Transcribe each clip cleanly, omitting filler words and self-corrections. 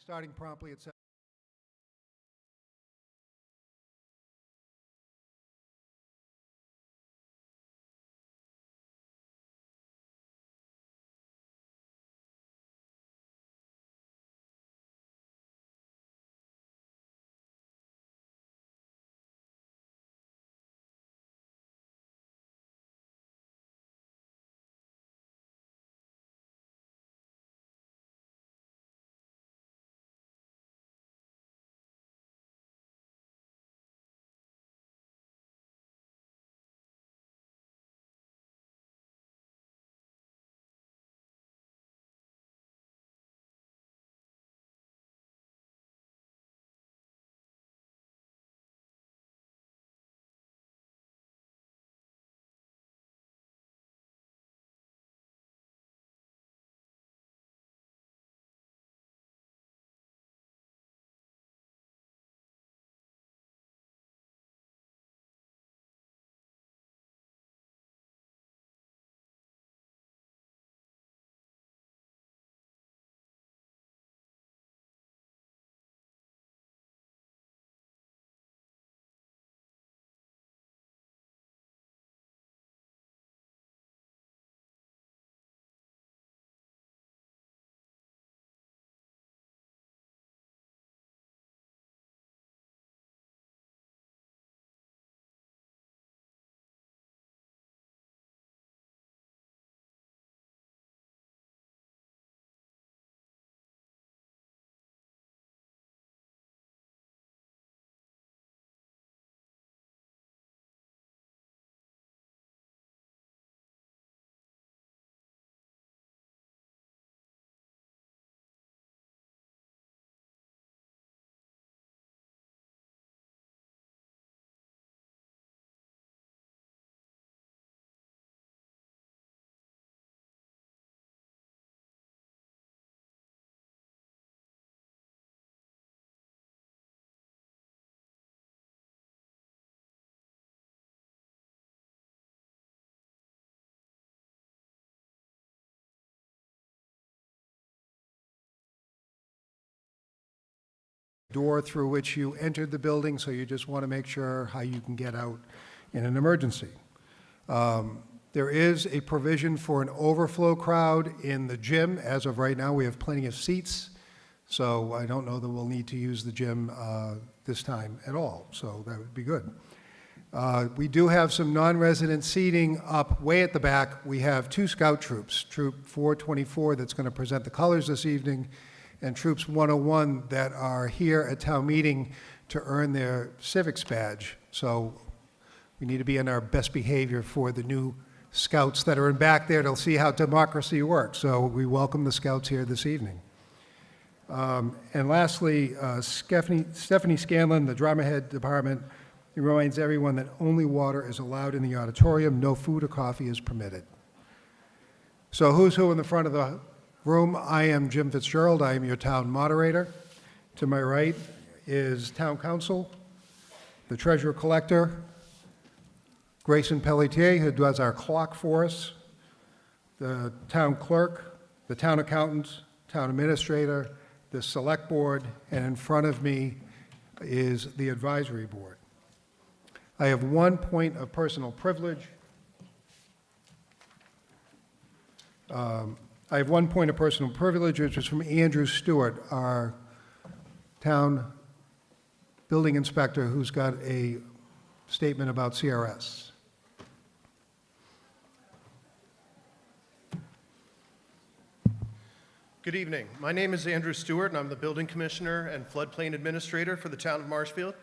starting promptly at 7. Door through which you entered the building, so you just want to make sure how you can get out in an emergency. There is a provision for an overflow crowd in the gym. As of right now, we have plenty of seats, so I don't know that we'll need to use the gym this time at all, so that would be good. We do have some non-resident seating up way at the back. We have two scout troops, Troop 424 that's going to present the colors this evening, and Troops 101 that are here at town meeting to earn their civics badge. So we need to be in our best behavior for the new scouts that are in back there to see how democracy works. So we welcome the scouts here this evening. And lastly, Stephanie Scanlon, the drama head department, reminds everyone that only water is allowed in the auditorium. No food or coffee is permitted. So who's who in the front of the room? I am Jim Fitzgerald. I am your town moderator. To my right is town council, the treasurer collector, Grayson Pelletier, who does our clock for us, the town clerk, the town accountant, town administrator, the select board, and in front of me is the advisory board. I have one point of personal privilege. Which is from Andrew Stewart, our town building inspector, who's got a statement about CRS. Good evening. My name is Andrew Stewart, and I'm the building commissioner and floodplain administrator for the town of Marshfield.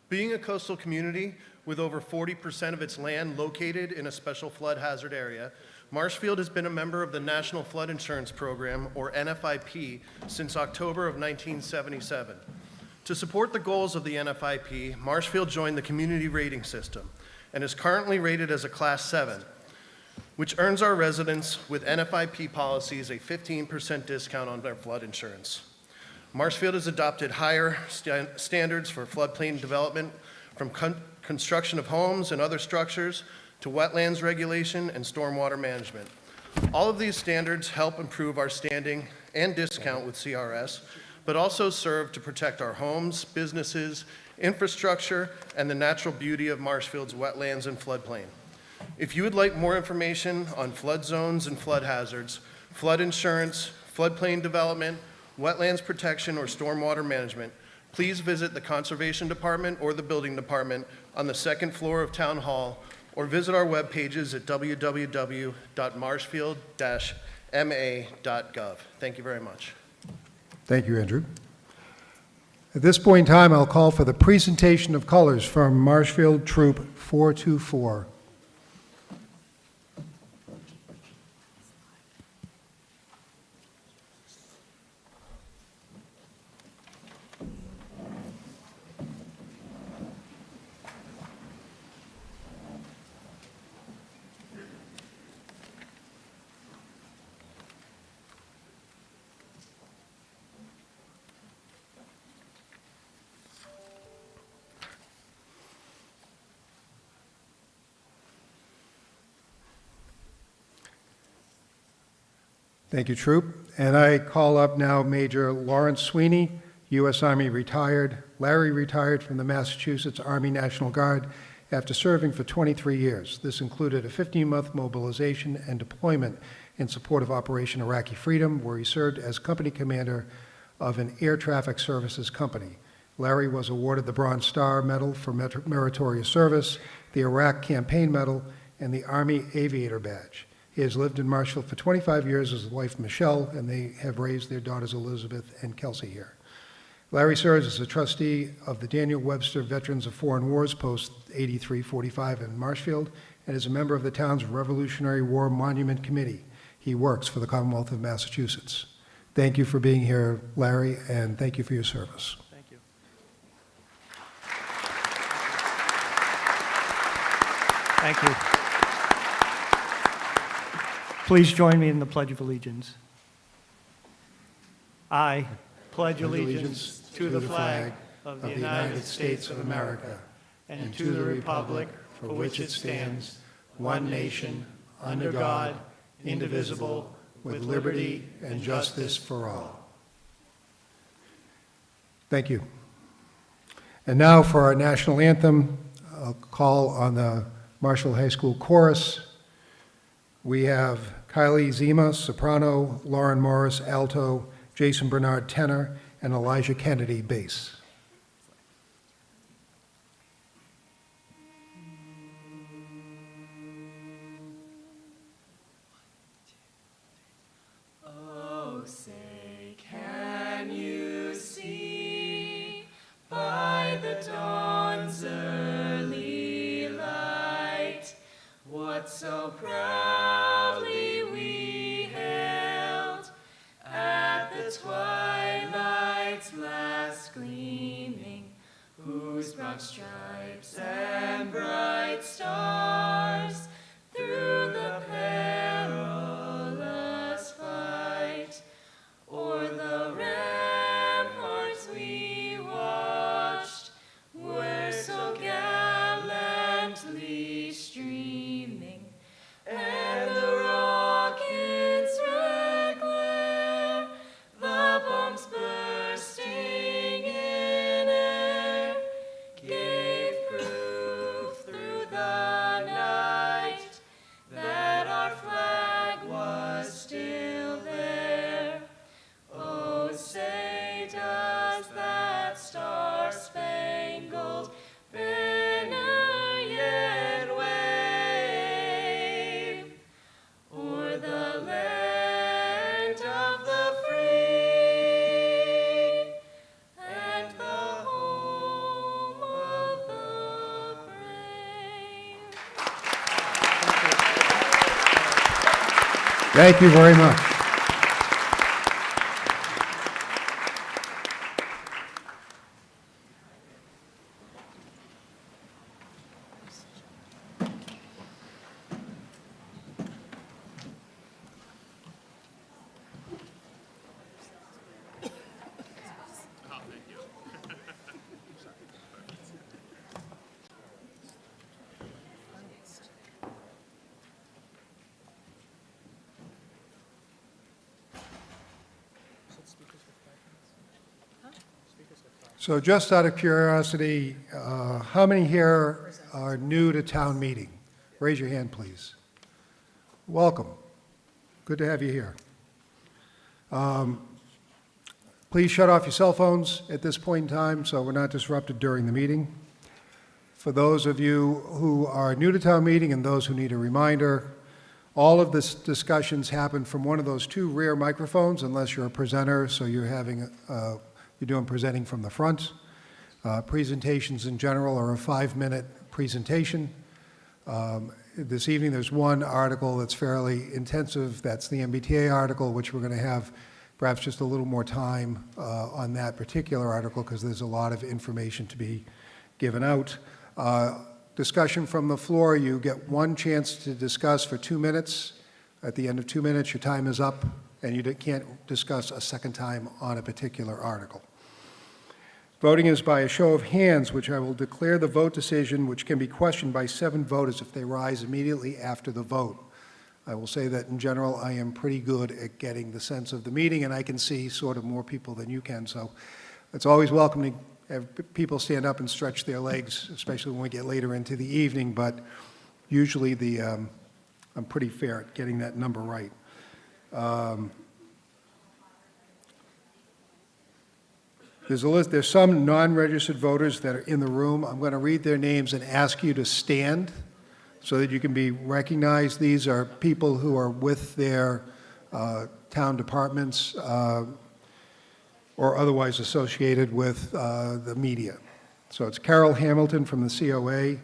Being a coastal community with over 40% of its land located in a special flood hazard area, Marshfield has been a member of the National Flood Insurance Program, or NFIP, since October of 1977. To support the goals of the NFIP, Marshfield joined the community rating system and is currently rated as a Class 7, which earns our residents with NFIP policies a 15% discount on their flood insurance. Marshfield has adopted higher standards for floodplain development, from construction of homes and other structures to wetlands regulation and stormwater management. All of these standards help improve our standing and discount with CRS but also serve to protect our homes, businesses, infrastructure, and the natural beauty of Marshfield's wetlands and floodplain. If you would like more information on flood zones and flood hazards, flood insurance, floodplain development, wetlands protection, or stormwater management, please visit the Conservation Department or the Building Department on the second floor of Town Hall, or visit our web pages at www.marshfield-ma.gov. Thank you very much. Thank you, Andrew. At this point in time, I'll call for the presentation of colors from Marshfield Troop 424. Thank you, Troop. And I call up now Major Lawrence Sweeney, U.S. Army retired. Larry retired from the Massachusetts Army National Guard after serving for 23 years. This included a 15-month mobilization and deployment in support of Operation Iraqi Freedom, where he served as company commander of an air traffic services company. Larry was awarded the Bronze Star Medal for meritorious service, the Iraq Campaign Medal, and the Army Aviator Badge. He has lived in Marshfield for 25 years with his wife, Michelle, and they have raised their daughters, Elizabeth and Kelsey, here. Larry serves as a trustee of the Daniel Webster Veterans of Foreign Wars Post 8345 in Marshfield, and is a member of the town's Revolutionary War Monument Committee. He works for the Commonwealth of Massachusetts. Thank you for being here, Larry, and thank you for your service. Thank you. Thank you. Please join me in the Pledge of Allegiance. I pledge allegiance to the flag of the United States of America and to the republic for which it stands, one nation, under God, indivisible, with liberty and justice for all. Thank you. And now for our national anthem, I'll call on the Marshfield High School Chorus. We have Kylie Zima, soprano, Lauren Morris, alto, Jason Bernard, tenor, and Elijah Kennedy, bass. Oh, say, can you see by the dawn's early light what so proudly we hailed at the twilight's last gleaming, whose broad stripes and bright stars through the perilous fight o'er the ramparts we watched were so gallantly streaming, and the rockets' red glare, the bombs bursting in air, gave proof through the night that our flag was still there. Oh, say does that star-spangled banner yet wave o'er the land of the free and the home of the brave? Thank you very much. So just out of curiosity, how many here are new to town meeting? Raise your hand, please. Welcome. Good to have you here. Please shut off your cell phones at this point in time so we're not disrupted during the meeting. For those of you who are new to town meeting and those who need a reminder, all of this discussions happen from one of those two rear microphones unless you're a presenter, so you're doing presenting from the front. Presentations in general are a 5-minute presentation. This evening there's one article that's fairly intensive. That's the MBTA article, which we're going to have perhaps just a little more time on that particular article because there's a lot of information to be given out. Discussion from the floor, you get one chance to discuss for 2 minutes. At the end of 2 minutes, your time is up, and you can't discuss a second time on a particular article. Voting is by a show of hands, which I will declare the vote decision, which can be questioned by 7 voters if they rise immediately after the vote. I will say that in general, I am pretty good at getting the sense of the meeting, and I can see sort of more people than you can, so it's always welcome to have people stand up and stretch their legs, especially when we get later into the evening, but usually I'm pretty fair at getting that number right. There's a list. There's some non-registered voters that are in the room. I'm going to read their names and ask you to stand so that you can be recognized. These are people who are with their town departments or otherwise associated with the media. So it's Carol Hamilton from the COA,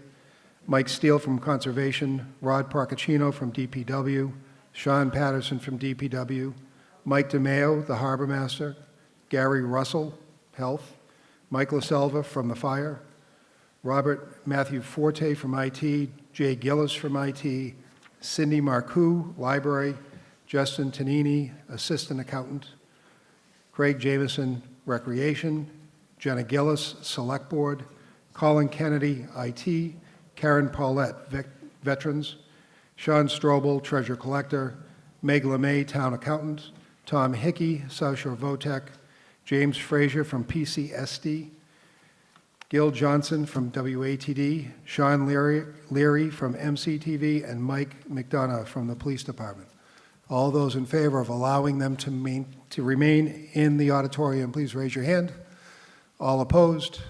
Mike Steele from Conservation, Rod Parcacino from DPW, Sean Patterson from DPW, Mike DeMeo, the Harbor Master, Gary Russell, Health, Mike LaSelva from the Fire, Robert Matthew Forte from IT, Jay Gillis from IT, Cindy Marcoux, Library, Justin Tonini, Assistant Accountant, Craig Jameson, Recreation, Jenna Gillis, Select Board, Colin Kennedy, IT, Karen Paulette, Veterans, Sean Strobel, Treasurer Collector, Meg LeMay, Town Accountant, Tom Hickey, South Shore Votech, James Frazier from PCSD, Gil Johnson from WATD, Sean Leary from MCTV, and Mike McDonough from the Police Department. All those in favor of allowing them to remain in the auditorium, please raise your hand. All opposed?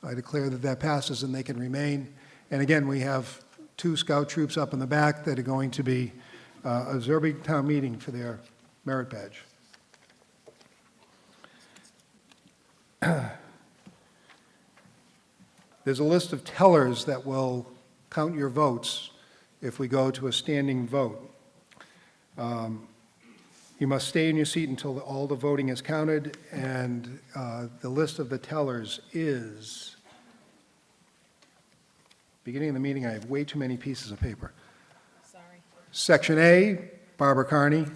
I declare that that passes and they can remain. And again, we have 2 scout troops up in the back that are going to be observing town meeting for their merit badge. There's a list of tellers that will count your votes if we go to a standing vote. You must stay in your seat until all the voting is counted, and the list of the tellers is, beginning of the meeting, I have way too many pieces of paper. Sorry. Section A, Barbara Carney,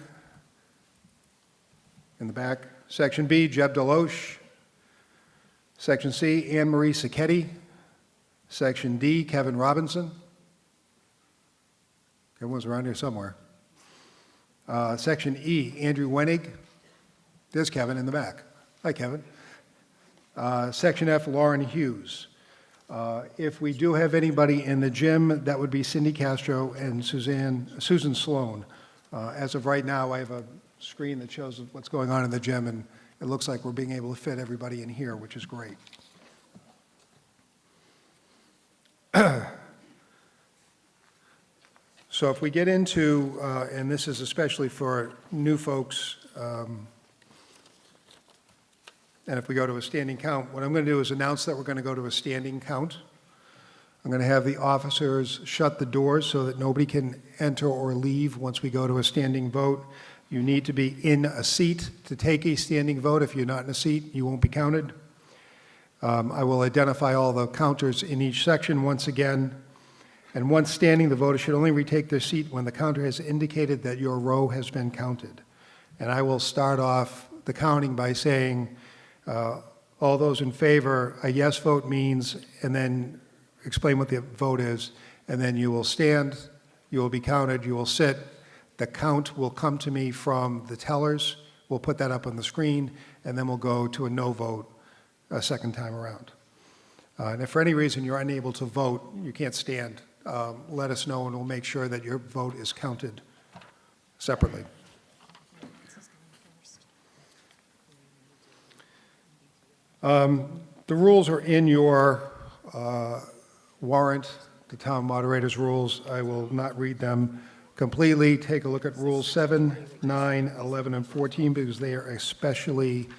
in the back. Section B, Jeb Deloche. Section C, Anne Marie Sacchetti. Section D, Kevin Robinson. Everyone's around here somewhere. Section E, Andrew Wenig. There's Kevin in the back. Hi, Kevin. Section F, Lauren Hughes. If we do have anybody in the gym, that would be Cindy Castro and Susan Sloan. As of right now, I have a screen that shows what's going on in the gym, and it looks like we're being able to fit everybody in here, which is great. So if we get into, and this is especially for new folks, and if we go to a standing count, what I'm going to do is announce that we're going to go to a standing count. I'm going to have the officers shut the doors so that nobody can enter or leave once we go to a standing vote. You need to be in a seat to take a standing vote. If you're not in a seat, you won't be counted. I will identify all the counters in each section once again. And once standing, the voter should only retake their seat when the counter has indicated that your row has been counted. And I will start off the counting by saying, all those in favor, a yes vote means, and then explain what the vote is, and then you will stand, you will be counted, you will sit. The count will come to me from the tellers. We'll put that up on the screen, and then we'll go to a no vote a second time around. And if for any reason you're unable to vote, you can't stand, let us know and we'll make sure that your vote is counted separately. The rules are in your warrant, the town moderator's rules. I will not read them completely. Take a look at Rules 7, 9, 11, and 14 because they are especially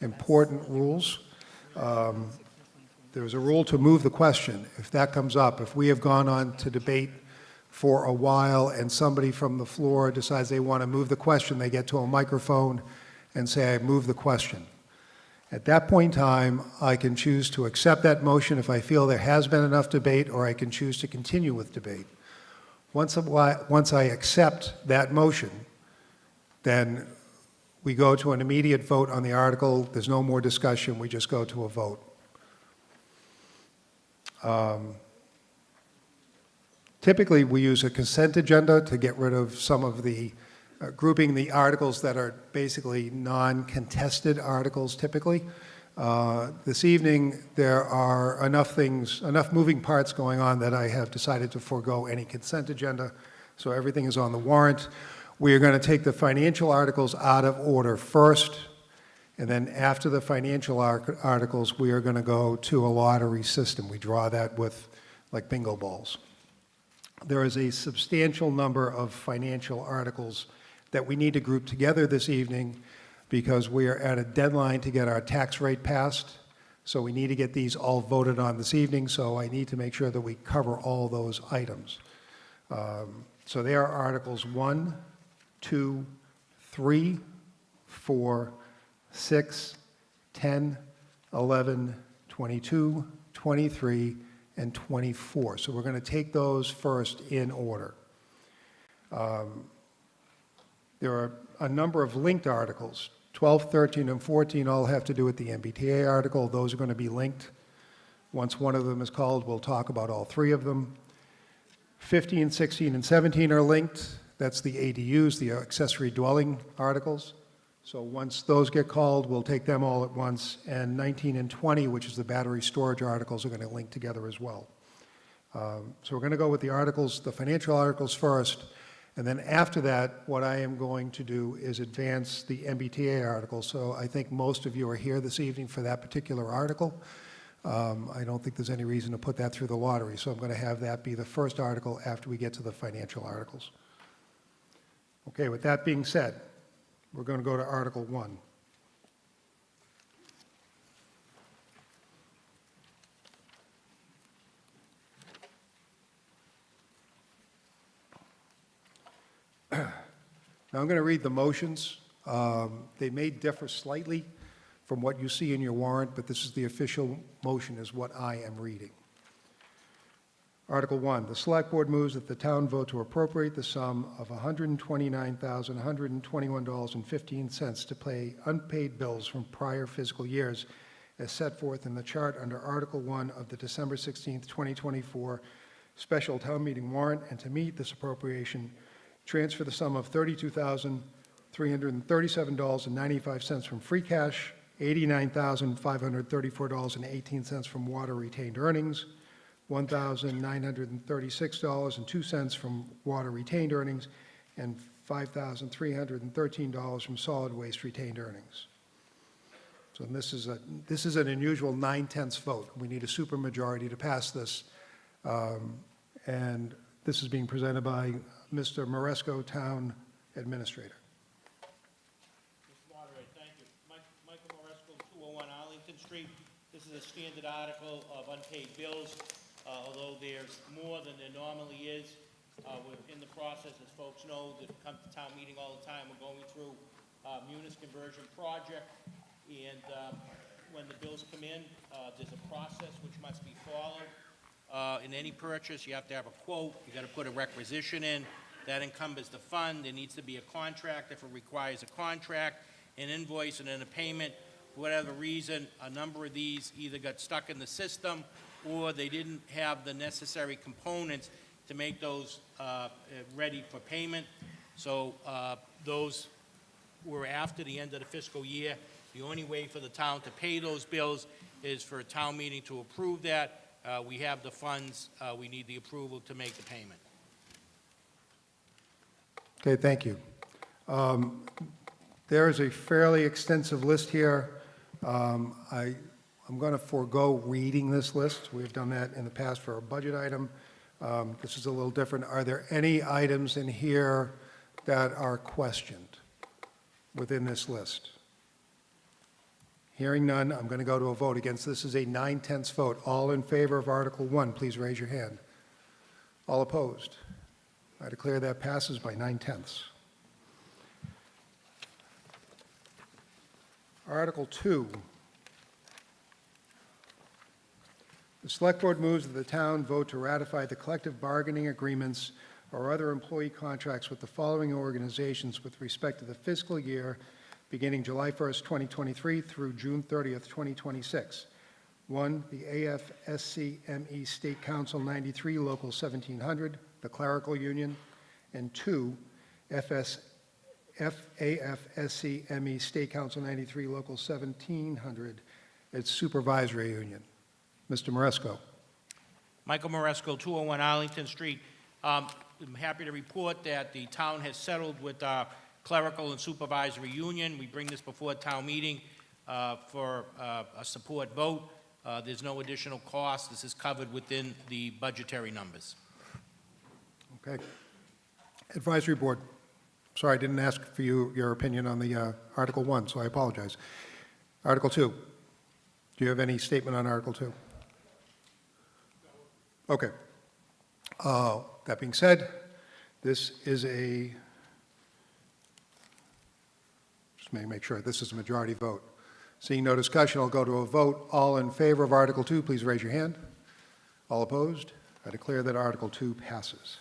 important rules. There's a rule to move the question. If that comes up, if we have gone on to debate for a while and somebody from the floor decides they want to move the question, they get to a microphone and say, I move the question. At that point in time, I can choose to accept that motion if I feel there has been enough debate, or I can choose to continue with debate. Once I accept that motion, then we go to an immediate vote on the article. There's no more discussion. We just go to a vote. Typically, we use a consent agenda to get rid of some of the grouping the articles that are basically non-contested articles typically. This evening, there are enough moving parts going on that I have decided to forego any consent agenda, so everything is on the warrant. We are going to take the financial articles out of order first, and then after the financial articles, we are going to go to a lottery system. We draw that with like bingo balls. There is a substantial number of financial articles that we need to group together this evening because we are at a deadline to get our tax rate passed. So we need to get these all voted on this evening, so I need to make sure that we cover all those items. So they are Articles 1, 2, 3, 4, 6, 10, 11, 22, 23, and 24. So we're going to take those first in order. There are a number of linked articles. 12, 13, and 14 all have to do with the MBTA article. Those are going to be linked. Once one of them is called, we'll talk about all three of them. 15, 16, and 17 are linked. That's the ADUs, the accessory dwelling articles. So once those get called, we'll take them all at once. And 19 and 20, which is the battery storage articles, are going to link together as well. So we're going to go with the articles, the financial articles first. And then after that, what I am going to do is advance the MBTA article. So I think most of you are here this evening for that particular article. I don't think there's any reason to put that through the lottery. So I'm going to have that be the first article after we get to the financial articles. Okay, with that being said, we're going to go to Article 1. Now I'm going to read the motions. They may differ slightly from what you see in your warrant, but this is the official motion is what I am reading. Article 1, the Select Board moves that the town vote to appropriate the sum of $129,121.15 to pay unpaid bills from prior fiscal years as set forth in the chart under Article 1 of the December 16th, 2024 special town meeting warrant, and to meet this appropriation, transfer the sum of $32,337.95 from free cash, $89,534.18 from water retained earnings, $1,936.02 from water retained earnings, and $5,313 from solid waste retained earnings. So this is an unusual 9/10 vote. We need a supermajority to pass this, and this is being presented by Mr. Maresco, Town Administrator. Mr. Moderator, thank you. Michael Moresco, 201 Arlington Street. This is a standard article of unpaid bills, although there's more than there normally is. We're in the process, as folks know, that come to town meeting all the time. We're going through Munis conversion project, and when the bills come in, there's a process which must be followed. In any purchase, you have to have a quote, you got to put a requisition in, that encumbers the fund, there needs to be a contract if it requires a contract, an invoice, and then a payment. For whatever reason, a number of these either got stuck in the system or they didn't have the necessary components to make those ready for payment. So those were after the end of the fiscal year. The only way for the town to pay those bills is for a town meeting to approve that. We have the funds, we need the approval to make the payment. Okay, thank you. There is a fairly extensive list here. I'm going to forego reading this list. We've done that in the past for a budget item. This is a little different. Are there any items in here that are questioned within this list? Hearing none, I'm going to go to a vote against. This is a 9/10 vote. All in favor of Article 1, please raise your hand. All opposed? I declare that passes by 9/10. Article 2. The Select Board moves that the town vote to ratify the collective bargaining agreements or other employee contracts with the following organizations with respect to the fiscal year beginning July 1st, 2023 through June 30th, 2026. 1, the AFSCME State Council 93, Local 1700, the Clerical Union, and 2, AFSCME State Council 93, Local 1700, its Supervisory Union. Mr. Maresco. Michael Maresco, 201 Arlington Street. I'm happy to report that the town has settled with our clerical and supervisory union. We bring this before town meeting for a support vote. There's no additional cost. This is covered within the budgetary numbers. Okay. Advisory Board. Sorry, I didn't ask for your opinion on the Article 1, so I apologize. Article 2. Do you have any statement on Article 2? Okay. That being said, this is a, just make sure, this is a majority vote. Seeing no discussion, I'll go to a vote. All in favor of Article 2, please raise your hand. All opposed? I declare that Article 2 passes.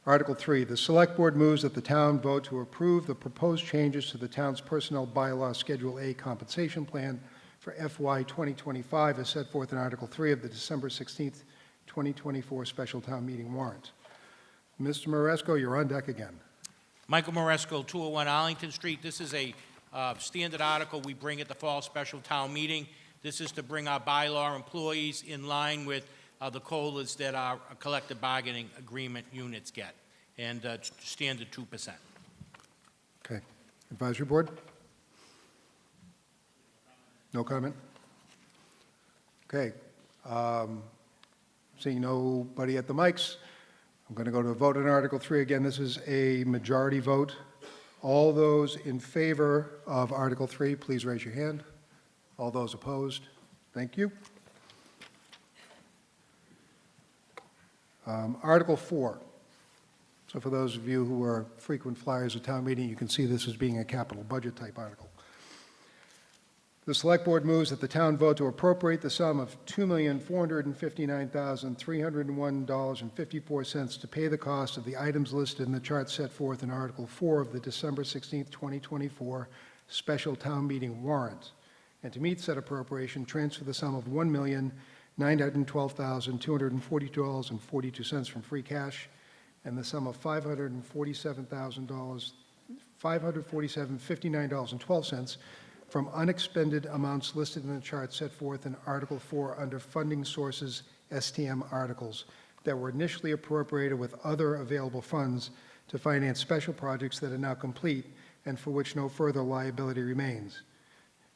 Article 3, the Select Board moves that the town vote to approve the proposed changes to the town's personnel bylaw Schedule A compensation plan for FY 2025 as set forth in Article 3 of the December 16th, 2024 special town meeting warrant. Mr. Maresco, you're on deck again. Michael Maresco, 201 Arlington Street. This is a standard article we bring at the fall special town meeting. This is to bring our bylaw employees in line with the COLAs that our collective bargaining agreement units get, and standard 2%. Okay. Advisory Board? No comment? Okay. Seeing nobody at the mics, I'm going to go to a vote on Article 3. Again, this is a majority vote. All those in favor of Article 3, please raise your hand. All those opposed? Thank you. Article 4. So for those of you who are frequent flyers at town meeting, you can see this as being a capital budget type article. The Select Board moves that the town vote to appropriate the sum of $2,459,301.54 to pay the cost of the items listed in the chart set forth in Article 4 of the December 16, 2024 special town meeting warrant, and to meet said appropriation, transfer the sum of $1,912,242.42 from free cash and the sum of $547,59.12 from unexpended amounts listed in the chart set forth in Article 4 under Funding Sources STM articles that were initially appropriated with other available funds to finance special projects that are now complete and for which no further liability remains,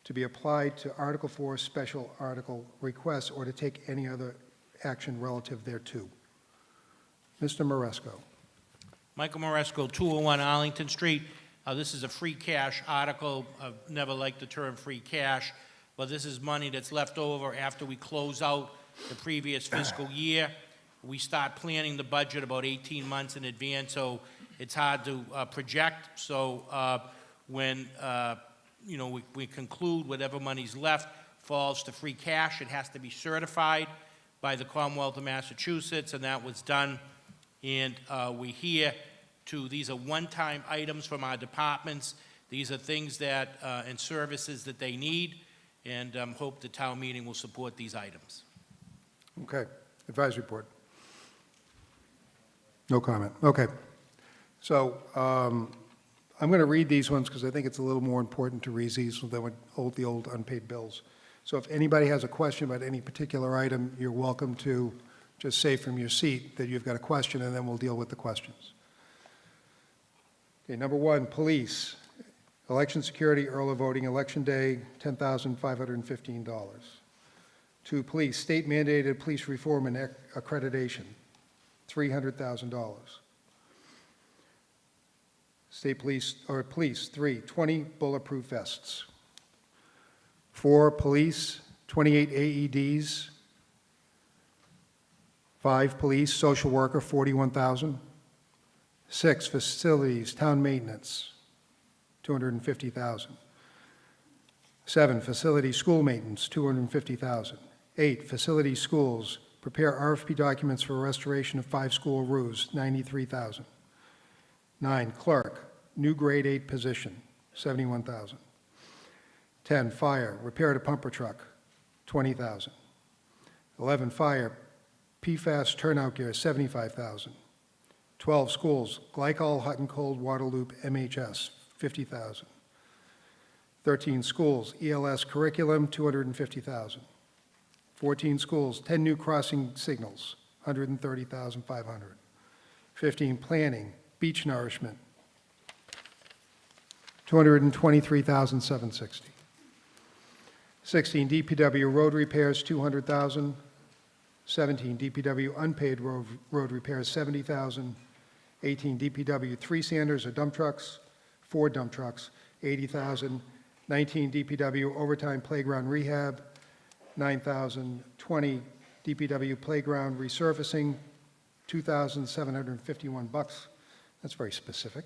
to be applied to Article 4 special article requests or to take any other action relative thereto. Mr. Maresco. Michael Maresco, 201 Arlington Street. This is a free cash article. I've never liked the term free cash, but this is money that's left over after we close out the previous fiscal year. We start planning the budget about 18 months in advance, so it's hard to project. So when we conclude whatever money's left falls to free cash, it has to be certified by the Commonwealth of Massachusetts, and that was done. And we're here these are one-time items from our departments. These are things that, and services that they need, and hope the town meeting will support these items. Okay. Advisory Board. No comment. Okay. So I'm going to read these ones because I think it's a little more important to read these than the old unpaid bills. So if anybody has a question about any particular item, you're welcome to just say from your seat that you've got a question, and then we'll deal with the questions. Okay, number one, police. Election security, early voting, election day, $10,515. 2, police, state mandated police reform and accreditation, $300,000. State police, or police, 3, 20 bulletproof vests. 4, police, 28 AEDs. 5, police, social worker, $41,000. 6, facilities, town maintenance, $250,000. 7, facility school maintenance, $250,000. 8, facility schools, prepare RFP documents for restoration of 5 school roofs, $93,000. 9, clerk, new grade 8 position, $71,000. 10, fire, repair to pumper truck, $20,000. 11, fire, PFAS turnout gear, $75,000. 12, schools, glycol hot and cold water loop MHS, $50,000. 13, schools, ELS curriculum, $250,000. 14, schools, 10 new crossing signals, $130,500. 15, planning, beach nourishment, $223,760. 16, DPW road repairs, $200,000. 17, DPW unpaid road repairs, $70,000. 18, DPW 3 Sanders or dump trucks, 4 dump trucks, $80,000. 19, DPW overtime playground rehab, $9,000. 20, DPW playground resurfacing, $2,751. That's very specific.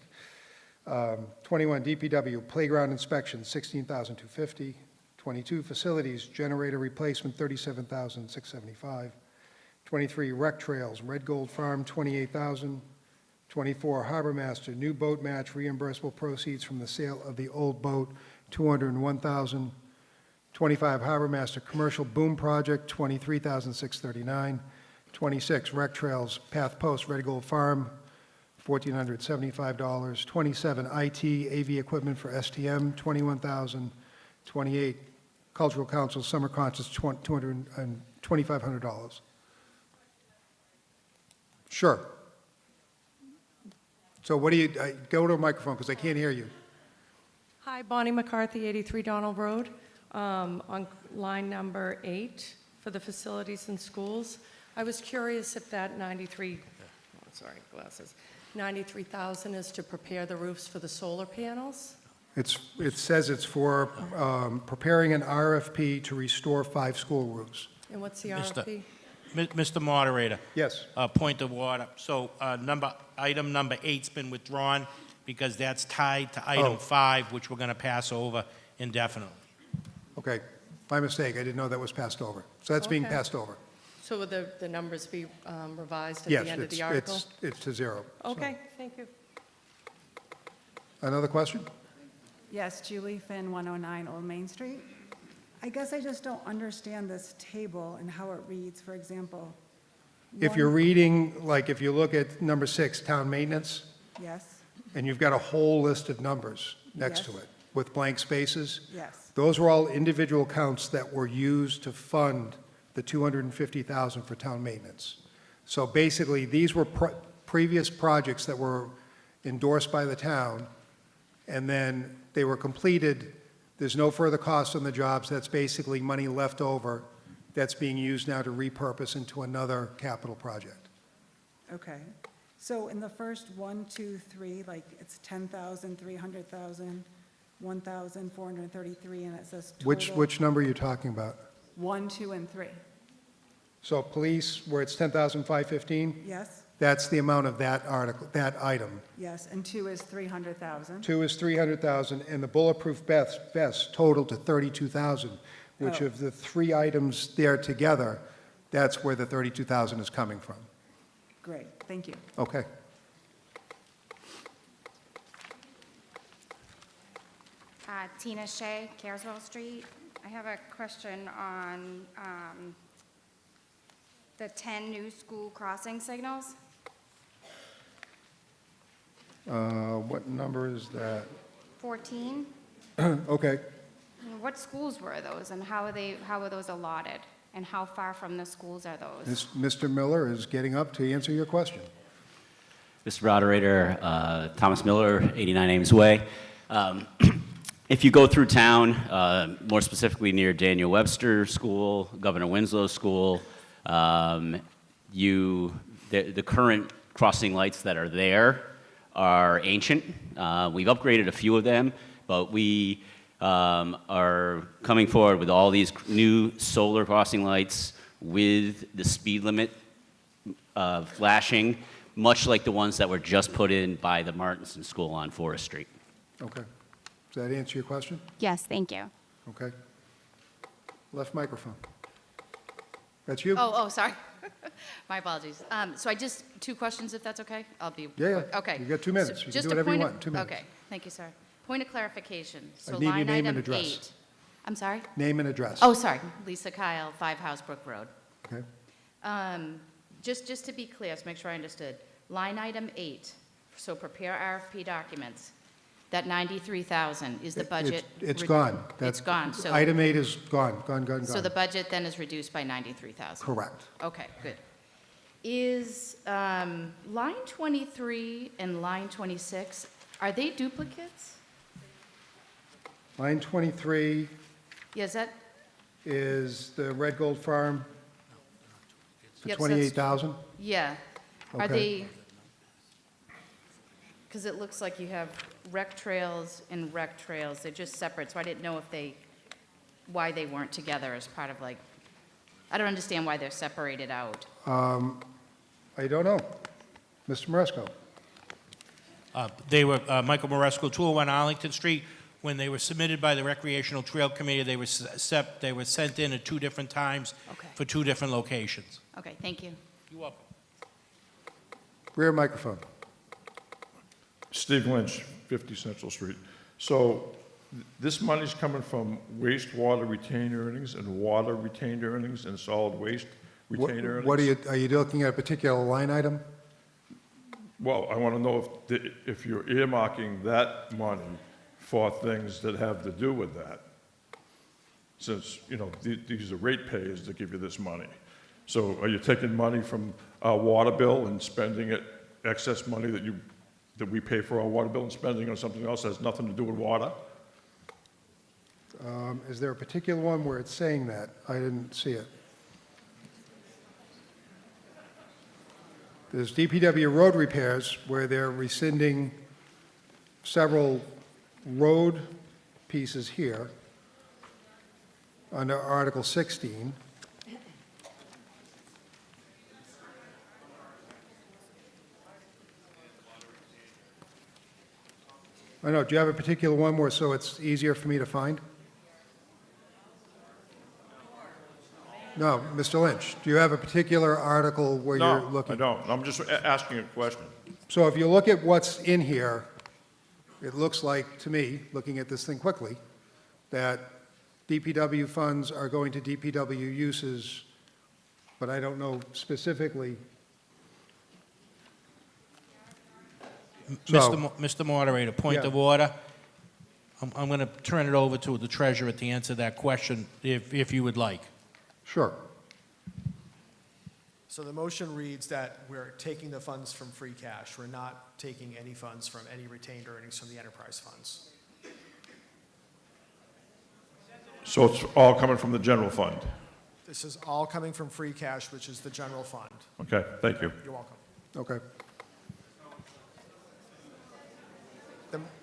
21, DPW playground inspection, $16,250. 22, facilities generator replacement, $37,675. 23, rec trails, Red Gold Farm, $28,000. 24, Harbor Master, new boat match, reimbursable proceeds from the sale of the old boat, $201,000. 25, Harbor Master commercial boom project, $23,639. 26, rec trails, path post, Red Gold Farm, $1,475. 27, IT, AV equipment for STM, $21,000. 28, Cultural Council summer concerts, $2,500. Sure. So what do you, go to a microphone because I can't hear you. Hi, Bonnie McCarthy, 83 Donald Road, on line number 8 for the facilities and schools. I was curious if that 93,000 is to prepare the roofs for the solar panels? It says it's for preparing an RFP to restore 5 school roofs. And what's the Mr. RFP? Mr. Moderator, Yes. point of order. So item number 8's been withdrawn because that's tied to item 5, which we're going to pass over indefinitely. Okay. My mistake. I didn't know that was passed over. So that's being Okay. passed over. So will the numbers be revised at Yes, the end of the article? it's to 0. So, Okay, thank you. another question? Yes, Julie Finn, 109 Old Main Street. I guess I just don't understand this table and how it reads, for example. If you're reading, like if you look at number 6, town maintenance, Yes, and you've got a whole list of numbers next to Yes. it with blank spaces, yes, those were all individual counts that were used to fund the $250,000 for town maintenance. So basically, these were previous projects that were endorsed by the town, and then they were completed. There's no further cost on the jobs. That's basically money left over that's being used now to repurpose into another capital project. okay. So in the first 1, 2, 3, like it's 10,000, 300,000, 1,433, and it says total. Which number are you talking about? 1, 2, and 3, So police, where it's 10,515, yes, that's the amount of that article, that item. yes, and 2 is 300,000. 2 is 300,000, and the bulletproof vests total to 32,000, which Oh. of the 3 items there together, that's where the 32,000 is coming from. Great, thank you. Okay. Tina Shea, Caresville Street. I have a question on the 10 new school crossing signals. What number is that? 14? Okay. What schools were those, and how were those allotted? And how far from the schools are those? Mr. Miller is getting up to answer your question. Mr. Moderator, Thomas Miller, 89 Ames Way. If you go through town, more specifically near Daniel Webster School, Governor Winslow School, the current crossing lights that are there are ancient. We've upgraded a few of them, but we are coming forward with all these new solar crossing lights with the speed limit flashing, much like the ones that were just put in by the Martinson School on Forest Street. Okay. Does that answer your question? Yes, thank you. Okay. Left microphone. That's you? Oh, sorry. My apologies. So I just, 2 questions, if that's okay? I'll be Yeah. quick. Okay. You got 2 minutes. So You can just do a whatever you point of- want. 2 minutes. Okay, thank you, sir. Point of clarification. So I need your line name and item address. 8. I'm sorry? Name and address. Oh, sorry. Lisa Kyle, 5 Housebrook Road. Okay. Just to be clear, to make sure I understood, line item 8, so prepare RFP documents, that 93,000 is the budget? It's gone. It's gone, so, Item 8 is gone. so the budget then is reduced by 93,000? Correct. Okay, good. Is line 23 and line 26, are they duplicates? Line 23 Yeah, is that, is the Red Gold Farm for Yep, so that's- 28,000? yeah. Are Okay. they, because it looks like you have rec trails and rec trails, they're just separate, so I didn't know if they, why they weren't together as part of like, I don't understand why they're separated out. I don't know. Mr. Maresco? They were, Michael Moresco, 201 Arlington Street. When they were submitted by the Recreational Trail Committee, they were sent in at 2 different times Okay. for 2 different locations. Okay, thank you. You're welcome. Rear microphone. Steve Lynch, 50 Central Street. So this money's coming from wastewater retained earnings and water retained earnings and solid waste retained earnings? What are you looking at a particular line item? Well, I want to know if you're earmarking that money for things that have to do with that. Since, these are ratepayers that give you this money. So are you taking money from our water bill and spending it, excess money that we pay for our water bill and spending on something else that has nothing to do with water? Is there a particular one where it's saying that? I didn't see it. There's DPW road repairs where they're rescinding several road pieces here under Article 16. I know, do you have a particular one where, so it's easier for me to find? No, Mr. Lynch, do you have a particular article where you're No, looking? I don't. I'm just asking a question. So if you look at what's in here, it looks like, to me, looking at this thing quickly, that DPW funds are going to DPW uses, but I don't know specifically. So- Mr. Moderator, point Yeah. of order. I'm going to turn it over to the treasurer to answer that question, if you would like. Sure. So the motion reads that we're taking the funds from free cash. We're not taking any funds from any retained earnings from the enterprise funds. So it's all coming from the general fund? This is all coming from free cash, which is the general fund. Okay, thank you. You're welcome. Okay.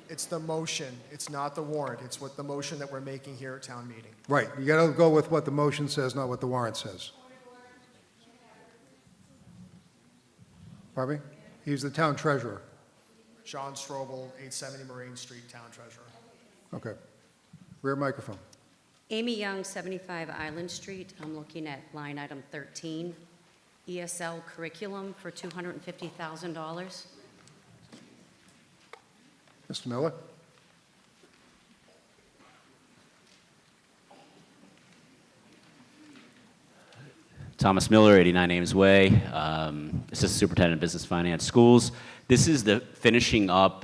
It's the motion. It's not the warrant. It's what the motion that we're making here at town meeting. Right. You got to go with what the motion says, not what the warrant says. Pardon me? He's the town treasurer. John Strobel, 870 Marine Street, Town Treasurer. Okay. Rear microphone. Amy Young, 75 Island Street. I'm looking at line item 13, ESL curriculum for $250,000. Mr. Miller? Thomas Miller, 89 Ames Way, Assistant Superintendent of Business Finance Schools. This is the finishing up.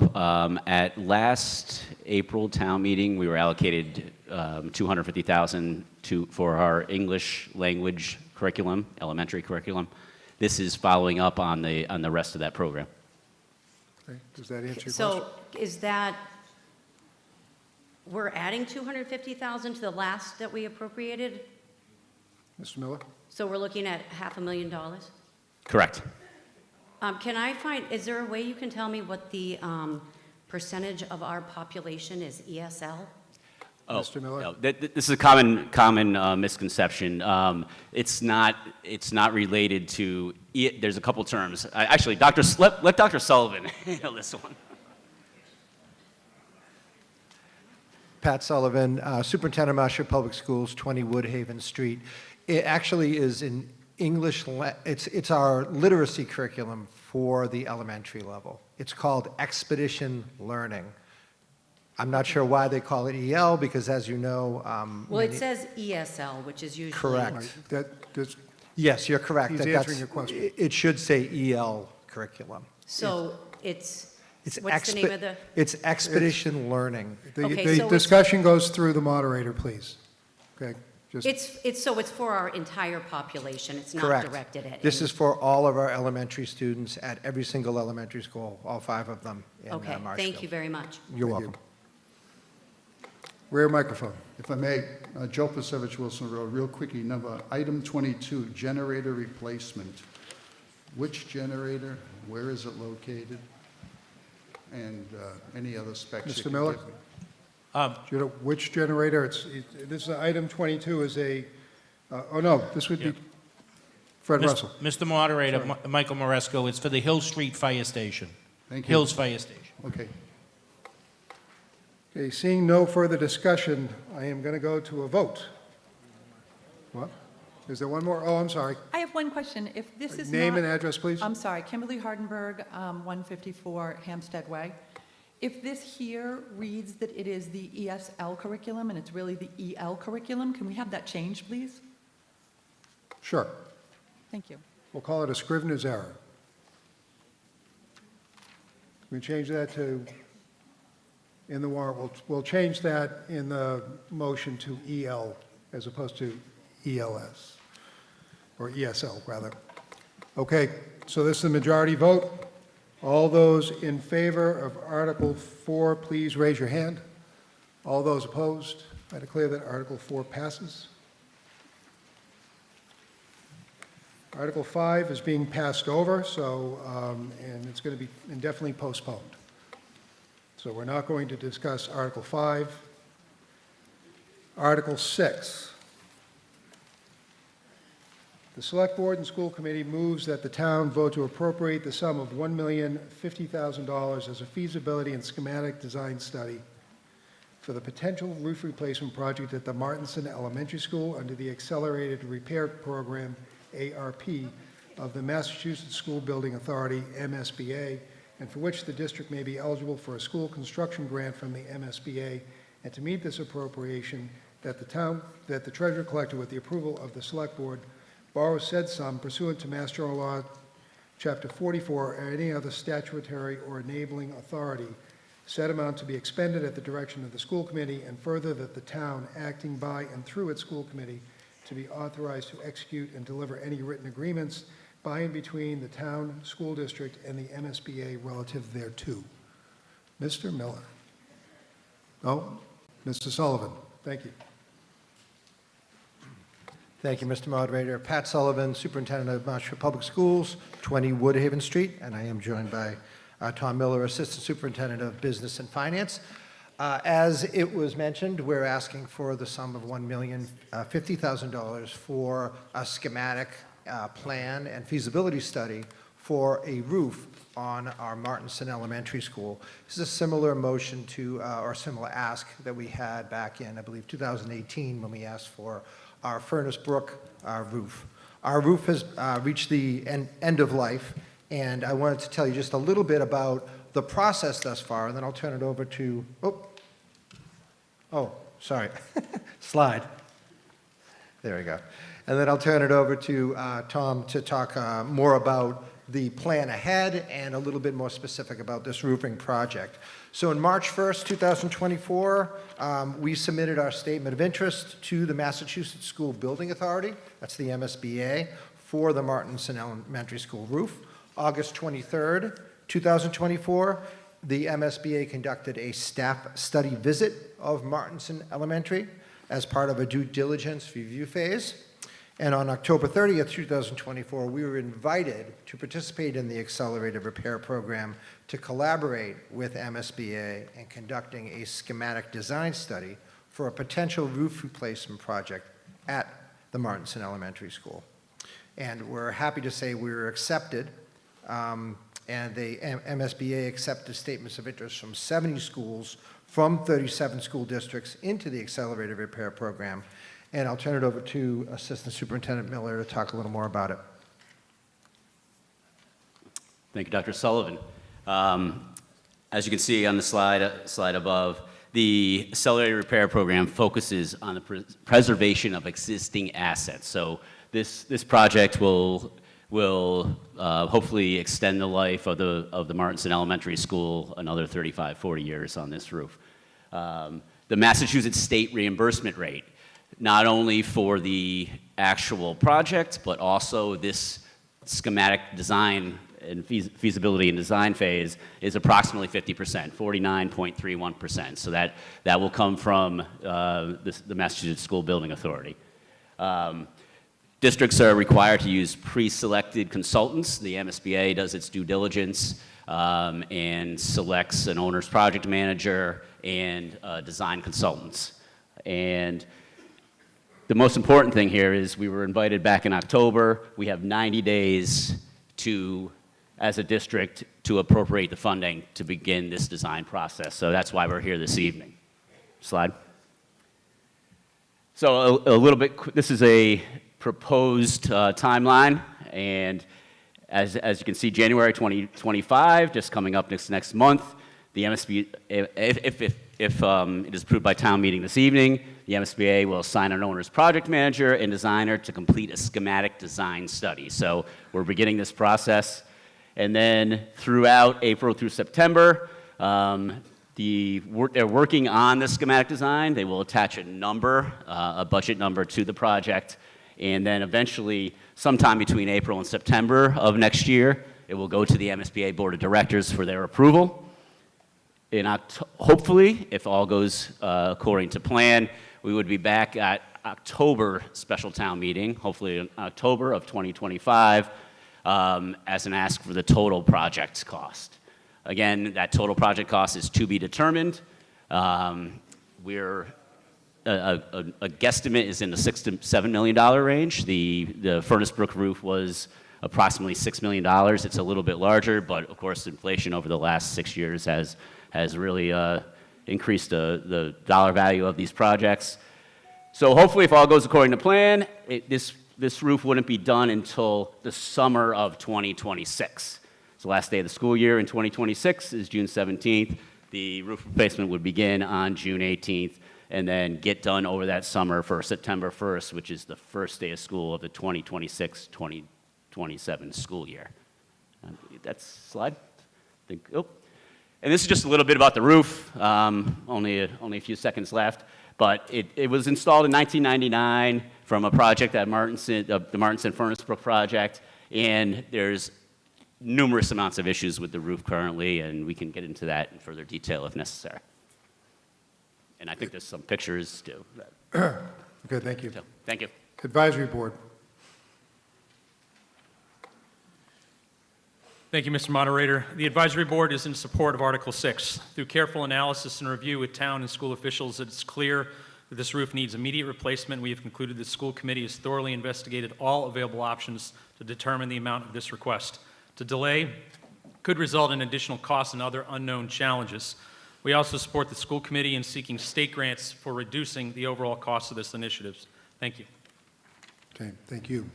At last April town meeting, we were allocated $250,000 for our English language curriculum, elementary curriculum. This is following up on the rest of that program. Okay, does that answer your question? So is that, we're adding 250,000 to the last that we appropriated? Mr. Miller? So we're looking at $500,000? Correct. Can I find, is there a way you can tell me what the percentage of our population is ESL? Mr. Miller? No, this is a common misconception. It's not related to, there's a couple terms. Actually, let Dr. Sullivan handle this one. Pat Sullivan, Superintendent of Marshfield Public Schools, 20 Woodhaven Street. It actually is in English, it's our literacy curriculum for the elementary level. It's called Expedition Learning. I'm not sure why they call it EL, because as you know... Well, it says ESL, which is usually... Correct. Does, Yes, you're correct. He's That's- answering your question. It should say EL curriculum. So what's the name of the... It's Expedition Learning. Okay, so the discussion goes through the moderator, please. Okay? Just, It's for our entire population, it's not Correct. directed at... This any- is for all of our elementary students at every single elementary school, all 5 of them in Okay, Marshfield. thank you very much. You're Thank you. welcome. rear microphone. If I may, Joe Pasevich, Wilson Road, real quickie, item 22, generator replacement. Which generator, where is it located? And any other specs you Mr. can Miller? give me? Do you know which generator? This is item 22 is oh no, this would be Fred Russell. Mr. Moderator, Michael Moresco, it's for the Hill Street Fire Station. Thank you. Hills Fire Station. Okay. Okay, seeing no further discussion, I am going to go to a vote. What? Is there one more? Oh, I'm sorry. I have one question. If this is Name not- and address, please. I'm sorry, Kimberly Hardenberg, 154 Hampstead Way. If this here reads that it is the ESL curriculum and it's really the EL curriculum, can we have that changed, please? Sure. Thank you. We'll call it a Scrivener's error. Can we change that to, in the warrant, we'll change that in the motion to EL as opposed to ELS, or ESL, rather. Okay, so this is the majority vote. All those in favor of Article 4, please raise your hand. All those opposed, I declare that Article 4 passes. Article 5 is being passed over, so, and it's going to be indefinitely postponed. So we're not going to discuss Article 5. Article 6. The Select Board and School Committee moves that the town vote to appropriate the sum of $1,050,000 as a feasibility and schematic design study for the potential roof replacement project at the Martinson Elementary School under the Accelerated Repair Program, ARP, of the Massachusetts School Building Authority, MSBA, and for which the district may be eligible for a school construction grant from the MSBA, and to meet this appropriation, that the treasurer collector, with the approval of the Select Board, borrows said sum pursuant to Mass General Law, Chapter 44, or any other statutory or enabling authority, said amount to be expended at the direction of the school committee, and further that the town, acting by and through its school committee, to be authorized to execute and deliver any written agreements by and between the town, school district, and the MSBA relative thereto. Mr. Miller. Oh, Mr. Sullivan. Thank you. Thank you, Mr. Moderator. Pat Sullivan, Superintendent of Marshfield Public Schools, 20 Woodhaven Street, and I am joined by Tom Miller, Assistant Superintendent of Business and Finance. As it was mentioned, we're asking for the sum of $1,050,000 for a schematic plan and feasibility study for a roof on our Martinson Elementary School. This is a similar motion to, or similar ask that we had back in, I believe, 2018 when we asked for our Furnace Brook roof. Our roof has reached the end of life, and I wanted to tell you just a little bit about the process thus far, and then I'll turn it over to, sorry, slide. There we go. And then I'll turn it over to Tom to talk more about the plan ahead and a little bit more specific about this roofing project. So on March 1st, 2024, we submitted our statement of interest to the Massachusetts School Building Authority, that's the MSBA, for the Martinson Elementary School roof. August 23rd, 2024, the MSBA conducted a staff study visit of Martinson Elementary as part of a due diligence review phase. And on October 30th, 2024, we were invited to participate in the Accelerated Repair Program to collaborate with MSBA in conducting a schematic design study for a potential roof replacement project at the Martinson Elementary School. And we're happy to say we were accepted, and the MSBA accepted statements of interest from 70 schools from 37 school districts into the Accelerated Repair Program. And I'll turn it over to Assistant Superintendent Miller to talk a little more about it. Thank you, Dr. Sullivan. As you can see on the slide above, the Accelerated Repair Program focuses on the preservation of existing assets. So this project will hopefully extend the life of the Martinson Elementary School another 35, 40 years on this roof. The Massachusetts state reimbursement rate, not only for the actual project, but also this schematic design and feasibility and design phase, is approximately 50%, 49.31%. So that will come from the Massachusetts School Building Authority. Districts are required to use pre-selected consultants. The MSBA does its due diligence and selects an owner's project manager and design consultants. And the most important thing here is we were invited back in October. We have 90 days as a district, to appropriate the funding to begin this design process. So that's why we're here this evening. Slide. So a little bit, this is a proposed timeline, and as you can see, January 2025, just coming up next month, the MSBA, if it is approved by town meeting this evening, the MSBA will assign an owner's project manager and designer to complete a schematic design study. So we're beginning this process. And then throughout April through September, they're working on the schematic design. They will attach a budget number to the project. And then eventually, sometime between April and September of next year, it will go to the MSBA Board of Directors for their approval. Hopefully, if all goes according to plan, we would be back at October special town meeting, hopefully in October of 2025, as an ask for the total project cost. Again, that total project cost is to be determined. We're a guesstimate is in the $6 to $7 million range. The Furnace Brook roof was approximately $6 million. It's a little bit larger, but of course, inflation over the last 6 years has really increased the dollar value of these projects. So hopefully, if all goes according to plan, this roof wouldn't be done until the summer of 2026. So last day of the school year in 2026 is June 17th. The roof replacement would begin on June 18th and then get done over that summer for September 1st, which is the first day of school of the 2026-2027 school year. That's slide. And this is just a little bit about the roof, only a few seconds left. But it was installed in 1999 from a project at the Martinson Furnace Brook project, and there's numerous amounts of issues with the roof currently, and we can get into that in further detail if necessary. And I think there's some pictures too. Okay, thank you. So, thank you. Advisory Board. Thank you, Mr. Moderator. The Advisory Board is in support of Article 6. Through careful analysis and review with town and school officials, it's clear that this roof needs immediate replacement. We have concluded the school committee has thoroughly investigated all available options to determine the amount of this request. To delay could result in additional costs and other unknown challenges. We also support the school committee in seeking state grants for reducing the overall cost of this initiative. Thank you. Okay, thank you.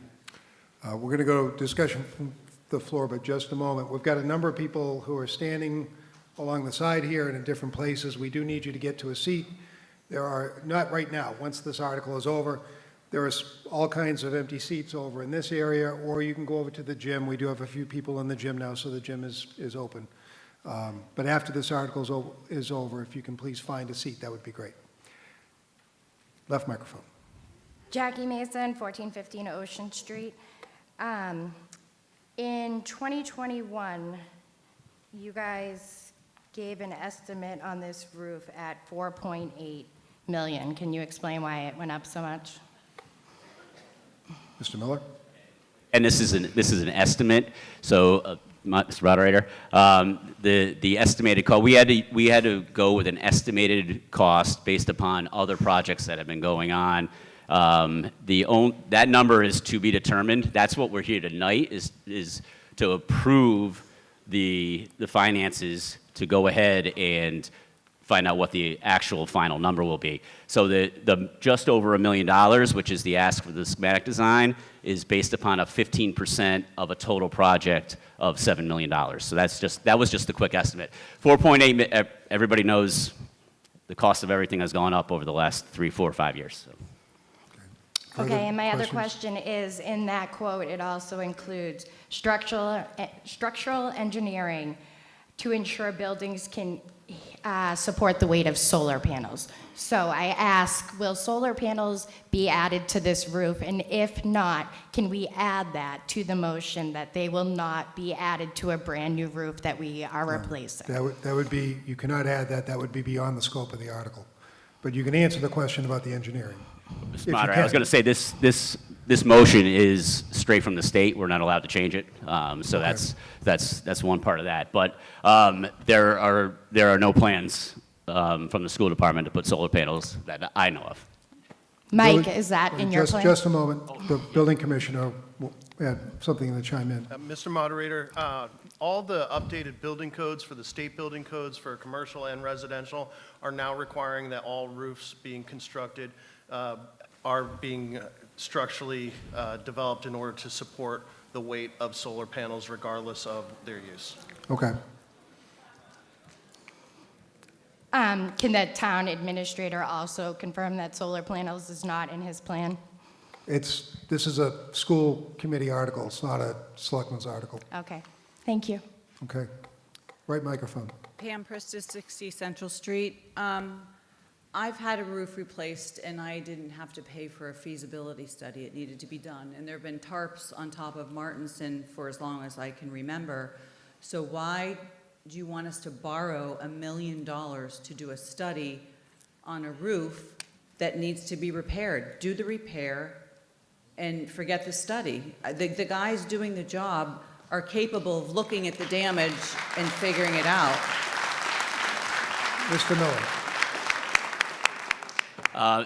We're going to go discussion from the floor, but just a moment. We've got a number of people who are standing along the side here and in different places. We do need you to get to a seat. There are, not right now, once this article is over, There are all kinds of empty seats over in this area, or you can go over to the gym. We do have a few people in the gym now, so the gym is open. But after this article is over, if you can please find a seat, that would be great. Left microphone. Jackie Mason, 1415 Ocean Street. In 2021, you guys gave an estimate on this roof at 4.8 million. Can you explain why it went up so much? Mr. Miller? And this is an estimate, so, Mr. Moderator, the estimated cost, we had to go with an estimated cost based upon other projects that have been going on. That number is to be determined. That's what we're here tonight, is to approve the finances to go ahead and find out what the actual final number will be. So the just over $1 million, which is the ask for the schematic design, is based upon a 15% of a total project of $7 million. So that was just the quick estimate. 4.8, everybody knows the cost of everything has gone up over the last 3, 4, 5 years. So. Okay, and my other question is, in that quote, it also includes structural engineering to ensure buildings can support the weight of solar panels. So I ask, will solar panels be added to this roof? And if not, can we add that to the motion that they will not be added to a brand-new roof that we are replacing? That would be, you cannot add that. That would be beyond the scope of the article. But you can answer the question about the engineering. Mr. Moderator, I was going to say this motion is straight from the state. We're not allowed to change it. So Okay. that's one part of that. But there are no plans from the school department to put solar panels that I know of. Mike, is that in your plan? Just a moment. The building commissioner had something to chime in. Mr. Moderator, all the updated building codes for the state building codes for commercial and residential are now requiring that all roofs being constructed are being structurally developed in order to support the weight of solar panels regardless of their use. Okay. Can the town administrator also confirm that solar panels is not in his plan? This is a school committee article. It's not a selectman's article. Okay, thank you. Okay. Right microphone. Pam Pristis, 60 Central Street. I've had a roof replaced, and I didn't have to pay for a feasibility study. It needed to be done. And there have been tarps on top of Martinson for as long as I can remember. So why do you want us to borrow $1 million to do a study on a roof that needs to be repaired? Do the repair and forget the study. The guys doing the job are capable of looking at the damage and figuring it out. Mr. Miller.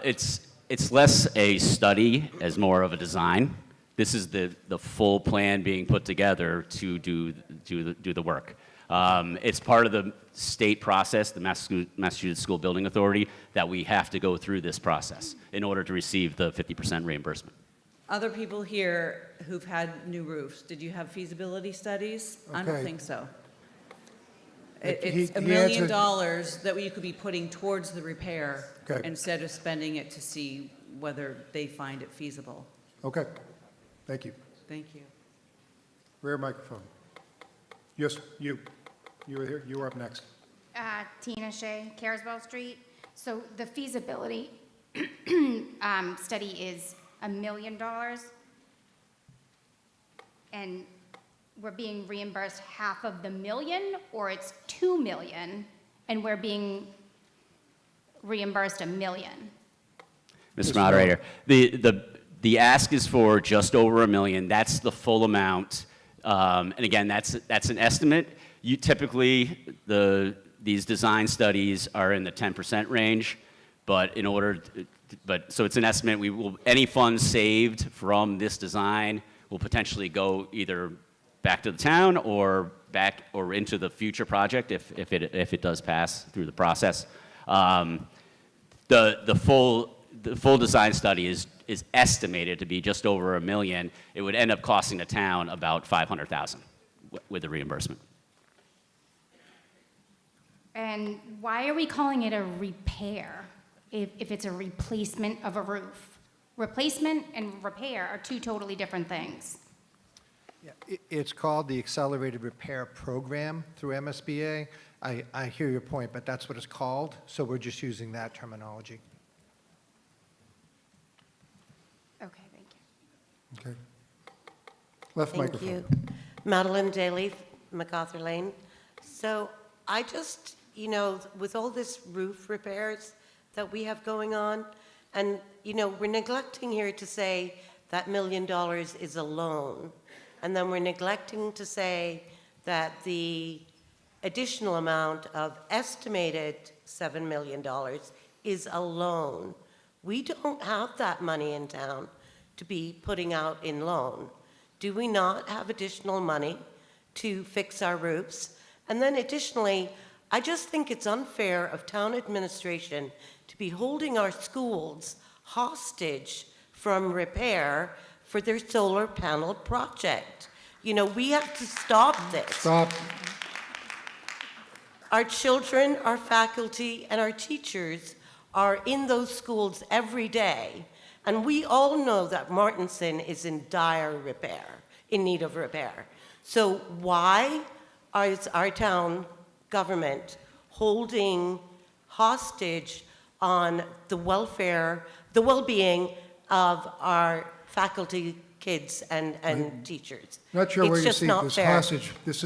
It's less a study as more of a design. This is the full plan being put together to do the work. It's part of the state process, the Massachusetts School Building Authority, that we have to go through this process in order to receive the 50% reimbursement. Other people here who've had new roofs, did you have feasibility studies? I don't Okay. think so. He It's $1 million answered- that you could be putting towards the repair Okay. instead of spending it to see whether they find it feasible. Okay. Thank you. Thank you. Rear microphone. Yes, you. You were here. You were up next. Tina Shea, Careswell Street. So the feasibility study is $1 million, and we're being reimbursed half of the million, or it's $2 million, and we're being reimbursed $1 million? Mr. Moderator, the ask is for just over $1 million. That's the full amount. And again, that's an estimate. You typically, these design studies are in the 10% range, but so it's an estimate. Any funds saved from this design will potentially go either back to the town or back or into the future project if it does pass through the process. The full design study is estimated to be just over $1 million. It would end up costing the town about $500,000 with the reimbursement. And why are we calling it a repair if it's a replacement of a roof? Replacement and repair are two totally different things. Yeah, it's called the Accelerated Repair Program through MSBA. I hear your point, but that's what it's called, so we're just using that terminology. Okay, thank you. Okay. Left Thank microphone. you. Madeline Daly, MacArthur Lane. So I just, with all this roof repairs that we have going on, and, we're neglecting here to say that $1 million is a loan. And then we're neglecting to say that the additional amount of estimated $7 million is a loan. We don't have that money in town to be putting out in loan. Do we not have additional money to fix our roofs? And then additionally, I just think it's unfair of town administration to be holding our schools hostage from repair for their solar panel project. We have to stop this. Stop. Our children, our faculty, and our teachers are in those schools every day. And we all know that Martinson is in dire repair, in need of repair. So why is our town government holding hostage on the welfare, the well-being of our faculty, kids, and teachers? Not sure where It's you just see not this fair. hostage. This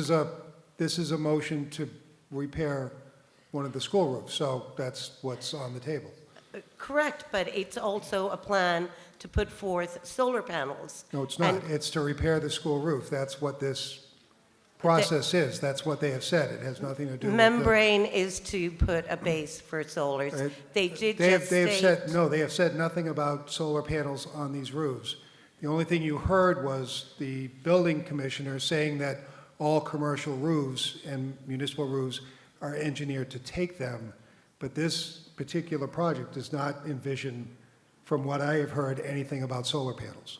is a motion to repair one of the school roofs, so that's what's on the table. Correct, but it's also a plan to put forth solar panels. No, it's not. And It's to repair the school roof. That's what this process is. That's what they have said. It has nothing to do with the... membrane is to put a base for solars. They did just They have state... said, no, they have said nothing about solar panels on these roofs. The only thing you heard was the building commissioner saying that all commercial roofs and municipal roofs are engineered to take them, but this particular project does not envision, from what I have heard, anything about solar panels.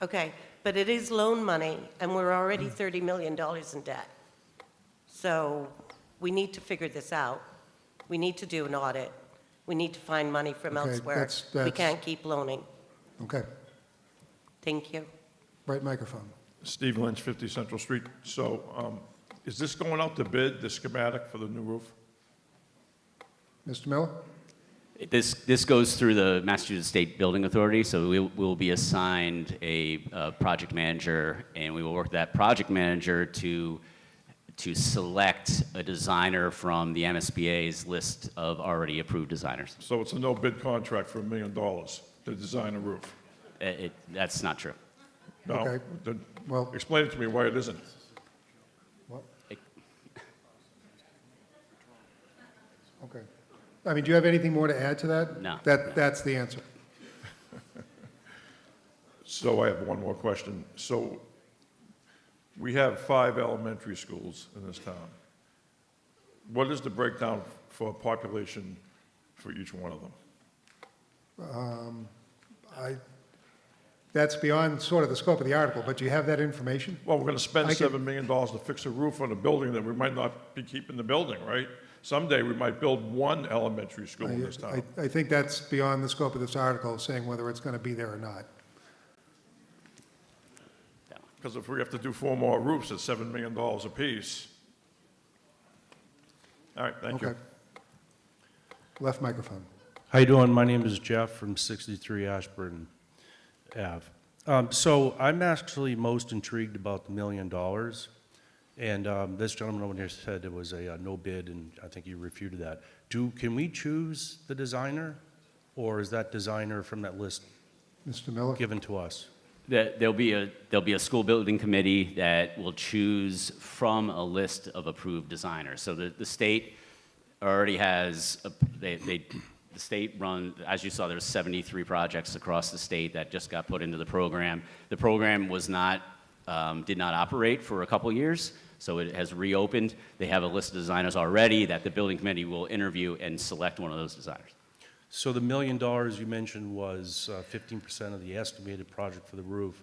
Okay, but it is loan money, and we're already $30 million in debt. So we need to figure this out. We need to do an audit. We need to find money from Okay, elsewhere. We that's- can't keep loaning. Okay, Thank you. right microphone. Steve Lynch, 50 Central Street. So is this going out to bid, the schematic for the new roof? Mr. Miller? This goes through the Massachusetts State Building Authority, so we will be assigned a project manager, and we will work with that project manager to select a designer from the MSBA's list of already approved designers. So it's a no-bid contract for $1 million to design a roof? That's not true. No? Okay. Then Well- explain it to me why it isn't. What? Okay. I mean, do you have anything more to add to that? No. That's the answer. So I have one more question. So we have 5 elementary schools in this town. What is the breakdown for population for each one of them? That's beyond sort of the scope of the article, but do you have that information? Well, we're going to spend I can- $7 million to fix a roof on a building that we might not be keeping the building, right? Someday, we might build one elementary school in this town. I think that's beyond the scope of this article, saying whether it's going to be there or not. Because if we have to do 4 more roofs at $7 million apiece. All right, thank you. Okay. Left microphone. How you doing? My name is Jeff from 63 Ashburn Ave. So I'm actually most intrigued about the $1 million. And this gentleman over there said it was a no bid, and I think you refuted that. Can we choose the designer, or is that designer from that list Mr. Miller? given to us? There'll be a school building committee that will choose from a list of approved designers. So the state already has, the state run, as you saw, there's 73 projects across the state that just got put into the program. The program was not, did not operate for a couple years, so it has reopened. They have a list of designers already that the building committee will interview and select one of those designers. So the $1 million you mentioned was 15% of the estimated project for the roof.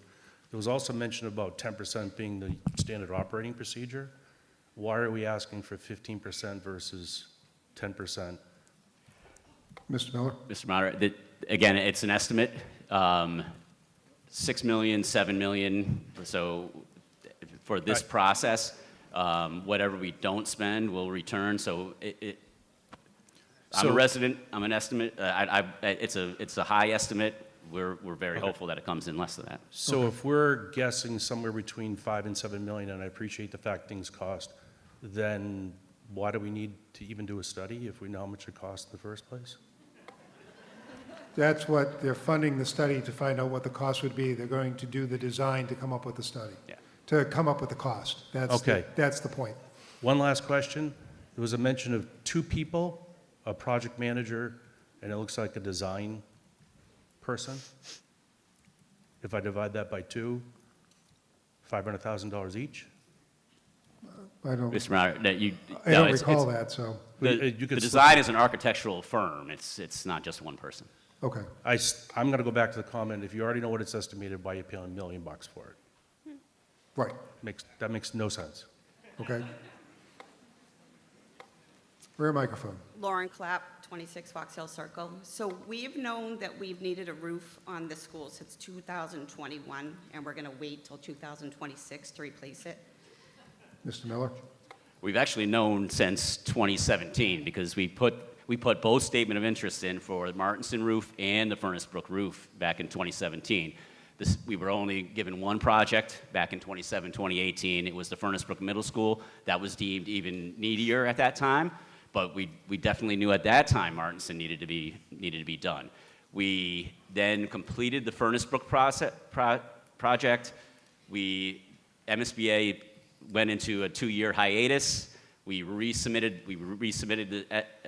There was also mention about 10% being the standard operating procedure. Why are we asking for 15% versus 10%? Mr. Miller? Mr. Moderator, again, it's an estimate, 6 million, 7 million, so for this process, whatever we don't spend will return, so I'm a So- resident, I'm an estimate, it's a high estimate, we're very hopeful that it comes in less than that. So if we're guessing somewhere between 5 and 7 million, and I appreciate the fact things cost, then why do we need to even do a study if we know how much it costs in the first place? That's what, they're funding the study to find out what the cost would be. They're going to do the design to come up with the study. Yeah. To come up with the cost. Okay. That's the point. One last question. There was a mention of 2 people, a project manager, and it looks like a design person. If I divide that by 2, $500,000 each? I don't, Mr. Mayor, I don't recall that, so, The You could design is an architectural firm, it's not just one person. okay. I'm going to go back to the comment, if you already know what it's estimated, why are you paying $1 million for it? Right, That makes no sense. okay. Rear microphone. Lauren Clapp, 26 Fox Hill Circle. So we've known that we've needed a roof on the school since 2021, and we're going to wait till 2026 to replace it. Mr. Miller? We've actually known since 2017 because we put both statement of interest in for the Martinson roof and the Furnace Brook roof back in 2017. We were only given one project back in 2018. It was the Furnace Brook Middle School. That was deemed even needier at that time, but we definitely knew at that time Martinson needed to be done. We then completed the Furnace Brook project. MSBA went into a 2-year hiatus. We resubmitted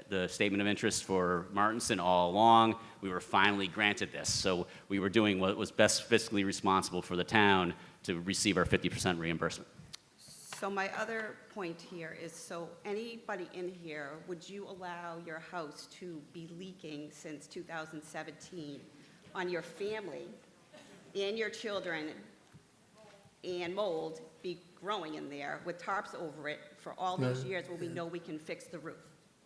the statement of interest for Martinson all along. We were finally granted this. So we were doing what was best fiscally responsible for the town to receive our 50% reimbursement. So my other point here is, so anybody in here, would you allow your house to be leaking since 2017 on your family and your children and mold be growing in there with tarps over it for all these years when we know we can fix the roof?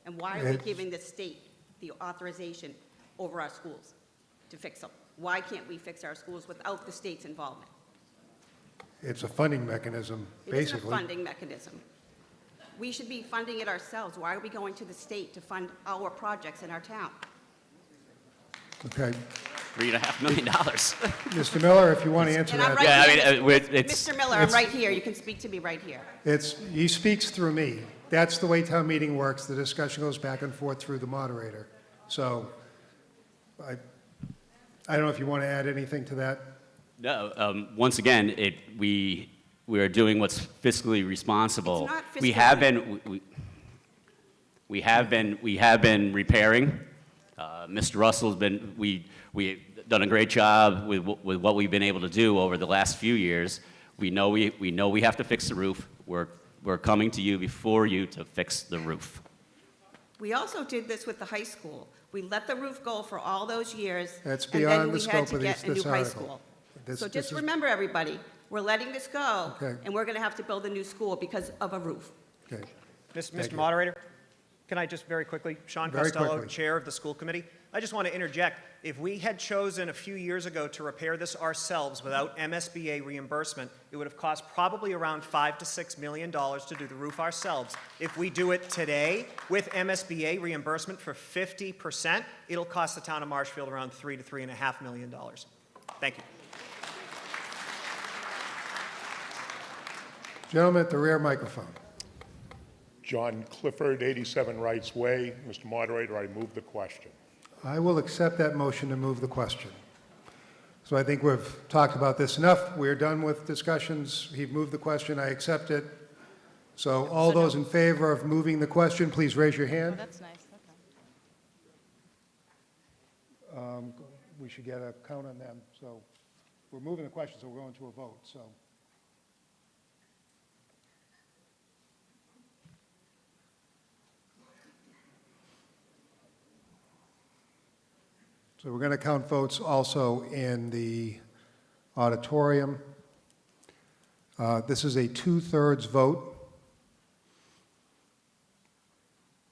And why are we giving the state the authorization over our schools to fix them? Why can't we fix our schools without the state's involvement? It's a funding mechanism, It basically. isn't a funding mechanism. We should be funding it ourselves. Why are we going to the state to fund our projects in our town? Okay. $3.5 million. Mr. Miller, if you want to answer And I'm that. right here. it's. Mr. Miller, I'm right here. You can speak to me right here. He speaks through me. That's the way town meeting works. The discussion goes back and forth through the moderator. So I don't know if you want to add anything to that. No, once again, we are doing what's fiscally responsible. It's not We fiscally- have been repairing. Mr. Russell's been, we've done a great job with what we've been able to do over the last few years. We know we have to fix the roof. We're coming to you before you to fix the roof. We also did this with the high school. We let the roof go for all those years. That's and then beyond we the had scope to of get a new this high article. school. This- So this just is- remember, everybody, we're letting this go, Okay. and we're going to have to build a new school because of a roof. Okay. Mr. Moderator, can I just very quickly, Sean Very Costello, quickly. Chair of the School Committee, I just want to interject. If we had chosen a few years ago to repair this ourselves without MSBA reimbursement, it would have cost probably around $5 to $6 million to do the roof ourselves. If we do it today with MSBA reimbursement for 50%, it'll cost the town of Marshfield around $3 to $3.5 million. Thank you. Gentleman at the rear microphone. John Clifford, 87 Wrights Way. Mr. Moderator, I move the question. I will accept that motion to move the question. So I think we've talked about this enough. We're done with discussions. He moved the question. I accept it. So all those in favor of moving the question, please raise your hand. That's nice, okay. We should get a count on them. So we're moving the question, so we're going to a vote. So we're going to count votes also in the auditorium. This is a 2/3 vote.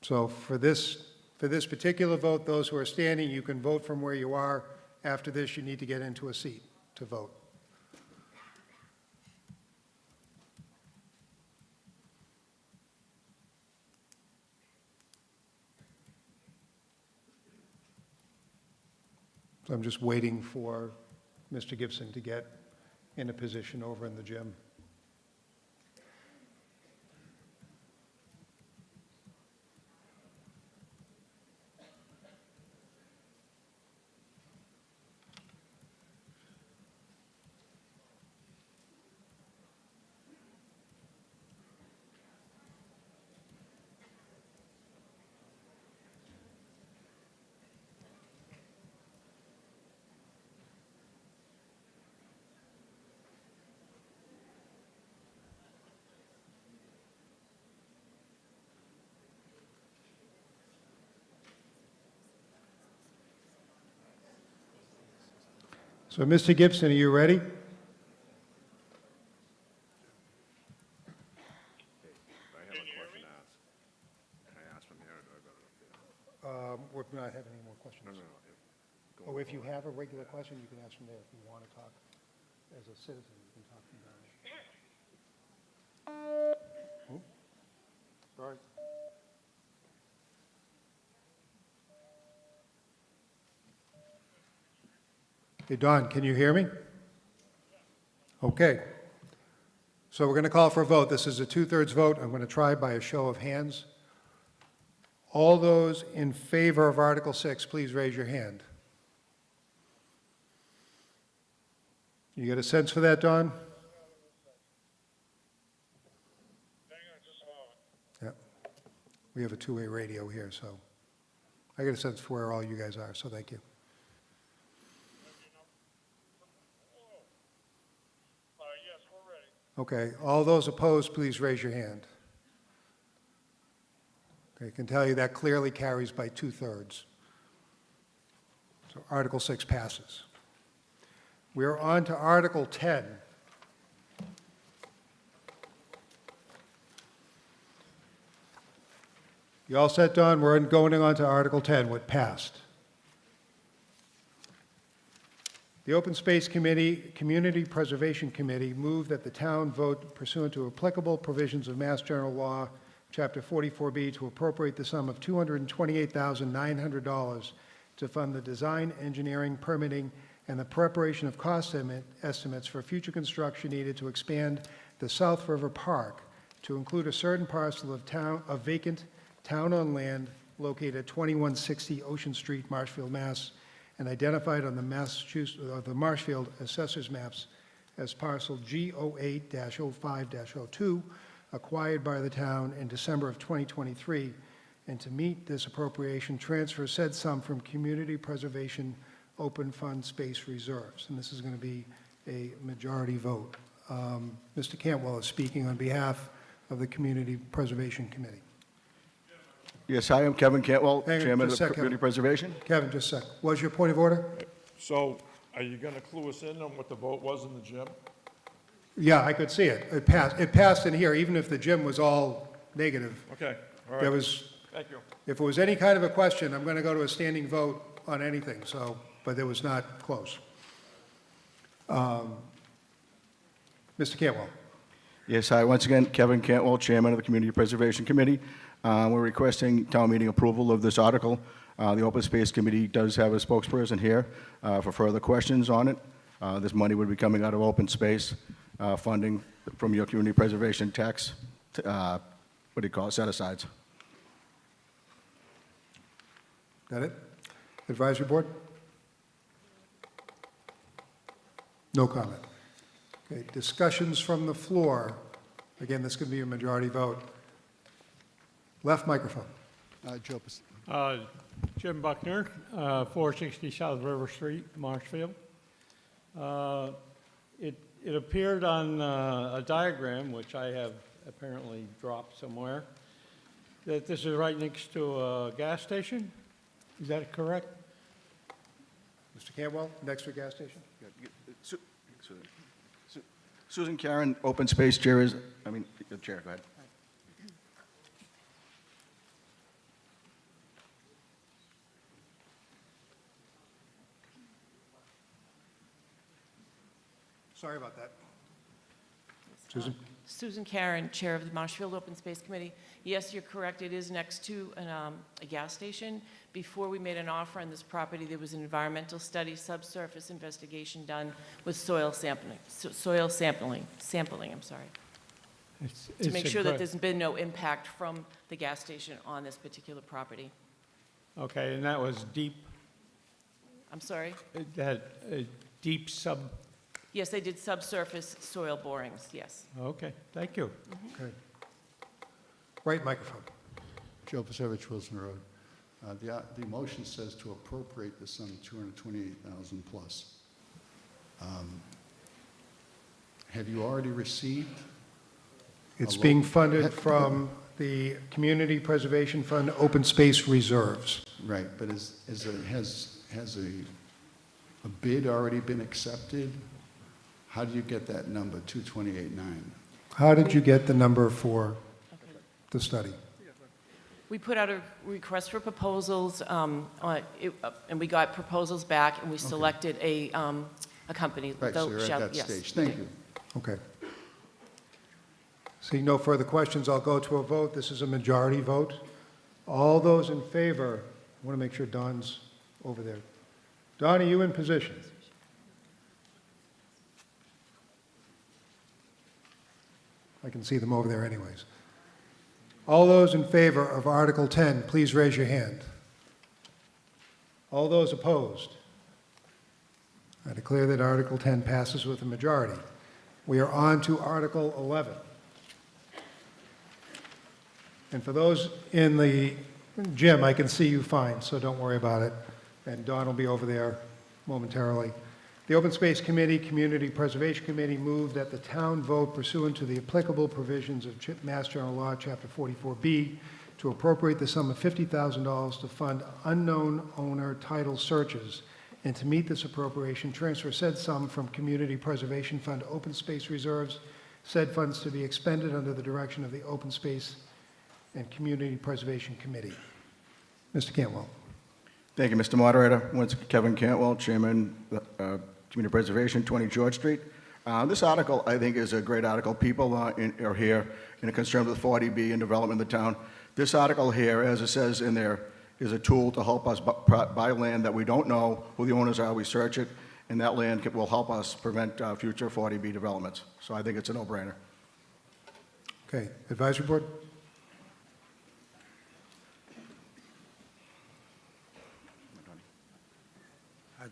So for this For this particular vote, those who are standing, you can vote from where you are. After this, you need to get into a seat to vote. So I'm just waiting for Mr. Gibson to get in a position over in the gym. So, Mr. Gibson, are you ready? I have a question to ask. Can I ask from here, or do I go up there? We're not having any more questions. No. Oh, if you have a regular question, you can ask from there. If you want to talk as a citizen, you can talk from there. Oh, sorry. Hey, Don, can you hear me? Okay. So we're going to call for a vote. This is a two-thirds vote. I'm going to try by a show of hands. All those in favor of Article 6, please raise your hand. You get a sense for that, Don? Yeah. We have a two-way radio here, so I get a sense for where all you guys are, so thank you. Okay, all those opposed, please raise your hand. Okay, I can tell you that clearly carries by two-thirds. So Article 6 passes. We are on to Article 10. You all set, Don? We're going on to Article 10, what passed. The Open Space Committee, Community Preservation Committee moved that the town vote pursuant to applicable provisions of Mass General Law, Chapter 44B, to appropriate the sum of $228,900 to fund the design, engineering, permitting, and the preparation of cost estimates for future construction needed to expand the South River Park to include a certain parcel of vacant town-owned land located at 2160 Ocean Street, Marshfield, Mass., and identified on the Marshfield Assessor's Maps as parcel G08-05-02, acquired by the town in December of 2023, and to meet this appropriation, transfer said sum from Community Preservation Open Fund Space Reserves. And this is going to be a majority vote. Mr. Cantwell is speaking on behalf of the Community Preservation Committee. Yes, hi, I'm Kevin Cantwell, Hang on Chairman of just the a sec, Community Kevin. Preservation. Kevin, just a sec. What's your point of order? So are you going to clue us in on what the vote was in the gym? Yeah, I could see it. It passed in here, even if the gym was all negative. Okay, all right. There was, Thank you. if it was any kind of a question, I'm going to go to a standing vote on anything, so, but it was not close. Mr. Cantwell. Yes, hi, once again, Kevin Cantwell, Chairman of the Community Preservation Committee. We're requesting town meeting approval of this article. The Open Space Committee does have a spokesperson here for further questions on it. This money would be coming out of open space funding from your community preservation tax, what do you call it, set-asides. Got it? Advisory Board? No comment. Okay, discussions from the floor. Again, this could be a majority vote. Left microphone. Joe. Jim Buckner, 460 South River Street, Marshfield. It appeared on a diagram, which I have apparently dropped somewhere, that this is right next to a gas station. Is that correct? Mr. Cantwell, next to a gas station? Susan Karen, Open Space Chair is, the Chair, go ahead. Sorry about that. Susan? Susan Karen, Chair of the Marshfield Open Space Committee. Yes, you're correct, it is next to a gas station. Before we made an offer on this property, there was an environmental study, subsurface investigation done with soil sampling, I'm sorry, to make sure that there's been no impact from the gas station on this particular property. Okay, and that was deep, I'm sorry? that deep sub, Yes, they did subsurface soil borings, yes. okay, thank you. Okay. Right microphone. Joe Pasevich, Wilson Road. The motion says to appropriate the sum $228,000 plus. Have you already received? It's being funded from the Community Preservation Fund Open Space Reserves. Right, but has a bid already been accepted? How do you get that number, 228.9? How did you get the number for the study? We put out a request for proposals, and we got proposals back, and we selected a company. Right, so you're at that Yes. stage. Thank you. Okay. Seeing no further questions, I'll go to a vote. This is a majority vote. All those in favor, I want to make sure Don's over there. Don, are you in position? I can see them over there anyways. All those in favor of Article 10, please raise your hand. All those opposed? I declare that Article 10 passes with a majority. We are on to Article 11. And for those in the gym, I can see you fine, so don't worry about it. And Don will be over there momentarily. The Open Space Committee, Community Preservation Committee moved that the town vote pursuant to the applicable provisions of Mass General Law, Chapter 44B, to appropriate the sum of $50,000 to fund unknown owner title searches, and to meet this appropriation, transfer said sum from Community Preservation Fund Open Space Reserves, said funds to be expended under the direction of the Open Space and Community Preservation Committee. Mr. Cantwell. Thank you, Mr. Moderator. Once Kevin Cantwell, Chairman, Community Preservation, 20 George Street. This article, I think, is a great article. People are here and are concerned with 40B and development of the town. This article here, as it says in there, is a tool to help us buy land that we don't know who the owners are. We search it, and that land will help us prevent future 40B developments. So I think it's a no-brainer. Okay. Advisory Board?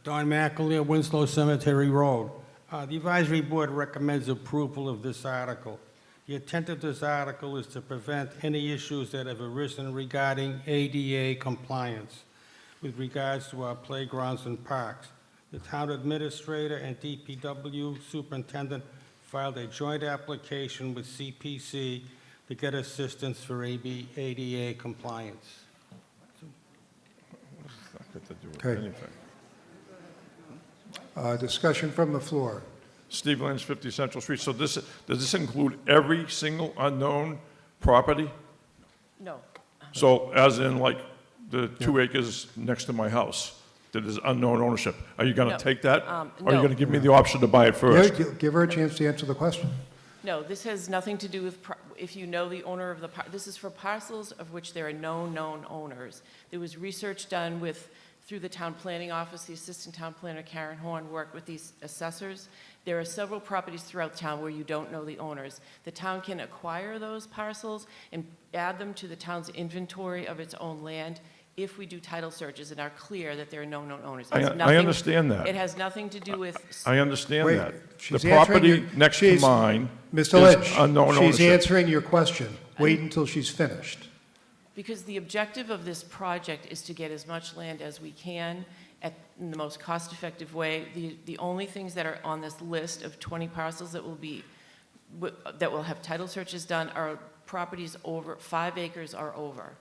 Don McAleer, Winslow Cemetery Road. The advisory board recommends approval of this article. The intent of this article is to prevent any issues that have arisen regarding ADA compliance with regards to our playgrounds and parks. The town administrator and DPW superintendent filed a joint application with CPC to get assistance for ADA compliance. What does that got to do with Okay. anything? Discussion from the floor. Steve Lynch, 50 Central Street. So does this include every single unknown property? No. So as in like the 2 acres next to my house that is unknown ownership? Are you going to No. take that? Or are you no. going to give me the option to buy it first? Give her a chance to answer the question. No, this has nothing to do with, if you know the owner of the, this is for parcels of which there are no known owners. There was research done through the town planning office. The assistant town planner, Karen Horn, worked with these assessors. There are several properties throughout town where you don't know the owners. The town can acquire those parcels and add them to the town's inventory of its own land if we do title searches and are clear that there are no known owners. It has I nothing- understand that. It has nothing to do with. I understand Wait, that. she's The answering property your- next to she's- mine Mr. is Lynch, unknown she's ownership. answering your question. Wait until she's finished. Because the objective of this project is to get as much land as we can in the most cost-effective way. The only things that are on this list of 20 parcels that will have title searches done are properties over 5 acres or over.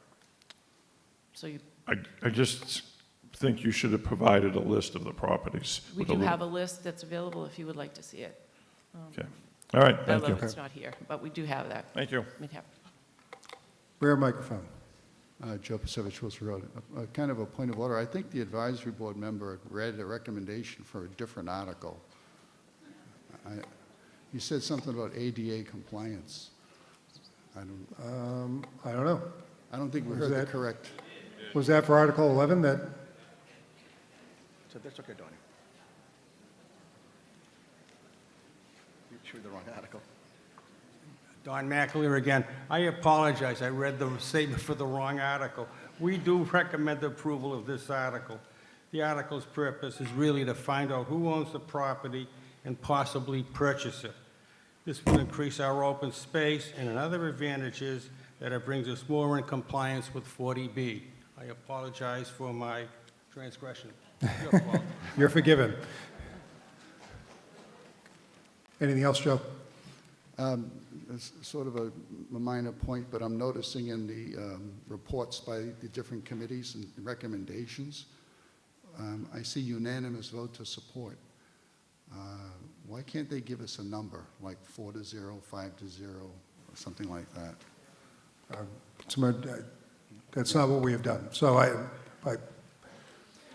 So I just think you should have provided a list of the properties. we with a do little- have a list that's available if you would like to see it. Okay. All right, thank Although you. it's not here, but we do have that. Thank you. We have. Rear microphone. Joe Pasevich, Wilson Road. Kind of a point of order. I think the advisory board member read a recommendation for a different article. You said something about ADA compliance. I don't know. I don't think we Was heard the that- correct. Was that for Article 11 that, So that's okay, Donnie. You chewed the wrong article. Don McAleer again. I apologize, I read the statement for the wrong article. We do recommend approval of this article. The article's purpose is really to find out who owns the property and possibly purchase it. This will increase our open space, and another advantage is that it brings us more in compliance with 40B. I apologize for my transgression. Your fault. you're forgiven. Anything else, Joe? It's sort of a minor point, but I'm noticing in the reports by the different committees and recommendations, I see unanimous vote to support. Why can't they give us a number, like 4-0, 5-0, or something like that? That's not what we have done. So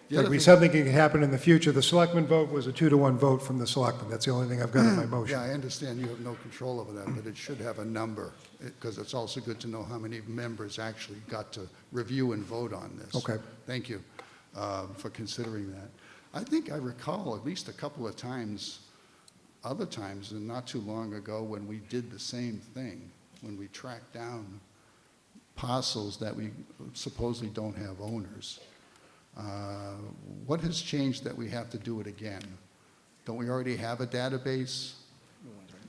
The other we thing- something can happen in the future. The selectman vote was a 2-1 vote from the selectmen. That's the only thing I've got in my motion. Yeah, I understand you have no control over that, but it should have a number, because it's also good to know how many members actually got to review and vote on this. Okay. Thank you for considering that. I think I recall at least a couple of times, other times, and not too long ago, when we did the same thing, when we tracked down parcels that we supposedly don't have owners. What has changed that we have to do it again? Don't we already have a database?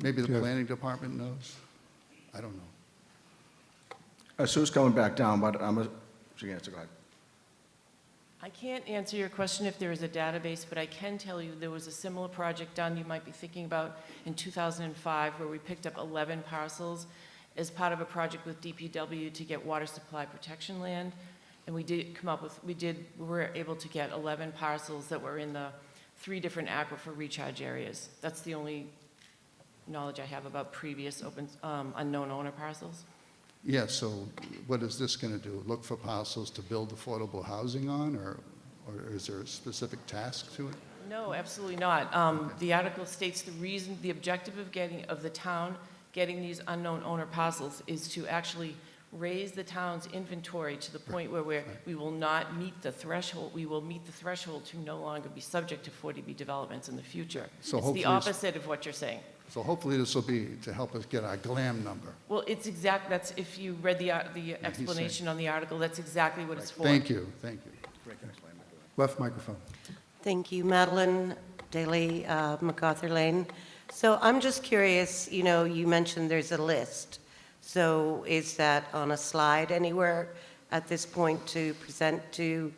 Maybe the Yeah. planning department knows? I don't know. Sue's coming back down, but she can answer, go ahead. I can't answer your question if there is a database, but I can tell you there was a similar project done, you might be thinking about, in 2005, where we picked up 11 parcels as part of a project with DPW to get water supply protection land. And we did come up with, we were able to get 11 parcels that were in the 3 different aquifer recharge areas. That's the only knowledge I have about previous unknown owner parcels. Yeah, so what is this going to do? Look for parcels to build affordable housing on, or is there a specific task to it? No, absolutely not. The article states the objective of the town getting these unknown owner parcels is to actually raise the town's inventory to the point where we will not meet the threshold, we will meet the threshold to no longer be subject to 40B developments in the future. So It's hopefully the opposite of what you're saying. So hopefully this will be to help us get our GLAM number. Well, that's, if you read the explanation on the article, that's exactly what it's for. Thank you, thank you. Left microphone. Thank you, Madeline Daly, MacArthur Lane. So I'm just curious, you mentioned there's a list. So is that on a slide anywhere at this point to present to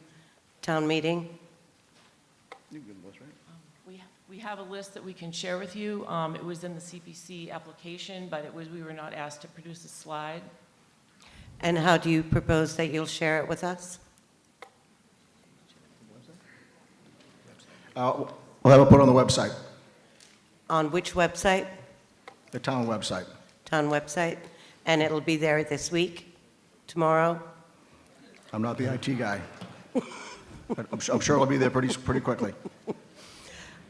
town meeting? We have a list that we can share with you. It was in the CPC application, but we were not asked to produce a slide. And how do you propose that you'll share it with us? We'll have it put on the website, On which website? the town website. Town website? And it'll be there this week, tomorrow? I'm not the IT guy, but I'm sure it'll be there pretty quickly.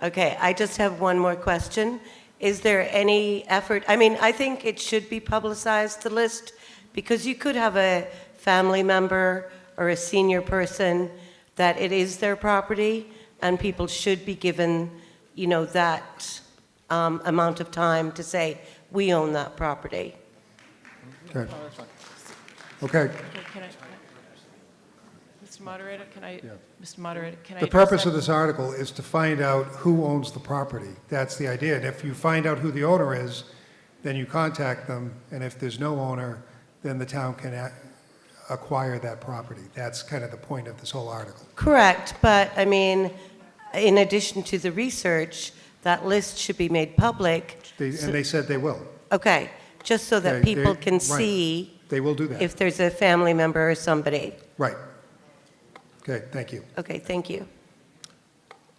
Okay, I just have one more question. Is there any effort, I think it should be publicized, the list, because you could have a family member or a senior person that it is their property, and people should be given, that amount of time to say, we own that property. Okay. Okay. Mr. Moderator, Mr. Moderator, can I? The purpose of this article is to find out who owns the property. That's the idea. And if you find out who the owner is, then you contact them, and if there's no owner, then the town can acquire that property. That's kind of the point of this whole article. Correct, but in addition to the research, that list should be made public. And they said they will. Okay, just so that Okay, people they- can right. see They will do that. if there's a family member or somebody. Right. Okay, thank you. Okay, thank you.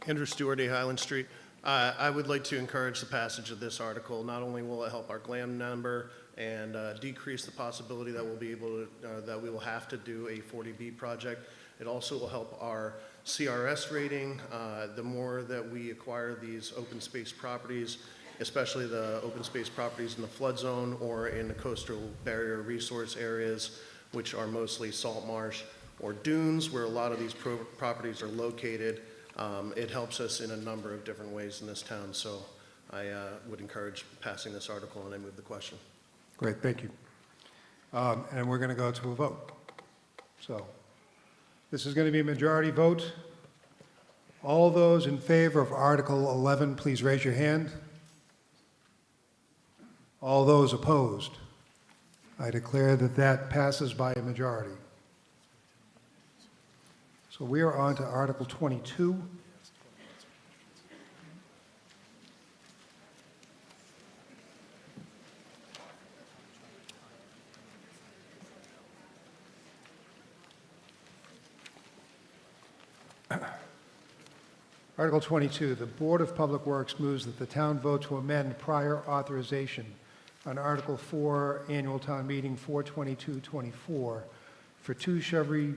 Andrew Stewart, 8 Highland Street. I would like to encourage the passage of this article. Not only will it help our GLAM number and decrease the possibility that we'll be able to, that we will have to do a 40B project, it also will help our CRS rating. The more that we acquire these open space properties, especially the open space properties in the flood zone or in the coastal barrier resource areas, which are mostly salt marsh or dunes, where a lot of these properties are located. It helps us in a number of different ways in this town, so I would encourage passing this article, and I move the question. Great, thank you. And we're going to go to a vote. So this is going to be a majority vote. All those in favor of Article 11, please raise your hand. All those opposed? I declare that that passes by a majority. So we are on to Article 22. Article 22, the Board of Public Works moves that the town vote to amend prior authorization on Article 4, Annual Town Meeting 42224 for 2 Chevy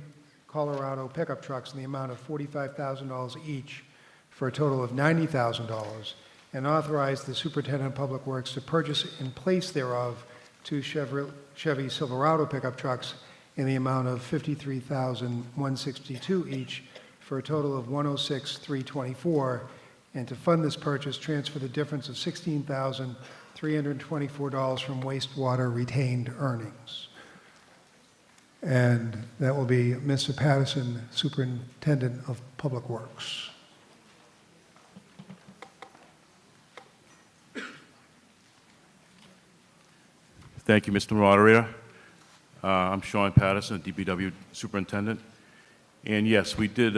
Colorado pickup trucks in the amount of $45,000 each for a total of $90,000, and authorize the Superintendent of Public Works to purchase in place thereof 2 Chevy Silverado pickup trucks in the amount of $53,162 each for a total of $106,324, and to fund this purchase, transfer the difference of $16,324 from wastewater retained earnings. And that will be Mr. Patterson, Superintendent of Public Works. Thank you, Mr. Moderator. I'm Sean Patterson, DPW Superintendent. And yes, we did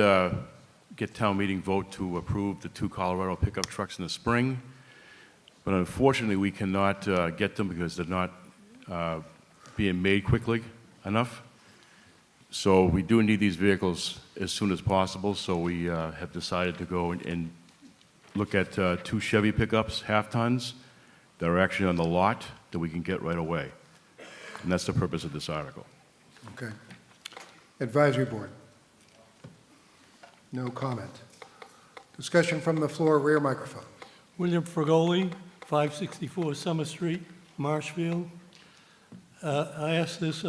get town meeting vote to approve the 2 Colorado pickup trucks in the spring, but unfortunately we cannot get them because they're not being made quickly enough. So we do need these vehicles as soon as possible, so we have decided to go and look at 2 Chevy pickups, half-tons, that are actually on the lot that we can get right away. And that's the purpose of this article. Okay. Advisory Board. No comment. Discussion from the floor, rear microphone. William Fragoli, 564 Summer Street, Marshfield. I ask this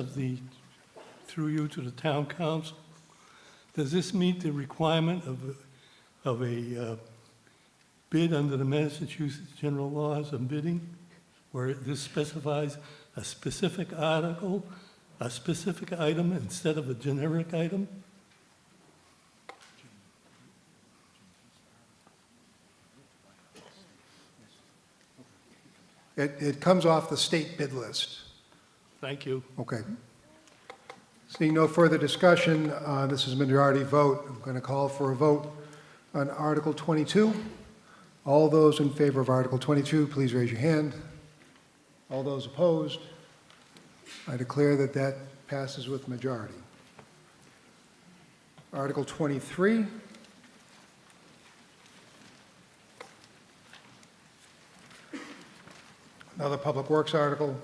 through you to the town council. Does this meet the requirement of a bid under the Massachusetts general laws of bidding, where this specifies a specific article, a specific item instead of a generic item? It comes off the state bid list. Thank you. Okay. Seeing no further discussion, this is a majority vote. I'm going to call for a vote on Article 22. All those in favor of Article 22, please raise your hand. All those opposed? I declare that that passes with majority. Article 23. Another Public Works article.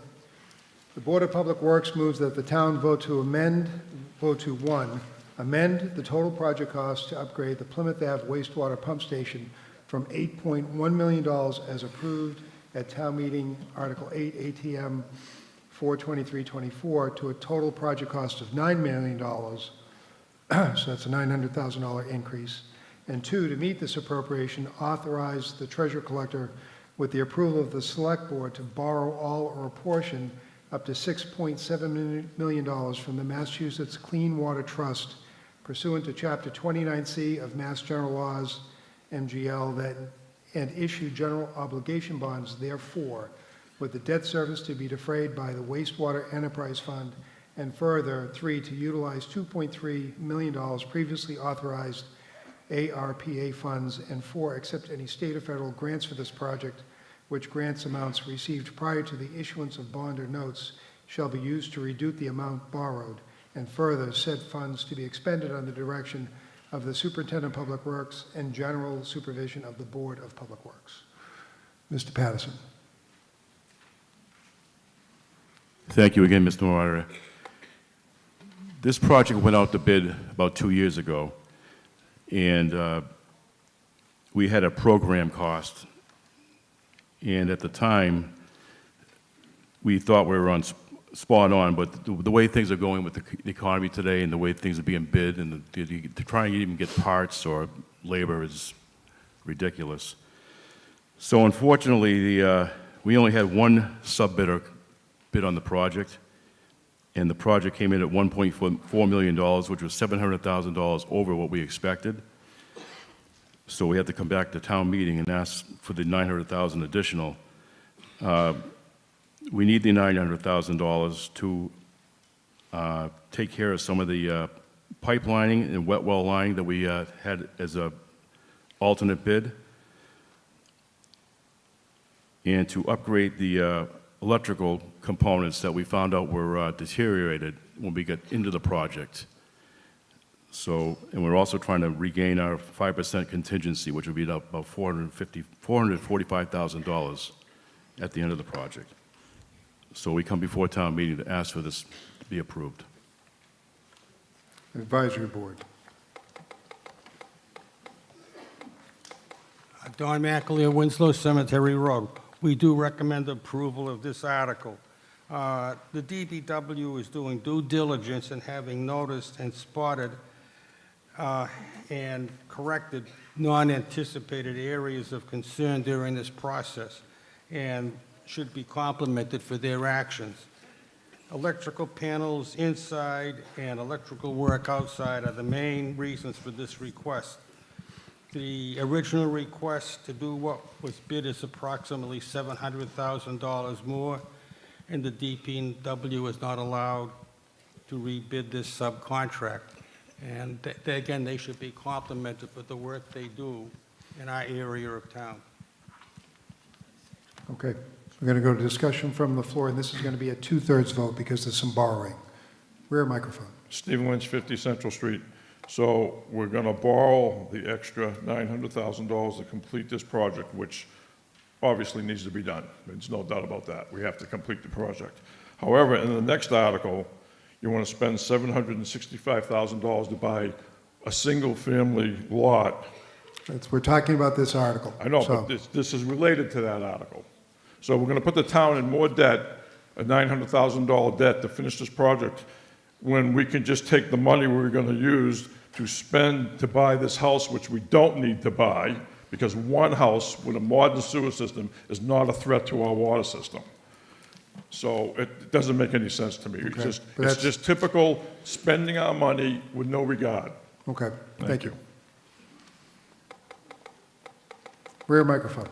The Board of Public Works moves that the town vote to 1, amend the total project cost to upgrade the Plymouth Ave wastewater pump station from $8.1 million as approved at town meeting Article 8 ATM 42324 to a total project cost of $9 million. So that's a $900,000 increase. And 2, to meet this appropriation, authorize the treasurer collector with the approval of the select board to borrow all or a portion up to $6.7 million from the Massachusetts Clean Water Trust pursuant to Chapter 29C of Mass General Laws, MGL, and issue general obligation bonds therefore, with the debt service to be defrayed by the Wastewater Enterprise Fund, and further, 3, to utilize $2.3 million previously authorized ARPA funds, and 4, accept any state or federal grants for this project, which grants amounts received prior to the issuance of bond or notes shall be used to reduce the amount borrowed, and further, said funds to be expended on the direction of the Superintendent of Public Works and general supervision of the Board of Public Works. Mr. Patterson. Thank you again, Mr. Moderator. This project went out to bid about 2 years ago, and we had a program cost And at the time, we thought we were on spot on, but the way things are going with the economy today and the way things are being bid and to try and even get parts or labor is ridiculous. So unfortunately, we only had one sub-bidder bid on the project, and the project came in at $1.4 million, which was $700,000 over what we expected. So we had to come back to town meeting and ask for the $900,000 additional. We need the $900,000 to take care of some of the pipelining and wet well lining that we had as a alternate bid, and to upgrade the electrical components that we found out were deteriorated when we got into the project. So, and we're also trying to regain our 5% contingency, which would be about $445,000 at the end of the project. So we come before town meeting to ask for this to be approved. Advisory Board. Don McAleer, Winslow Cemetery Road. We do recommend approval of this article. The DPW is doing due diligence and having noticed and spotted and corrected non-anticipated areas of concern during this process, and should be complimented for their actions. Electrical panels inside and electrical work outside are the main reasons for this request. The original request to do what was bid is approximately $700,000 more, and the DPW is not allowed to rebid this subcontract. And again, they should be complimented for the work they do in our area of town. Okay. We're going to go to discussion from the floor, and this is going to be a 2/3 vote because there's some borrowing. Rear microphone. Stephen Lynch, 50 Central Street. So we're going to borrow the extra $900,000 to complete this project, which obviously needs to be done. There's no doubt about that. We have to complete the project. However, in the next article, you want to spend $765,000 to buy a single-family lot. We're talking about this article. I know, So- but this is related to that article. So we're going to put the town in more debt, a $900,000 debt to finish this project, when we can just take the money we're going to use to spend to buy this house, which we don't need to buy, because one house with a modern sewer system is not a threat to our water system. So it doesn't make any sense to me. Okay, It's but that's- just typical spending our money with no regard. Okay, thank you. Rear microphone.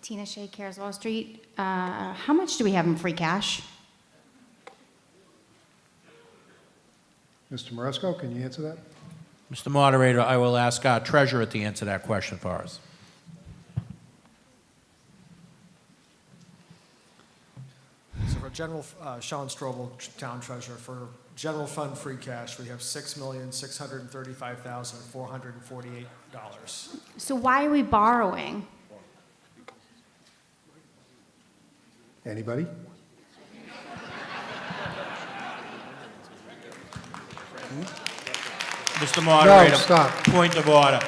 Tina Shea, Careswell Street. How much do we have in free cash? Mr. Maresco, can you answer that? Mr. Moderator, I will ask our treasurer to answer that question for us. So for general, Sean Strobel, Town Treasurer, for general fund free cash, we have $6,635,448. So why are we borrowing? Anybody? Mr. Moderator. No, stop. Point of order.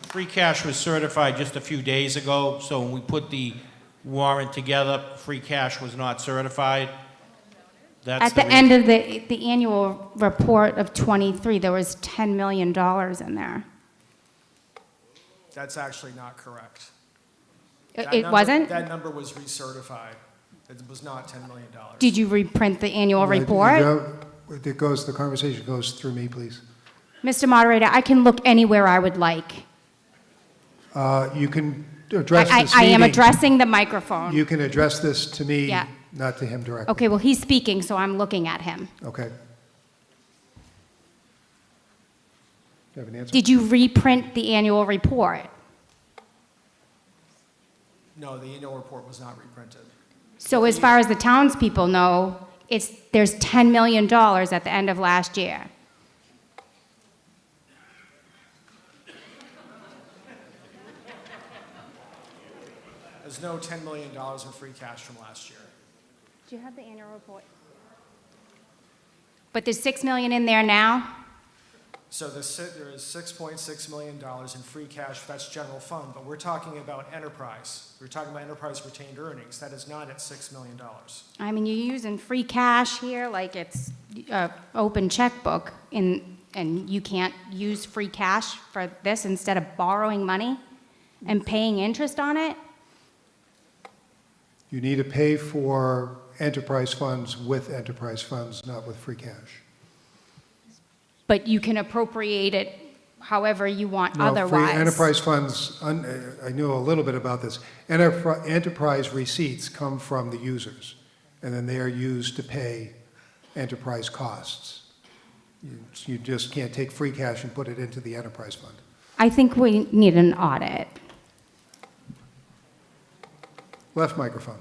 Free cash was certified just a few days ago, so when we put the warrant together, free cash was not certified. That's At the end of the annual report of '23, there was $10 million in there. That's actually not correct. It wasn't? That number was recertified. It was not $10 million. Did you reprint the annual You report? the conversation goes through me, please. Mr. Moderator, I can look anywhere I would like. You can address this I am meeting. addressing the microphone. You can address this to me, Yeah. not to him directly. Okay, well, he's speaking, so I'm looking at him. Okay. You have an answer? Did you reprint the annual report? No, the annual report was not reprinted. So as far as the townspeople know, there's $10 million at the end of last year. There's no $10 million in free cash from last year. Do you have the annual report? But there's $6 million in there now? So there is $6.6 million in free cash, that's general fund, but we're talking about enterprise. We're talking about enterprise retained earnings. That is not at $6 million. I mean, you're using free cash here like it's an open checkbook, and you can't use free cash for this instead of borrowing money and paying interest on it? You need to pay for enterprise funds with enterprise funds, not with free cash. But you can appropriate it however you want No, otherwise. free enterprise funds, I knew a little bit about this. Enterprise receipts come from the users, and then they are used to pay enterprise costs. You just can't take free cash and put it into the enterprise fund. I think we need an audit. Left microphone.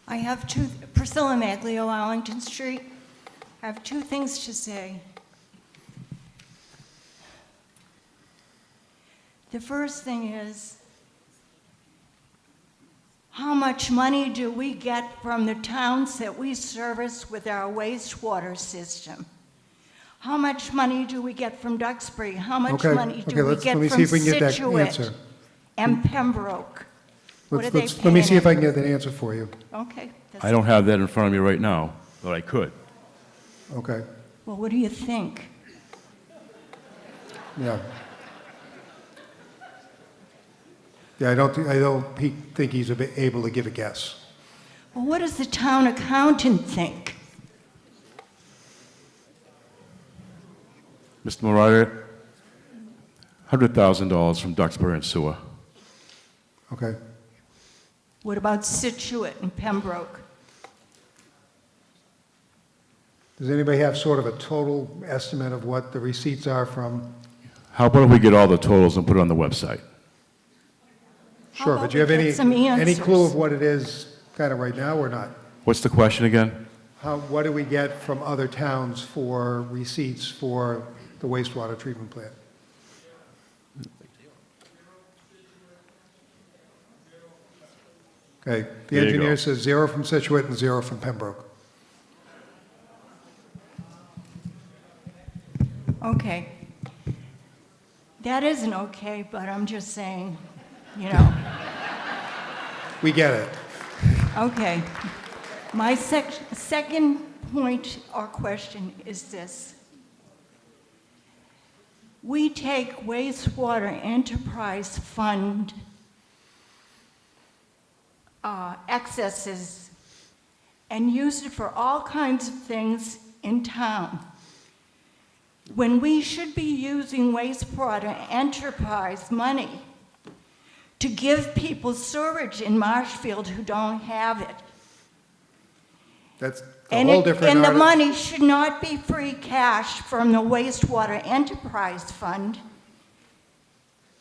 I have Priscilla Maglio, Arlington Street. I have two things to say. The first thing is, how much money do we get from the towns that we service with our wastewater system? How much money do we get from Duxbury? How much money do we get from Situate and Pembroke? What are they Let me see paying if I can get that answer for you. Okay. I don't have that in front of me right now, but I could. Okay, Well, what do you think? yeah. Yeah, I don't think he's able to give a guess. Well, what does the town accountant think? Mr. Marauder, $100,000 from Duxbury and sewer. Okay. What about Situate and Pembroke? Does anybody have sort of a total estimate of what the receipts are from? How about if we get all the totals and put it on the website? Sure, about but do you have we get some any clue answers? of what it is kind of right now or not? What's the question again? What do we get from other towns for receipts for the wastewater treatment plant? Okay, the There you engineer go. says 0 from Situate and 0 from Pembroke. Okay. That isn't okay, but I'm just saying, you know. We get it. Okay. My second point or question is this. We take wastewater enterprise fund excesses and use it for all kinds of things in town, when we should be using wastewater enterprise money to give people sewerage in Marshfield who don't have it. That's a And whole different the arti- money should not be free cash from the wastewater enterprise fund.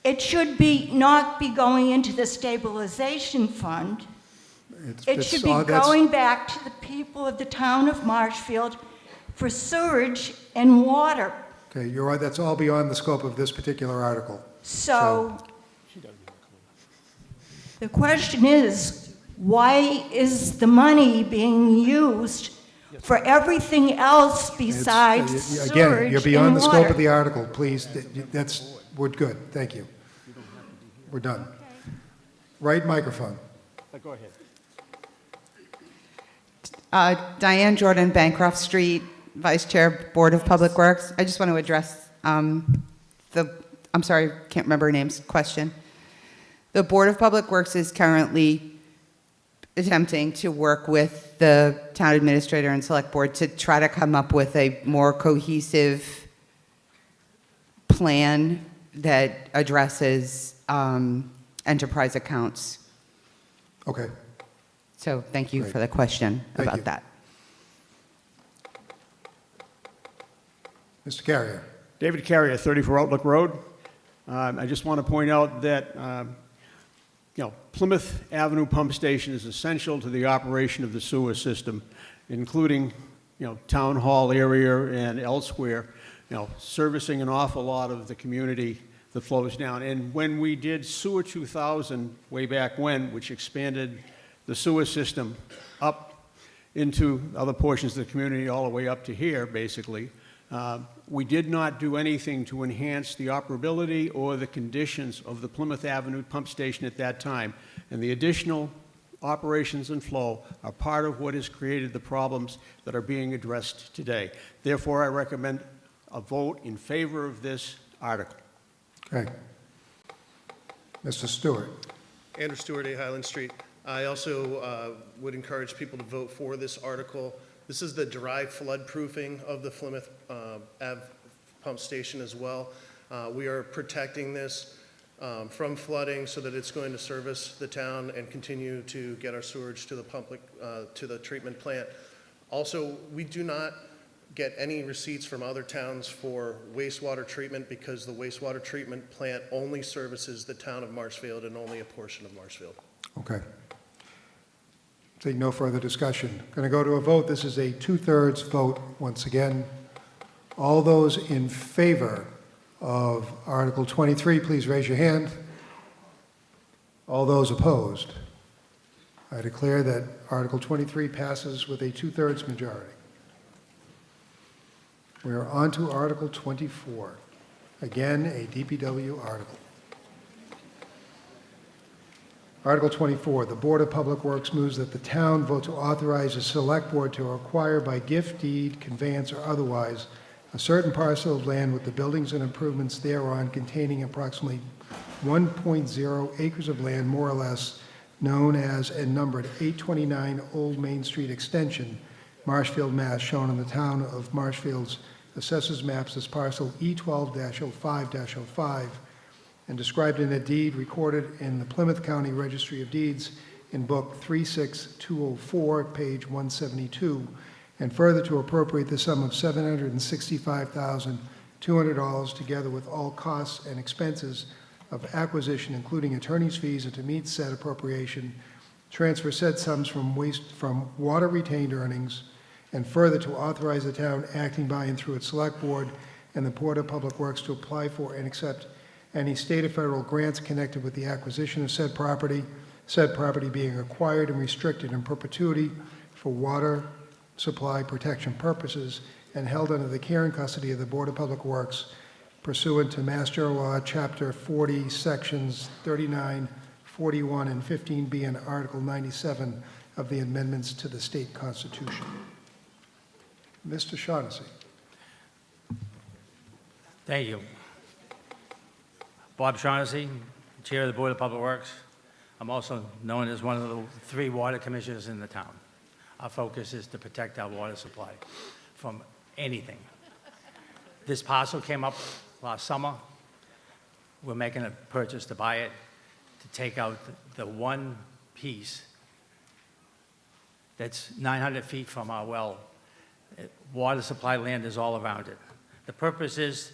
It should not be going into the stabilization fund. It should be going back to the people of the town of Marshfield for sewerage and water. Okay, you're right, that's all beyond the scope of this particular article. So the question is, why is the money being used for everything else besides Again, sewerage you're beyond and the scope water? of the article, please. We're good, thank you. We're done. Right microphone. Go ahead. Diane Jordan, Bancroft Street, Vice Chair, Board of Public Works. I just want to address I'm sorry, can't remember her name's question. The Board of Public Works is currently attempting to work with the town administrator and select board to try to come up with a more cohesive plan that addresses enterprise accounts. Okay. So thank you Great. for the question Thank about you. that. Mr. Carrier. David Carrier, 34 Outlook Road. I just want to point out that, Plymouth Avenue Pump Station is essential to the operation of the sewer system, including, Town Hall area and elsewhere, servicing an awful lot of the community that flows down. And when we did Sewer 2000 way back when, which expanded the sewer system up into other portions of the community all the way up to here, basically, We did not do anything to enhance the operability or the conditions of the Plymouth Avenue pump station at that time, and the additional operations and flow are part of what has created the problems that are being addressed today. Therefore, I recommend a vote in favor of this article. Okay. Mr. Stewart. Andrew Stewart, 8 Highland Street. I also would encourage people to vote for this article. This is the dry flood proofing of the Plymouth Ave pump station as well. We are protecting this from flooding so that it's going to service the town and continue to get our sewage to the public, to the treatment plant. Also, we do not get any receipts from other towns for wastewater treatment because the wastewater treatment plant only services the town of Marshfield and only a portion of Marshfield. Okay. Seeing no further discussion. Going to go to a vote. This is a 2/3 vote once again. All those in favor of Article 23, please raise your hand. All those opposed? I declare that Article 23 passes with a 2/3 majority. We are on to Article 24. Again, a DPW article. Article 24, the Board of Public Works moves that the town vote to authorize the Select Board to acquire by gift, deed, conveyance, or otherwise a certain parcel of land with the buildings and improvements thereon containing approximately 1.0 acres of land, more or less, known as and numbered 829 Old Main Street Extension, Marshfield, Mass., shown on the town of Marshfield's assessors maps as parcel E12-05-05, and described in a deed recorded in the Plymouth County Registry of Deeds in Book 36204, page 172, and further to appropriate the sum of $765,200 together with all costs and expenses of acquisition, including attorney's fees, and to meet said appropriation, transfer said sums from water retained earnings, and further to authorize the town acting by and through its Select Board and the Board of Public Works to apply for and accept any state or federal grants connected with the acquisition of said property being acquired and restricted in perpetuity for water supply protection purposes and held under the care and custody of the Board of Public Works pursuant to Mass General Law, Chapter 40, Sections 39, 41, and 15B, and Article 97 of the amendments to the state constitution. Mr. Shaughnessy. Thank you. Bob Shaughnessy, Chair of the Board of Public Works. I'm also known as one of the 3 water commissioners in the town. Our focus is to protect our water supply from anything. This parcel came up last summer. We're making a purchase to buy it, to take out the one piece that's 900 feet from our well. Water supply land is all around it. The purpose is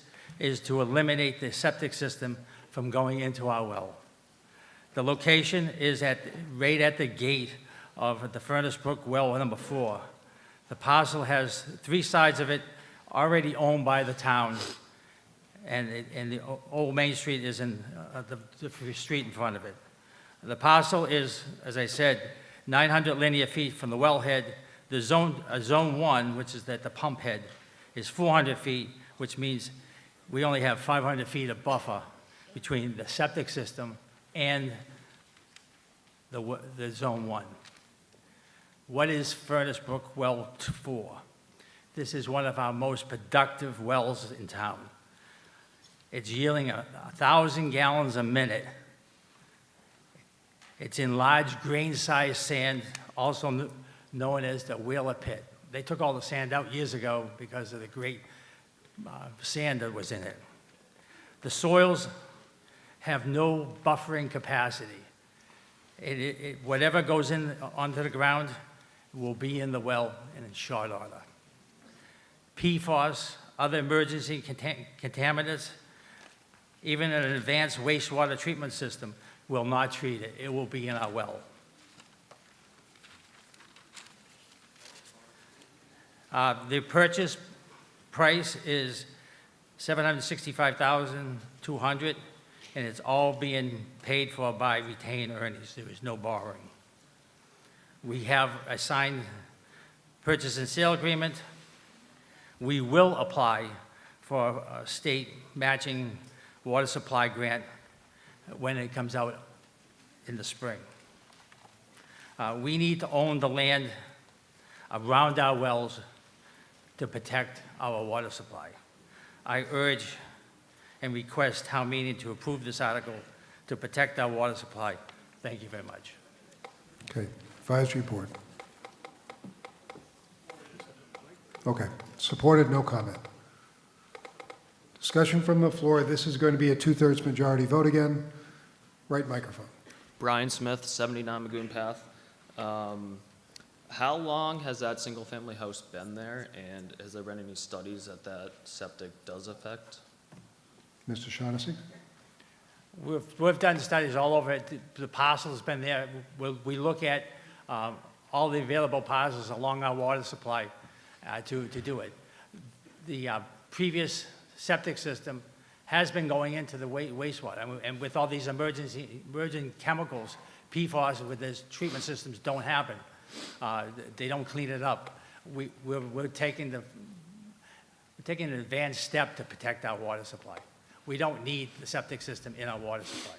to eliminate the septic system from going into our well. The location is right at the gate of the Furnace Brook well number 4. The parcel has 3 sides of it already owned by the town, and the Old Main Street is in the street in front of it. The parcel is, as I said, 900 linear feet from the wellhead. The zone 1, which is at the pump head, is 400 feet, which means we only have 500 feet of buffer between the septic system and the zone 1. What is Furnace Brook Well 4? This is one of our most productive wells in town. It's yielding 1,000 gallons a minute. It's in large grain-sized sand, also known as the Whaler Pit. They took all the sand out years ago because of the great sand that was in it. The soils have no buffering capacity. Whatever goes in onto the ground will be in the well and in short order. PFAS, other emergency contaminants, even an advanced wastewater treatment system will not treat it. It will be in our well. The purchase price is $765,200, and it's all being paid for by retained earnings. There is no borrowing. We have a signed purchase and sale agreement We will apply for a state matching water supply grant when it comes out in the spring. We need to own the land around our wells to protect our water supply. I urge and request town meeting to approve this article to protect our water supply. Thank you very much. Okay, advisory board. Okay, supported, no comment. Discussion from the floor. This is going to be a 2/3 majority vote again. Right microphone. Brian Smith, 79 Magoon Path. How long has that single-family house been there, and has there been any studies that that septic does affect? Mr. Shaughnessy? We've done studies all over it. The parcel's been there. We look at all the available parcels along our water supply to do it. The previous septic system has been going into the wastewater, and with all these emerging chemicals, PFAS, with these treatment systems don't happen. They don't clean it up. We're taking an advanced step to protect our water supply. We don't need the septic system in our water supply.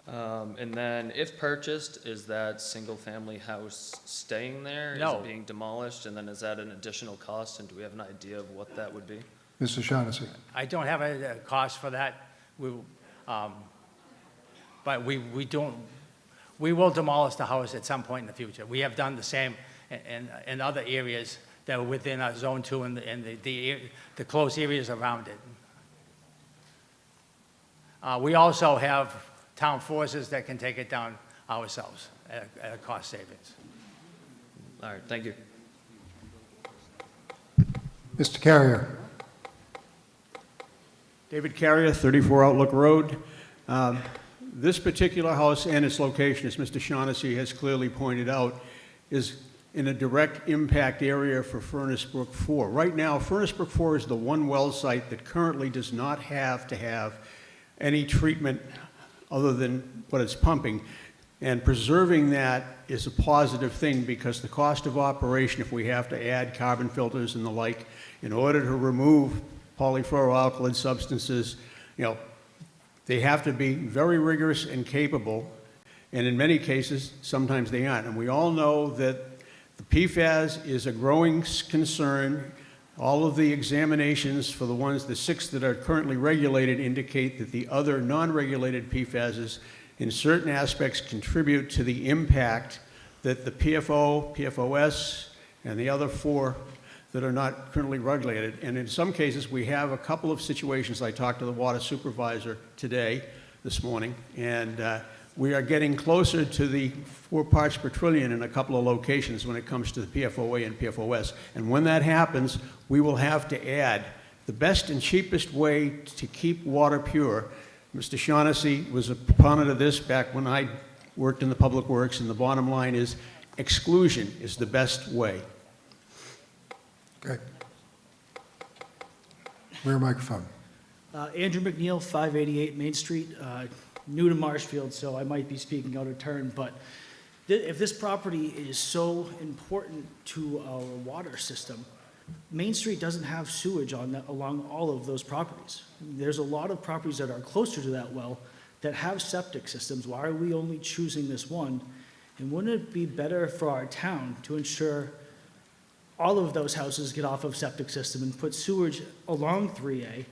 And then, if purchased, is that single-family house staying there? No. Is it being demolished? And then is that an additional cost, and do we have an idea of what that would be? Mr. Shaughnessy? I don't have a cost for that. But we will demolish the house at some point in the future. We have done the same in other areas that are within our Zone 2 and the close areas around it. We also have town forces that can take it down ourselves at a cost savings. All right, thank you. Mr. Carrier? David Carrier, 34 Outlook Road. This particular house and its location, as Mr. Shaughnessy has clearly pointed out, is in a direct impact area for Furnace Brook 4. Right now, Furnace Brook 4 is the one well site that currently does not have to have any treatment other than what it's pumping. And preserving that is a positive thing because the cost of operation, if we have to add carbon filters and the like, in order to remove polyfluoroalkyl substances, they have to be very rigorous and capable, and in many cases, sometimes they aren't. And we all know that the PFAS is a growing concern. All of the examinations for the 6 that are currently regulated indicate that the other non-regulated PFASs in certain aspects contribute to the impact that the PFO, PFOS, and the other 4 that are not currently regulated. And in some cases, we have a couple of situations. I talked to the water supervisor this morning, and we are getting closer to the 4 parts per trillion in a couple of locations when it comes to the PFOA and PFOS. And when that happens, we will have to add the best and cheapest way to keep water pure. Mr. Shaughnessy was a proponent of this back when I worked in the public works, and the bottom line is exclusion is the best way. Okay. Rear microphone. Andrew McNeil, 588 Main Street. New to Marshfield, so I might be speaking out of turn, but if this property is so important to our water system, Main Street doesn't have sewage along all of those properties. There's a lot of properties that are closer to that well that have septic systems. Why are we only choosing this one? And wouldn't it be better for our town to ensure all of those houses get off of septic system and put sewage along 3A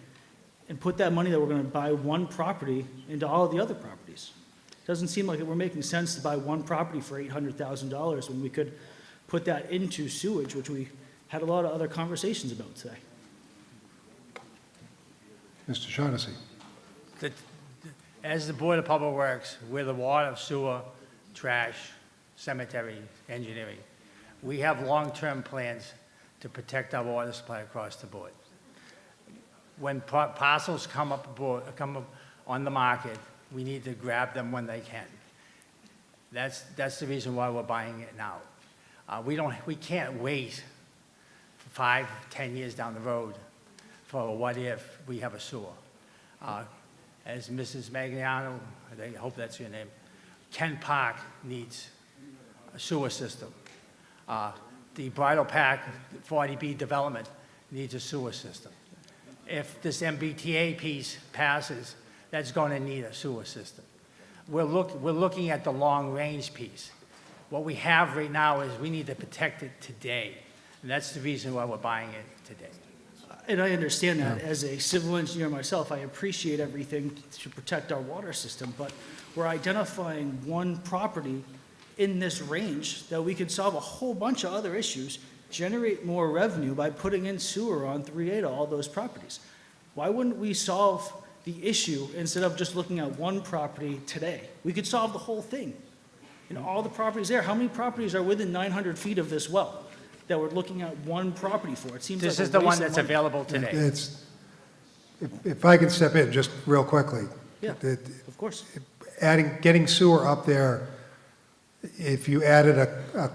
and put that money that we're going to buy one property into all of the other properties? It doesn't seem like we're making sense to buy one property for $800,000 when we could put that into sewage, which we had a lot of other conversations about today. Mr. Shaughnessy? As the Board of Public Works, we're the water, sewer, trash, cemetery, engineering. We have long-term plans to protect our water supply across the board. When parcels come up on the market, we need to grab them when they can. That's the reason why we're buying it now. We can't wait 5, 10 years down the road for what if we have a sewer. As Mrs. Magliano, I hope that's your name, Kent Park needs a sewer system. the Bridle Pack 40B development needs a sewer system. If this MBTA piece passes, that's going to need a sewer system. We're looking at the long-range piece. What we have right now is we need to protect it today, and that's the reason why we're buying it today. And I understand that. As a civil engineer myself, I appreciate everything to protect our water system, but we're identifying one property in this range that we could solve a whole bunch of other issues, generate more revenue by putting in sewer on 3A to all those properties. Why wouldn't we solve the issue instead of just looking at one property today? We could solve the whole thing. You know, all the properties there, how many properties are within 900 feet of this well that we're looking at one property for? It seems like This a is the waste one of that's money. available today. If I can step in just real quickly. Yeah, of course. Getting sewer up there, if you added a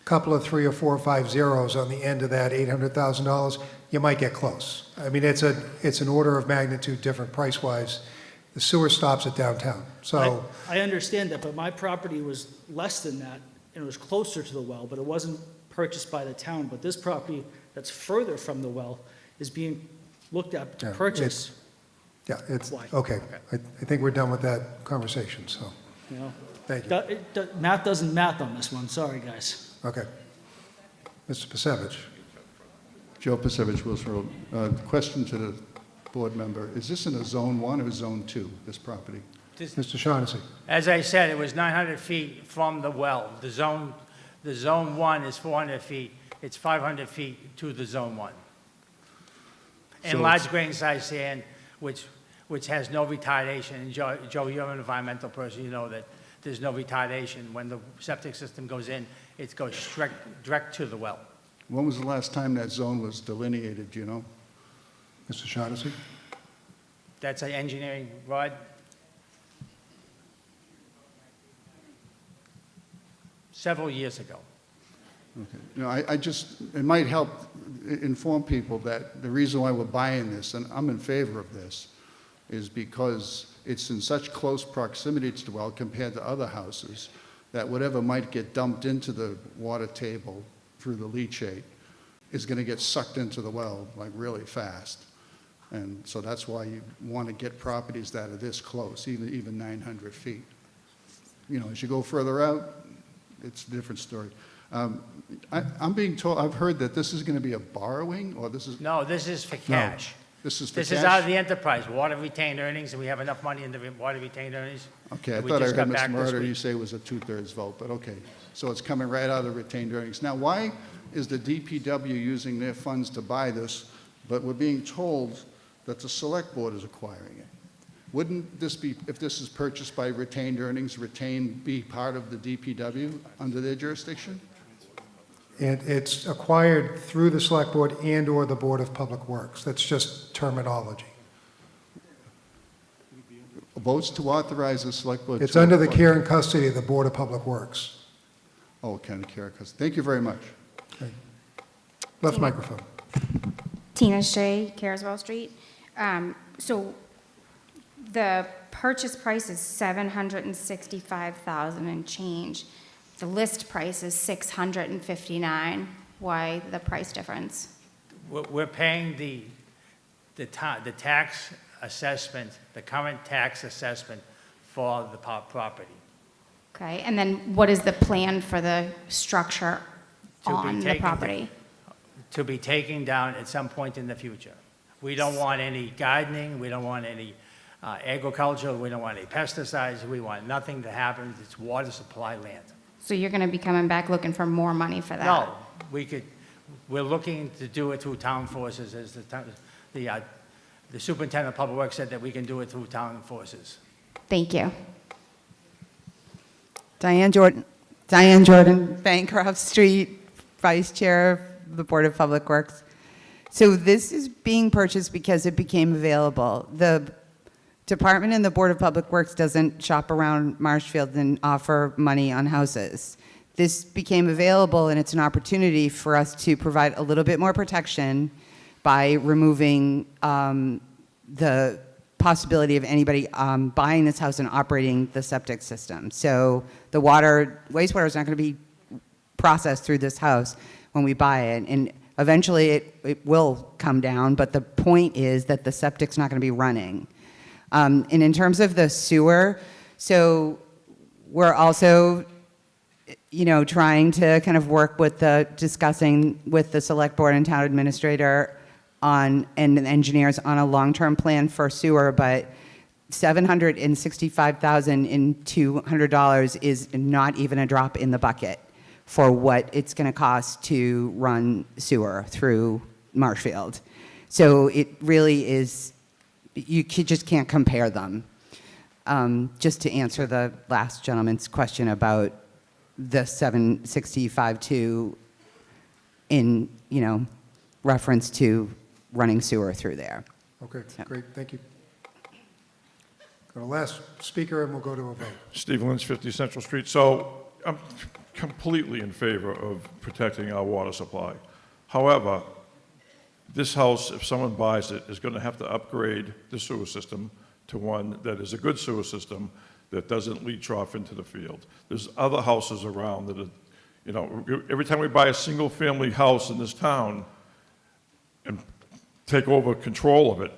couple of 3 or 4 or 5 zeros on the end of that $800,000, you might get close. I mean, it's an order of magnitude different price-wise. The sewer stops at downtown, so. I understand that, but my property was less than that, and it was closer to the well, but it wasn't purchased by the town. But this property that's further from the well is being looked at to Yeah, purchase. Yeah, it's, Why? okay. I think we're done with that conversation, so, You know, thank you. Math doesn't math on this one. Sorry, guys. Okay. Mr. Pasevich. Joe Pasevich, Wilson Road. Question to the board member. Is this in a Zone 1 or Zone 2, this property? Mr. Shaughnessy. As I said, it was 900 feet from the well. The zone 1 is 400 feet. It's 500 feet to the zone 1. And So large it's- grain size sand, which has no retardation. And Joe, you're an environmental person, you know that there's no retardation. When the septic system goes in, it goes direct to the well. When was the last time that zone was delineated, do you know? Mr. Shaughnessy. That's an engineering, Rod? Several years ago. Okay. You know, I just, it might help inform people that the reason why we're buying this, and I'm in favor of this, is because it's in such close proximity to the well compared to other houses, that whatever might get dumped into the water table through the leachate is going to get sucked into the well like really fast. And so that's why you want to get properties that are this close, even 900 feet. You know, as you go further out, it's a different story. I'm being told, I've heard that this is going to be a borrowing, or this is? No, this is for cash. This is for This cash? is out of the enterprise, water retained earnings, and we have enough money in the water retained earnings. Okay, I that we thought I just heard got back Mr. this Murder, week. you say it was a 2/3 vote, but okay. So it's coming right out of the retained earnings. Now, why is the DPW using their funds to buy this, but we're being told that the select board is acquiring it? Wouldn't this be, if this is purchased by retained earnings, retained be part of the DPW under their jurisdiction? And it's acquired through the Select Board and/or the Board of Public Works. That's just terminology. Votes to authorize the select board. It's to under the acquire- care and custody of the Board of Public Works. Oh, county care and custody. Thank you very much. Left microphone. Tina Shea, Careswell Street. So the purchase price is $765,000 and change. The list price is $659. Why the price difference? We're paying the tax assessment, the current tax assessment for the property. Okay, and then what is the plan for the structure on the property? To be taken down at some point in the future. We don't want any gardening, we don't want any agriculture, we don't want any pesticides, we want nothing to happen. It's water supply land. So you're going to be coming back looking for more money for that? No, we're looking to do it through town forces, as the superintendent of public works said that we can do it through town forces. Thank you. Diane Jordan, Bancroft Street, Vice Chair of the Board of Public Works. So this is being purchased because it became available. The department and the Board of Public Works doesn't shop around Marshfield and offer money on houses. This became available, and it's an opportunity for us to provide a little bit more protection by removing the possibility of anybody buying this house and operating the septic system. So the wastewater is not going to be processed through this house. when we buy it. And eventually it will come down, but the point is that the septic's not going to be running. And in terms of the sewer, so we're also, trying to kind of work with discussing with the select board and town administrator and the engineers on a long-term plan for sewer, but $765,200 is not even a drop in the bucket for what it's going to cost to run sewer through Marshfield. So it really is, just can't compare them. Just to answer the last gentleman's question about the 765.2 in, reference to running sewer through there. Okay, great, thank you. Go to the last speaker, and we'll go to a vote. Steve Lynch, 50 Central Street. So I'm completely in favor of protecting our water supply. However, this house, if someone buys it, is going to have to upgrade the sewer system to one that is a good sewer system that doesn't leach off into the field. There's other houses around that are, every time we buy a single-family house in this town and take over control of it,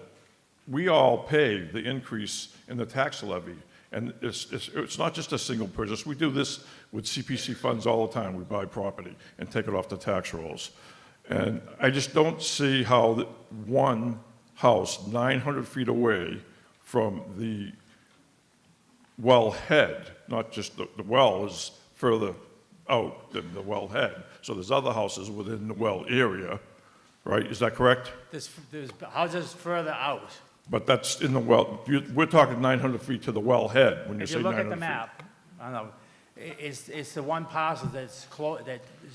we all pay the increase in the tax levy. And it's not just a single purchase. We do this with CPC funds all the time. We buy property and take it off the tax rolls. And I just don't see how one house 900 feet away from the well head, not just the well is further out than the well head. So there's other houses within the well area, right? Is that correct? There's houses further out. But that's in the well. We're talking 900 feet to the well head when you say 900 feet. If you look at the map, I don't know, it's the one parcel that's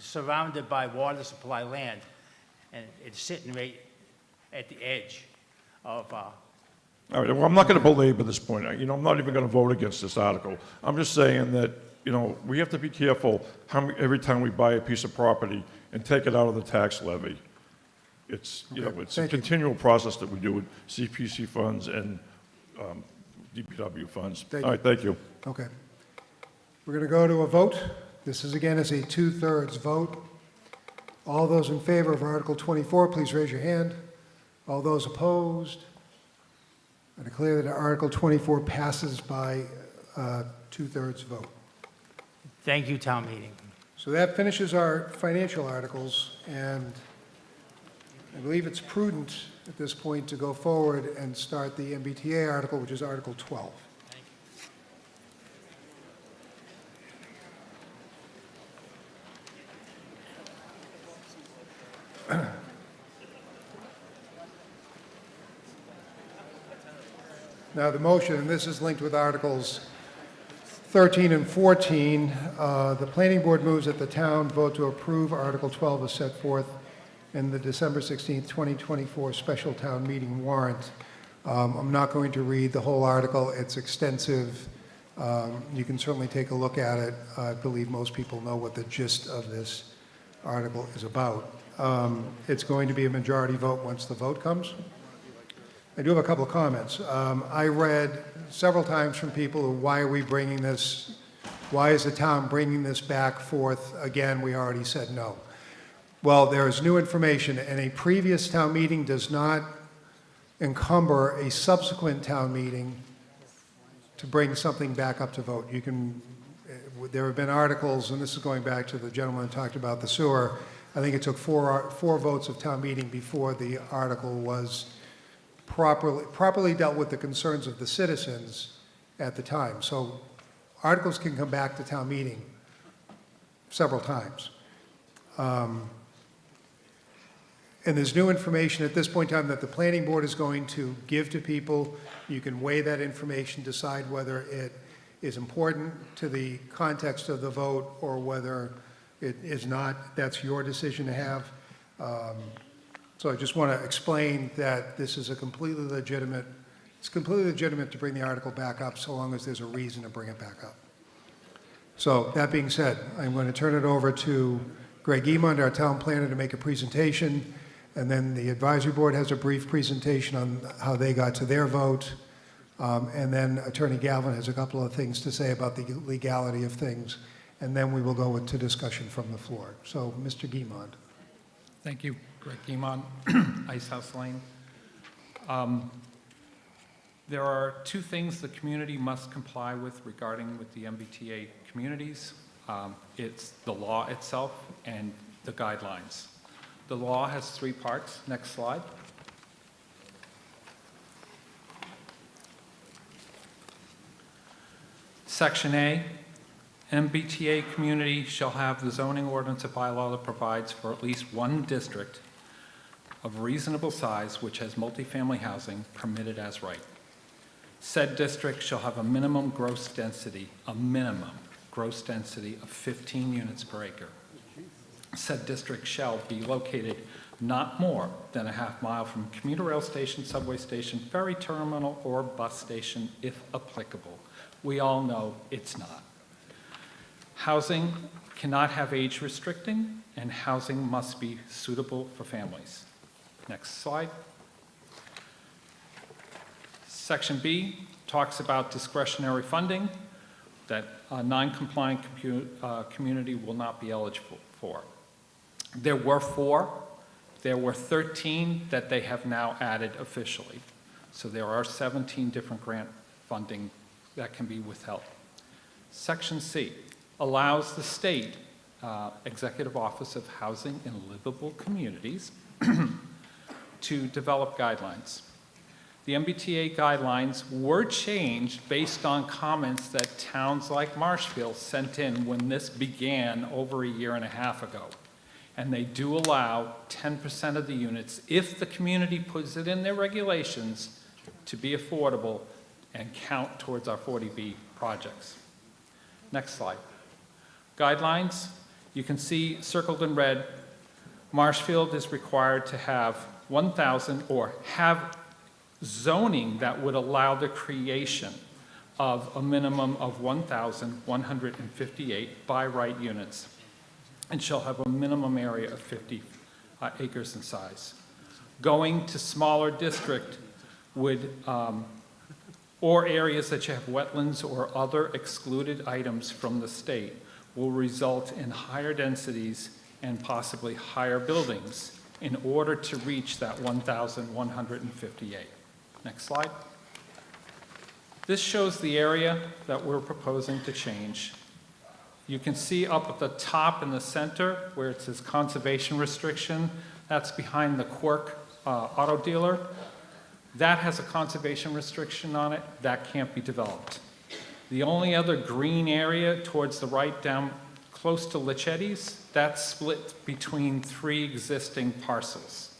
surrounded by water supply land, and it's sitting right at the edge of. All right. Well, I'm not going to belabor this point. I'm not even going to vote against this article. I'm just saying that we have to be careful every time we buy a piece of property and take it out of the tax levy. It's it's a continual process that we do with CPC funds and DPW funds. All right, thank you. Okay. We're going to go to a vote. This is again as a 2/3 vote. All those in favor of Article 24, please raise your hand. All those opposed? I declare that Article 24 passes by 2/3 vote. Thank you, town meeting. So that finishes our financial articles, and I believe it's prudent at this point to go forward and start the MBTA article, which is Article 12. Now, the motion, and this is linked with Articles 13 and 14, the planning board moves that the town vote to approve Article 12 as set forth in the December 16th, 2024 special town meeting warrant. I'm not going to read the whole article. It's extensive. You can certainly take a look at it. I believe most people know what the gist of this article is about. It's going to be a majority vote once the vote comes. I do have a couple of comments. I read several times from people, why are we bringing this, why is the town bringing this back forth again? We already said no. Well, there is new information, and a previous town meeting does not encumber a subsequent town meeting to bring something back up to vote. You can, there have been articles, and this is going back to the gentleman who talked about the sewer. I think it took four votes of town meeting before the article was properly dealt with the concerns of the citizens at the time. So articles can come back to town meeting several times. And there's new information at this point in time that the planning board is going to give to people. You can weigh that information, decide whether it is important to the context of the vote or whether it is not. That's your decision to have. So I just want to explain that this is it's completely legitimate to bring the article back up so long as there's a reason to bring it back up. So that being said, I'm going to turn it over to Greg Emond, our town planner, to make a presentation, and then the advisory board has a brief presentation on how they got to their vote, and then Attorney Galvin has a couple of things to say about the legality of things, and then we will go to discussion from the floor. So, Mr. Emond. Thank you. Greg Guimont, Ice House Lane. There are two things the community must comply with regarding with the MBTA communities. It's the law itself and the guidelines. The law has three parts. Next slide. Section A, MBTA community shall have the zoning ordinance or bylaw that provides for at least one district of reasonable size which has multifamily housing permitted as right. Said district shall have a minimum gross density of 15 units per acre. Said district shall be located not more than a half mile from commuter rail station, subway station, ferry terminal, or bus station if applicable. We all know it's not. Housing cannot have age restricting, and housing must be suitable for families. Next slide. Section B talks about discretionary funding that a non-compliant community will not be eligible for. There were 4. There were 13 that they have now added officially. So there are 17 different grant funding that can be withheld. Section C allows the state Executive Office of Housing and Livable Communities to develop guidelines. The MBTA guidelines were changed based on comments that towns like Marshfield sent in when this began over a year and a half ago. And they do allow 10% of the units, if the community puts it in their regulations, to be affordable and count towards our 40B projects. Next slide. Guidelines, you can see circled in red, Marshfield is required to have 1,000 or have zoning that would allow the creation of a minimum of 1,158 by right units and shall have a minimum area of 50 acres in size. Going to smaller district would, or areas that you have wetlands or other excluded items from the state, will result in higher densities and possibly higher buildings in order to reach that 1,158. Next slide. This shows the area that we're proposing to change. You can see up at the top in the center where it says conservation restriction. That's behind the Quirk auto dealer. That has a conservation restriction on it. That can't be developed. The only other green area towards the right down close to Lichetti's, that's split between 3 existing parcels.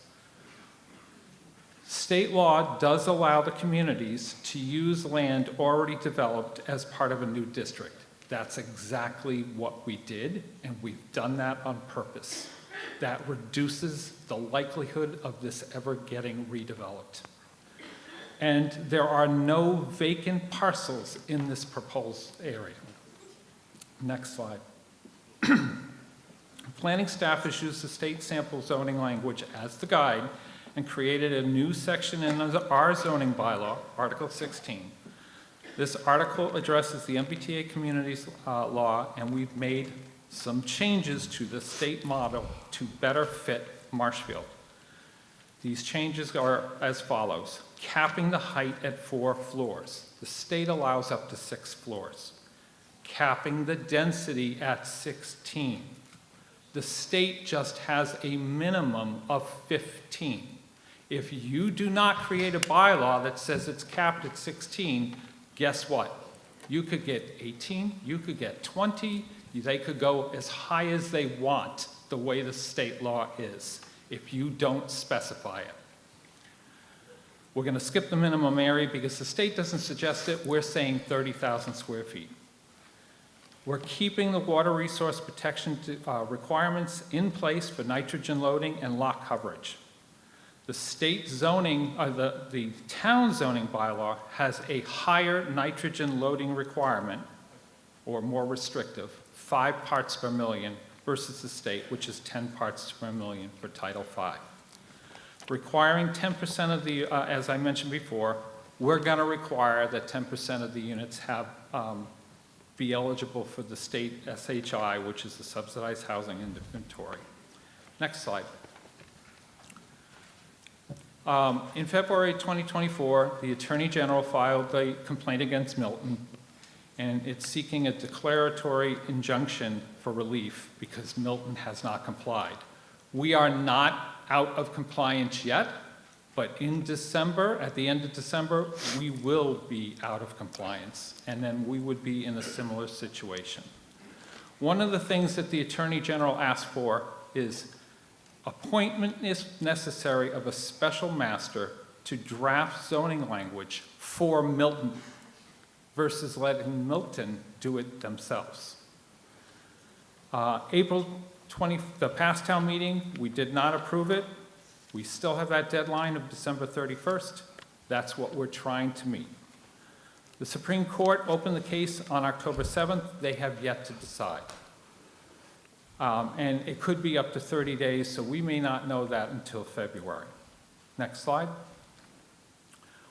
State law does allow the communities to use land already developed as part of a new district. That's exactly what we did, and we've done that on purpose. That reduces the likelihood of this ever getting redeveloped. And there are no vacant parcels in this proposed area. Next slide. Planning staff has used the state sample zoning language as the guide and created a new section in our zoning bylaw, Article 16. This article addresses the MBTA communities law, and we've made some changes to the state model to better fit Marshfield. These changes are as follows. Capping the height at 4 floors. The state allows up to 6 floors. Capping the density at 16. The state just has a minimum of 15. If you do not create a bylaw that says it's capped at 16, guess what? You could get 18, you could get 20, they could go as high as they want the way the state law is if you don't specify it. We're going to skip the minimum area because the state doesn't suggest it. We're saying 30,000 square feet. We're keeping the water resource protection requirements in place for nitrogen loading and lot coverage. The state zoning, the town zoning bylaw has a higher nitrogen loading requirement, or more restrictive, 5 parts per million versus the state, which is 10 parts per million for Title V. Requiring 10% of the, as I mentioned before, we're going to require that 10% of the units have be eligible for the state SHI, which is the subsidized housing inventory. Next slide. In February 2024, the Attorney General filed a complaint against Milton, and it's seeking a declaratory injunction for relief because Milton has not complied. We are not out of compliance yet, but in December, at the end of December, we will be out of compliance, and then we would be in a similar situation. One of the things that the Attorney General asked for is appointment is necessary of a special master to draft zoning language for Milton versus letting Milton do it themselves. April 20, the past town meeting, we did not approve it. We still have that deadline of December 31st. That's what we're trying to meet. The Supreme Court opened the case on October 7th. They have yet to decide. And it could be up to 30 days, so we may not know that until February. Next slide.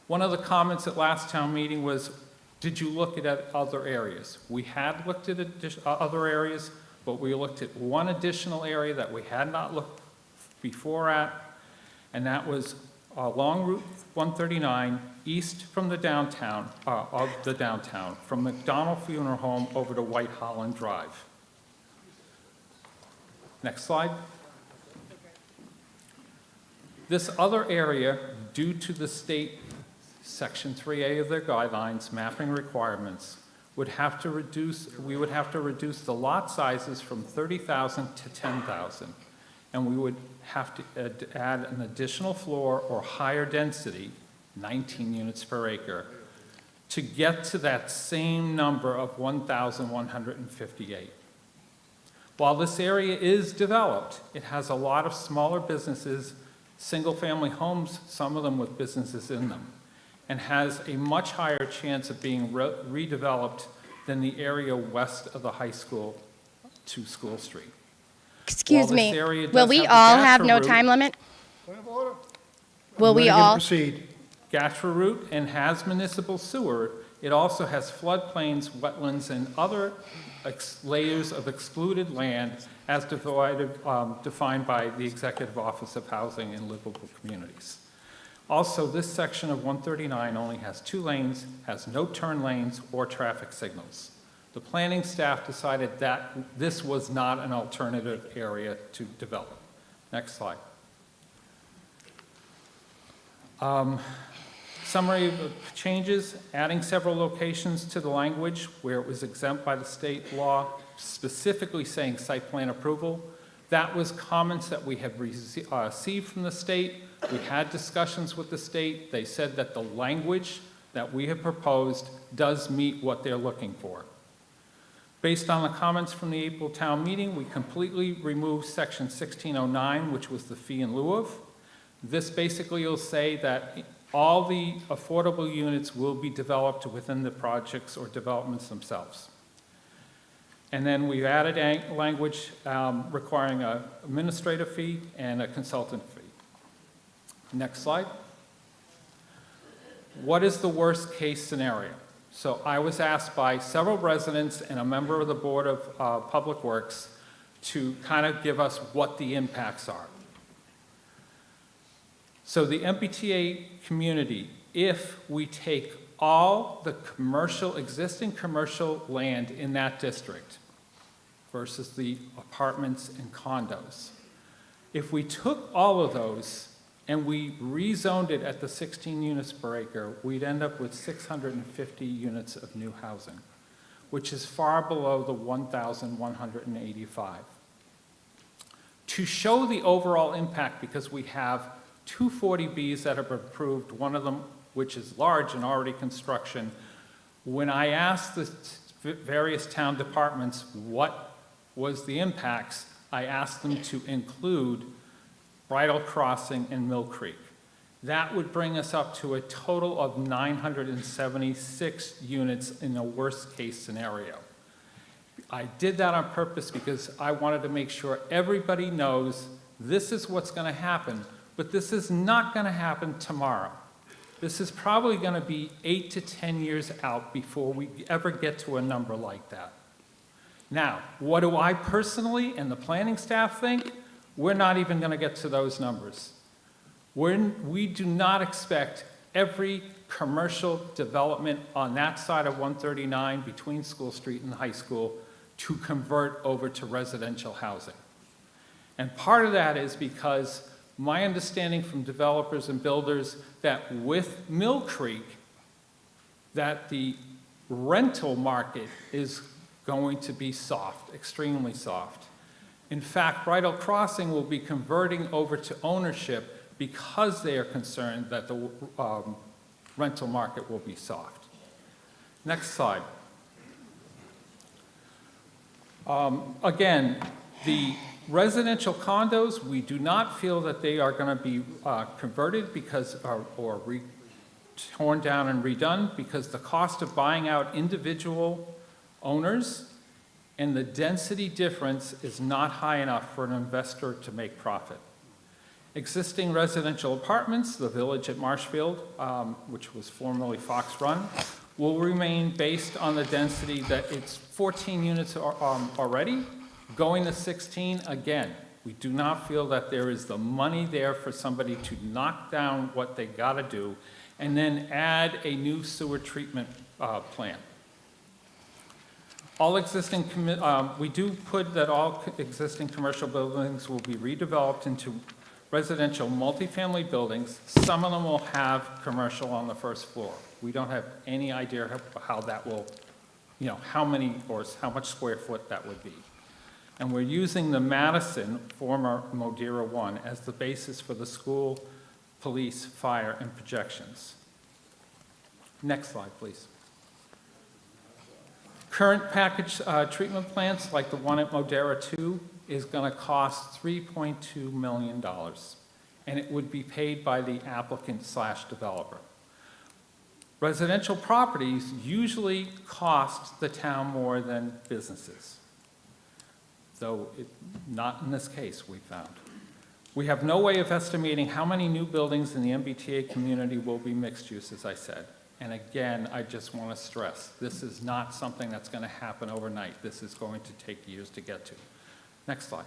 One of the comments at last town meeting was, did you look at other areas? We had looked at other areas, but we looked at one additional area that we had not looked before at, and that was along Route 139, east from the downtown, from McDonald Funeral Home over to White Holland Drive. Next slide. This other area, due to the state Section 3A of their guidelines, mapping requirements, we would have to reduce the lot sizes from 30,000 to 10,000. And we would have to add an additional floor or higher density, 19 units per acre, to get to that same number of 1,158. While this area is developed, it has a lot of smaller businesses, single-family homes, some of them with businesses in them, and has a much higher chance of being redeveloped than the area west of the high school to School Street. Excuse me, will we all have no time limit? Will we all? Proceed. Gashford route and has municipal sewer. It also has floodplains, wetlands, and other layers of excluded land as defined by the Executive Office of Housing and Livable Communities. Also, this section of 139 only has 2 lanes, has no turn lanes or traffic signals. The planning staff decided that this was not an alternative area to develop. Next slide. Summary of changes, adding several locations to the language where it was exempt by the state law, specifically saying site plan approval. That was comments that we have received from the state. We had discussions with the state. They said that the language that we have proposed does meet what they're looking for. Based on the comments from the April town meeting, we completely removed section 1609, which was the fee in lieu of. This basically will say that all the affordable units will be developed within the projects or developments themselves. And then we've added language requiring an administrative fee and a consultant fee. Next slide. What is the worst case scenario? So I was asked by several residents and a member of the Board of Public Works to kind of give us what the impacts are. So the MBTA community, if we take all the existing commercial land in that district versus the apartments and condos, if we took all of those and we rezoned it at the 16 units per acre, we'd end up with 650 units of new housing, which is far below the 1,185. To show the overall impact, because we have 240Bs that have been approved, one of them which is large and already construction, when I asked the various town departments what was the impacts, I asked them to include Bridle Crossing and Mill Creek. That would bring us up to a total of 976 units in the worst case scenario. I did that on purpose because I wanted to make sure everybody knows this is what's going to happen, but this is not going to happen tomorrow. This is probably going to be 8 to 10 years out before we ever get to a number like that. Now, what do I personally and the planning staff think? We're not even going to get to those numbers. We do not expect every commercial development on that side of 139 between School Street and the high school to convert over to residential housing. And part of that is because my understanding from developers and builders that with Mill Creek, that the rental market is going to be soft, extremely soft. In fact, Bridal Crossing will be converting over to ownership because they are concerned that the rental market will be soft. Next slide. Again, the residential condos, we do not feel that they are going to be converted because, or torn down and redone, because the cost of buying out individual owners and the density difference is not high enough for an investor to make profit. Existing residential apartments, the Village at Marshfield, which was formerly Fox Run, will remain based on the density that it's 14 units already. Going to 16, again, we do not feel that there is the money there for somebody to knock down what they got to do and then add a new sewer treatment plant. All existing, we do put that all existing commercial buildings will be redeveloped into residential multifamily buildings. Some of them will have commercial on the first floor. We don't have any idea how that will, how many or how much square foot that would be. And we're using the Madison, former Modera 1, as the basis for the school, police, fire, and projections. Next slide, please. Current package treatment plants, like the one at Modera 2, is going to cost $3.2 million, and it would be paid by the applicant/developer. Residential properties usually cost the town more than businesses, though not in this case, we found. We have no way of estimating how many new buildings in the MBTA community will be mixed use, as I said. And again, I just want to stress, this is not something that's going to happen overnight. This is going to take years to get to. Next slide.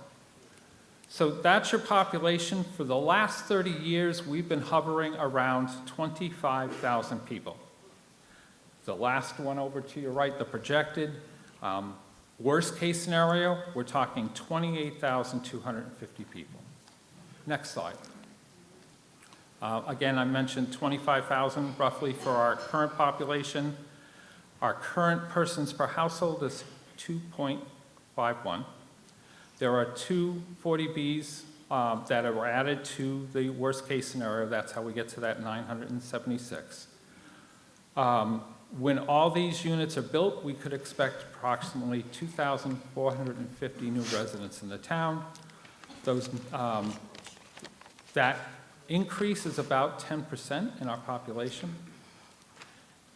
So that's your population. For the last 30 years, we've been hovering around 25,000 people. The last one over to your right, the projected, worst case scenario, we're talking 28,250 people. Next slide. Again, I mentioned 25,000 roughly for our current population. Our current persons per household is 2.51. There are two 40Bs that are added to the worst case scenario. That's how we get to that 976. When all these units are built, we could expect approximately 2,450 new residents in the town. That increase is about 10% in our population.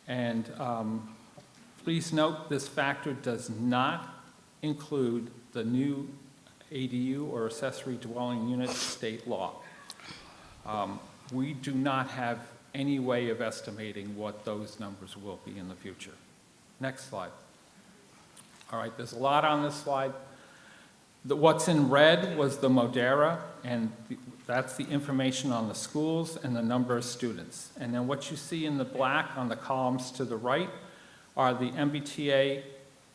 And please note, this factor does not include the new ADU or accessory dwelling unit state law. We do not have any way of estimating what those numbers will be in the future. Next slide. All right, there's a lot on this slide. What's in red was the Modera, and that's the information on the schools and the number of students. And then what you see in the black on the columns to the right are the MBTA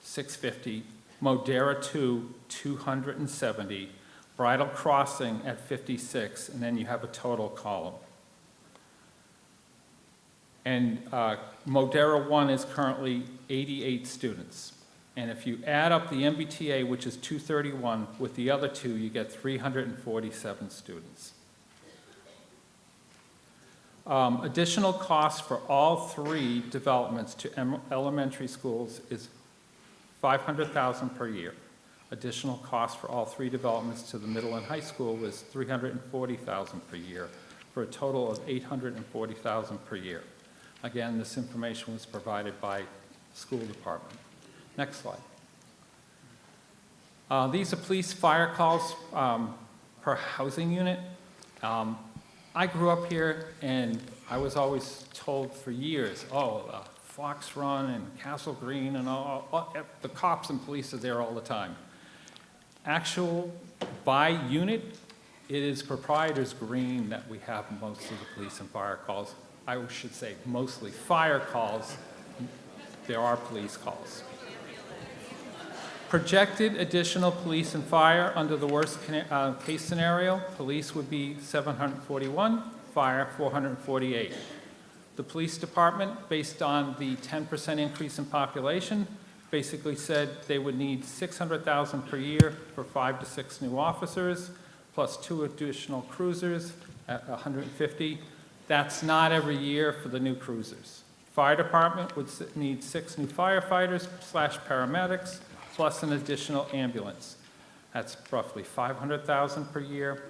650, Modera 2, 270, Bridal Crossing at 56, and then you have a total column. And Modera 1 is currently 88 students. And if you add up the MBTA, which is 231, with the other two, you get 347 students. Additional costs for all three developments to elementary schools is $500,000 per year. Additional cost for all three developments to the middle and high school was $340,000 per year, for a total of $840,000 per year. Again, this information was provided by school department. Next slide. These are police fire calls per housing unit. I grew up here, and I was always told for years, Fox Run and Castle Green and all, the cops and police are there all the time. Actual by unit, it is proprietor's green that we have most of the police and fire calls. I should say mostly fire calls. There are police calls. Projected additional police and fire under the worst case scenario, police would be 741, fire 448. The police department, based on the 10% increase in population, basically said they would need $600,000 per year for 5 to 6 new officers, plus 2 additional cruisers at $150,000. That's not every year for the new cruisers. Fire department would need 6 new firefighters / paramedics, plus an additional ambulance. That's roughly $500,000 per year,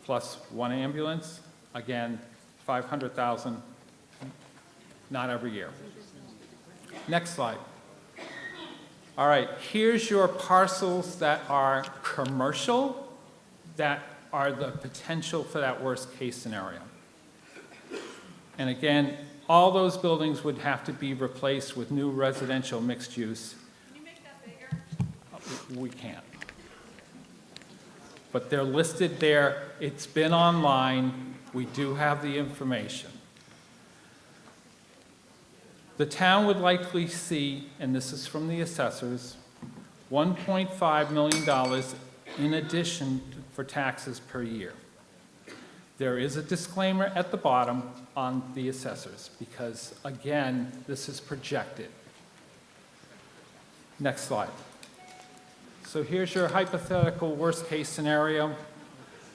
plus 1 ambulance. Again, $500,000, not every year. Next slide. All right, here's your parcels that are commercial, that are the potential for that worst case scenario. And again, all those buildings would have to be replaced with new residential mixed use. Can you make that bigger? We can't. But they're listed there. It's been online. We do have the information. The town would likely see, and this is from the assessors, $1.5 million in addition for taxes per year. There is a disclaimer at the bottom on the assessors because, again, this is projected. Next slide. So here's your hypothetical worst-case scenario.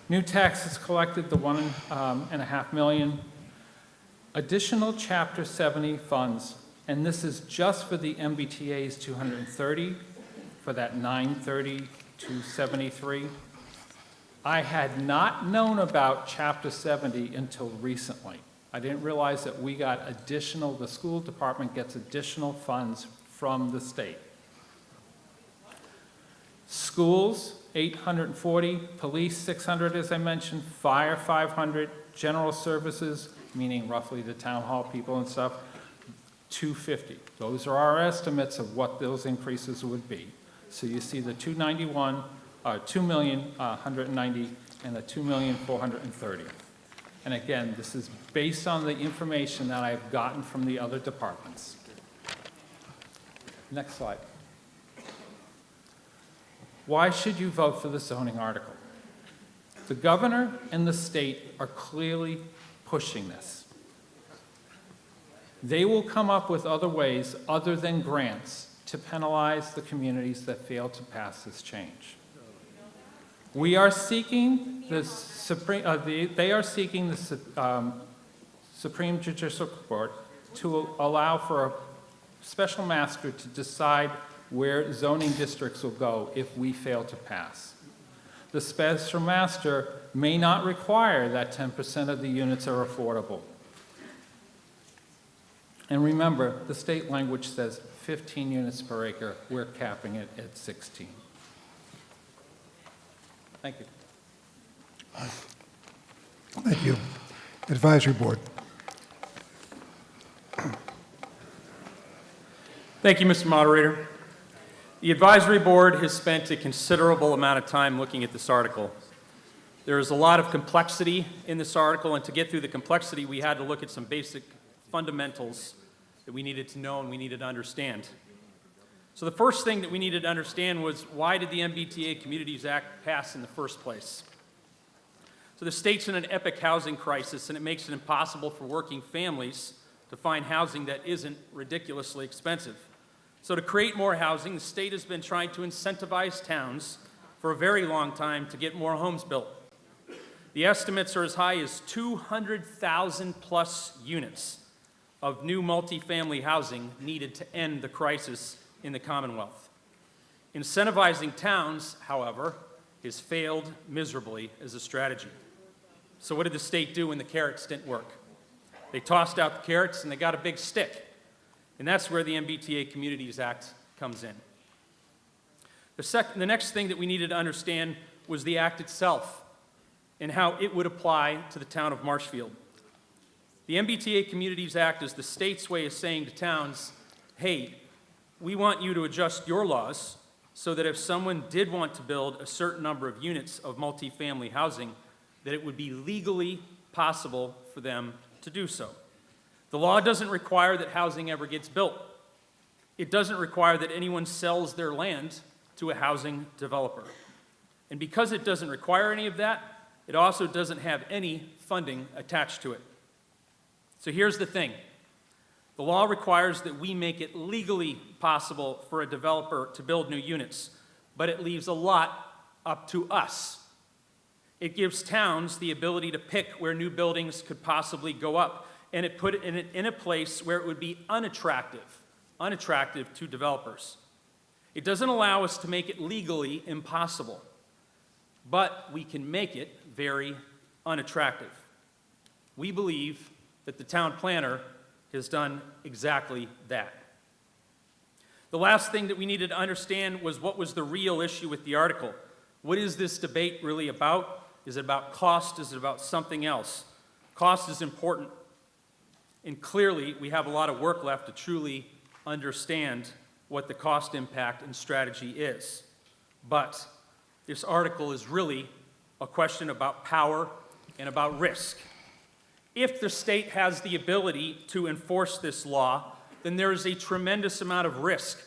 New taxes collected, the $1.5 million. Additional Chapter 70 funds, and this is just for the MBTA's 230, for that 930 to 73. I had not known about Chapter 70 until recently. I didn't realize that we got additional, the school department gets additional funds from the state. Schools, 840, police, 600, as I mentioned, fire, 500, general services, meaning roughly the town hall people and stuff, 250. Those are our estimates of what those increases would be. So you see the 291, 2,190,000 and the 2,430,000. And again, this is based on the information that I've gotten from the other departments. Next slide. Why should you vote for the zoning article? The governor and the state are clearly pushing this. They will come up with other ways other than grants to penalize the communities that fail to pass this change. We are seeking the Supreme Judicial Court to allow for a special master to decide where zoning districts will go if we fail to pass. The special master may not require that 10% of the units are affordable. And remember, the state language says 15 units per acre. We're capping it at 16. Thank you. Thank you. Advisory Board. Thank you, Mr. Moderator. The Advisory Board has spent a considerable amount of time looking at this article. There is a lot of complexity in this article, and to get through the complexity, we had to look at some basic fundamentals that we needed to know and we needed to understand. So the first thing that we needed to understand was, why did the MBTA Communities Act pass in the first place? So the state's in an epic housing crisis, and it makes it impossible for working families to find housing that isn't ridiculously expensive. So to create more housing, the state has been trying to incentivize towns for a very long time to get more homes built. The estimates are as high as 200,000 plus units of new multifamily housing needed to end the crisis in the Commonwealth. Incentivizing towns, however, has failed miserably as a strategy. So what did the state do when the carrots didn't work? They tossed out the carrots and they got a big stick. And that's where the MBTA Communities Act comes in. The next thing that we needed to understand was the act itself and how it would apply to the town of Marshfield. The MBTA Communities Act is the state's way of saying to towns, hey, we want you to adjust your laws so that if someone did want to build a certain number of units of multifamily housing, that it would be legally possible for them to do so. The law doesn't require that housing ever gets built. It doesn't require that anyone sells their land to a housing developer. And because it doesn't require any of that, it also doesn't have any funding attached to it. So here's the thing. The law requires that we make it legally possible for a developer to build new units, but it leaves a lot up to us. It gives towns the ability to pick where new buildings could possibly go up, and it put it in a place where it would be unattractive to developers. It doesn't allow us to make it legally impossible, but we can make it very unattractive. We believe that the town planner has done exactly that. The last thing that we needed to understand was what was the real issue with the article. What is this debate really about? Is it about cost? Is it about something else? Cost is important, and clearly we have a lot of work left to truly understand what the cost impact and strategy is. But this article is really a question about power and about risk. If the state has the ability to enforce this law, then there is a tremendous amount of risk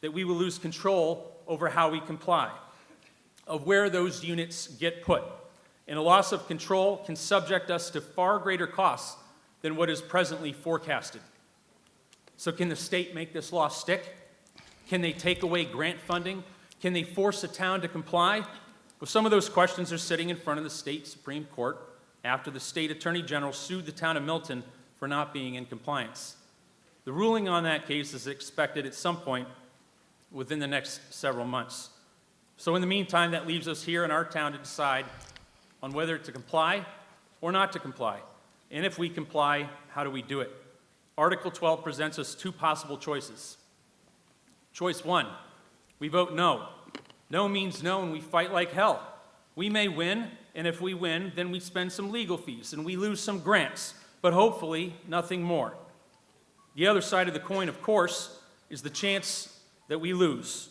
that we will lose control over how we comply, of where those units get put. And a loss of control can subject us to far greater costs than what is presently forecasted. So can the state make this law stick? Can they take away grant funding? Can they force a town to comply? Well, some of those questions are sitting in front of the state Supreme Court after the state Attorney General sued the town of Milton for not being in compliance. The ruling on that case is expected at some point within the next several months. So in the meantime, that leaves us here in our town to decide on whether to comply or not to comply. And if we comply, how do we do it? Article 12 presents us two possible choices. Choice one, we vote no. No means no, and we fight like hell. We may win, and if we win, then we spend some legal fees, and we lose some grants, but hopefully nothing more. The other side of the coin, of course, is the chance that we lose.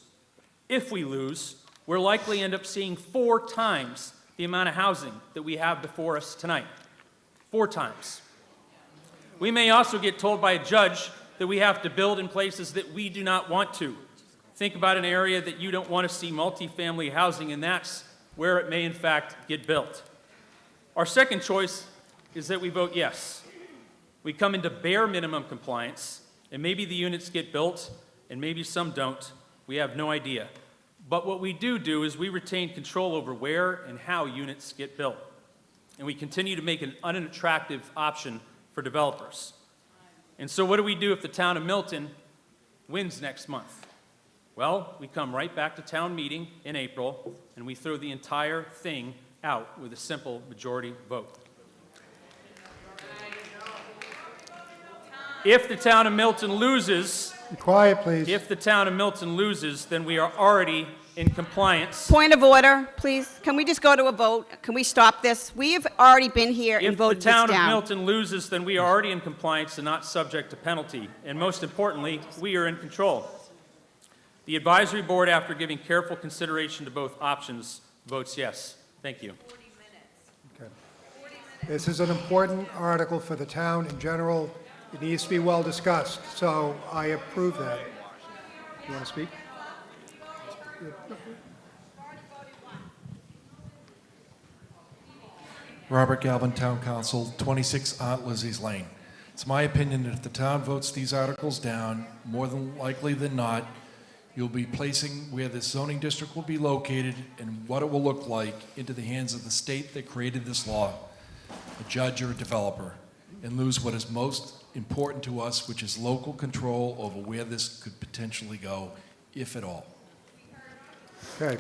If we lose, we'll likely end up seeing 4 times the amount of housing that we have before us tonight. 4 times. We may also get told by a judge that we have to build in places that we do not want to. Think about an area that you don't want to see multifamily housing, and that's where it may in fact get built. Our second choice is that we vote yes. We come into bare minimum compliance, and maybe the units get built, and maybe some don't. We have no idea. But what we do is we retain control over where and how units get built. And we continue to make an unattractive option for developers. And so what do we do if the town of Milton wins next month? Well, we come right back to town meeting in April, and we throw the entire thing out with a simple majority vote. If the town of Milton loses... Be quiet, please. If the town of Milton loses, then we are already in compliance. Point of order, please. Can we just go to a vote? Can we stop this? We've already been here and voted this down. If the town of Milton loses, then we are already in compliance and not subject to penalty. And most importantly, we are in control. The advisory board, after giving careful consideration to both options, votes yes. Thank you. Okay. This is an important article for the town in general. It needs to be well discussed, so I approve that. You want to speak? Robert Galvin, Town Council, 26 Aunt Lizzie's Lane. It's my opinion that if the town votes these articles down, more than likely than not, you'll be placing where this zoning district will be located and what it will look like into the hands of the state that created this law, a judge or a developer, and lose what is most important to us, which is local control over where this could potentially go, if at all. Okay.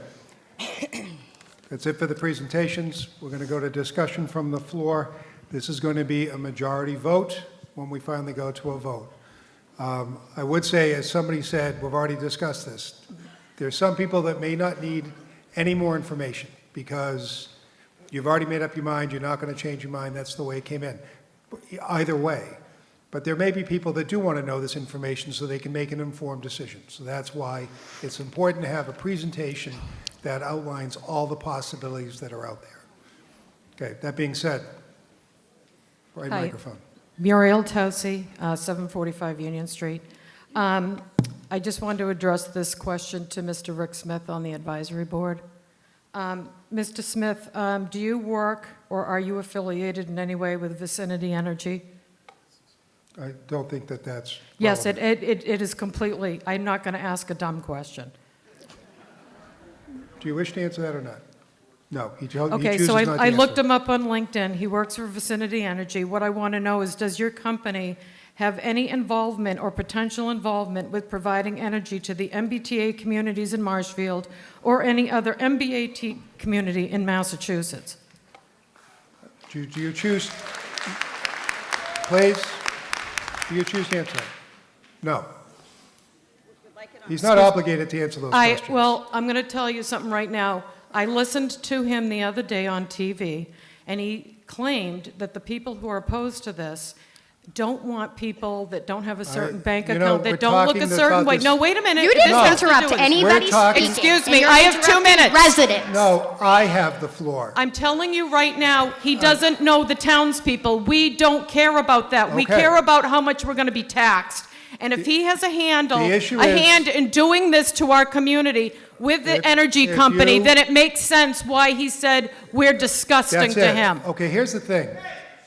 That's it for the presentations. We're going to go to discussion from the floor. This is going to be a majority vote when we finally go to a vote. I would say, as somebody said, we've already discussed this. There's some people that may not need any more information because you've already made up your mind, you're not going to change your mind, that's the way it came in. Either way. But there may be people that do want to know this information so they can make an informed decision. So that's why it's important to have a presentation that outlines all the possibilities that are out there. Okay, that being said, right Hi. microphone. Muriel Tosi, 745 Union Street. I just wanted to address this question to Mr. Rick Smith on the advisory board. Mr. Smith, do you work or are you affiliated in any way with Vicinity Energy? I don't think that that's Yes, relevant. it is completely, I'm not going to ask a dumb question. Do you wish to answer that or not? No, he chooses not to Okay, so answer. I looked him up on LinkedIn. He works for Vicinity Energy. What I want to know is, does your company have any involvement or potential involvement with providing energy to the MBTA communities in Marshfield or any other MBAT community in Massachusetts? Do you choose, please, do you choose to answer that? No. He's not obligated to answer those questions. Well, I'm going to tell you something right now. I listened to him the other day on TV, and he claimed that the people who are opposed to this don't want people that don't have a certain bank you know, account, we're that don't look a talking certain about way. this- No, wait a minute. You didn't This has to interrupt do with- anybody talking- speaking. Excuse and me, you're I have 2 interrupting minutes. Residents. No, I have the floor. I'm telling you right now, he doesn't know the townspeople. We don't care about that. We Okay. care about how much we're going to be taxed. And if he has a issue is- hand in doing this to our community with the energy if company, you- then it makes sense why he said we're disgusting That's to it. him. Okay, here's the thing.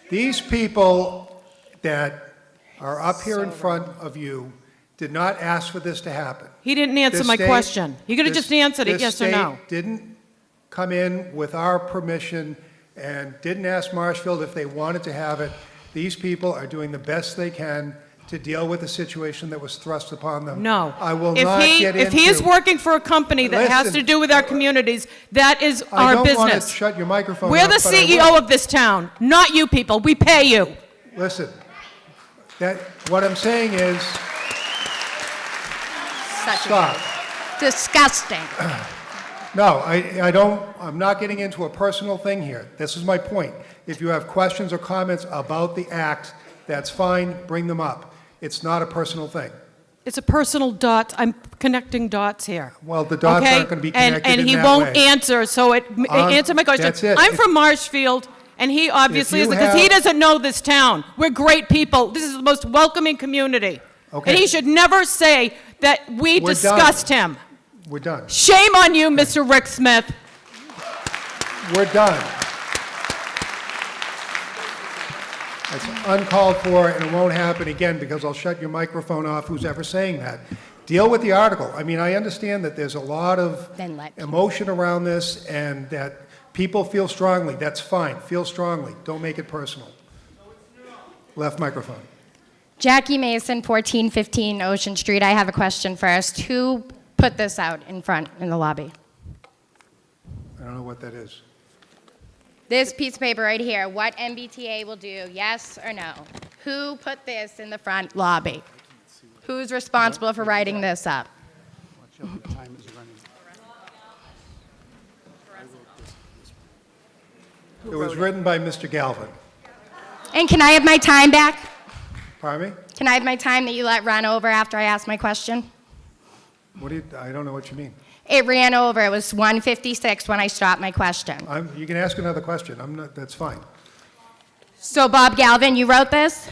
These people that are up here in front of you did not ask for this to happen. He didn't answer This my state- question. You could have this- just answered it this yes or no. state didn't come in with our permission and didn't ask Marshfield if they wanted to have it. These people are doing the best they can to deal with the situation that was thrust upon them. No. I will If not get into... If he is working for a company that has to Listen. do with our communities, that is I our don't want to business. shut your microphone We're off, the but I CEO will. of this town, not you people. We pay you. Listen, what I'm saying is, Such stop. disgusting. No, I'm not getting into a personal thing here. This is my point. If you have questions or comments about the act, that's fine, bring them up. It's not a personal thing. It's a personal dot. I'm connecting dots here. Well, the dots Okay? aren't going to be connected And in he that won't way. answer, so answer my question. that's it. I'm If- from Marshfield, and he obviously you isn't, because he have- doesn't know this town. We're great people. This is the most welcoming community. Okay. And he should never say that we We're done. discussed him. We're done. Shame on you, Mr. Rick Smith. We're done. It's uncalled for, and it won't happen again, because I'll shut your microphone off, who's ever saying that. Deal with the article. I mean, I understand that there's a lot of Then let people- emotion around this, and that people feel strongly. That's fine. Feel strongly. Don't make it personal. Left microphone. Jackie Mason, 1415 Ocean Street. I have a question first. Who put this out in front in the lobby? I don't know what that is. This piece of paper right here, what MBTA will do, yes or no? Who put this in the front lobby? Who's responsible for writing this up? It was written by Mr. Galvin. And can I have my time back? Pardon me? Can I have my time that you let run over after I asked my question? I don't know what you mean. It ran over. It was 1:56 when I stopped my question. You can ask another question. That's fine. So, Bob Galvin, you wrote this?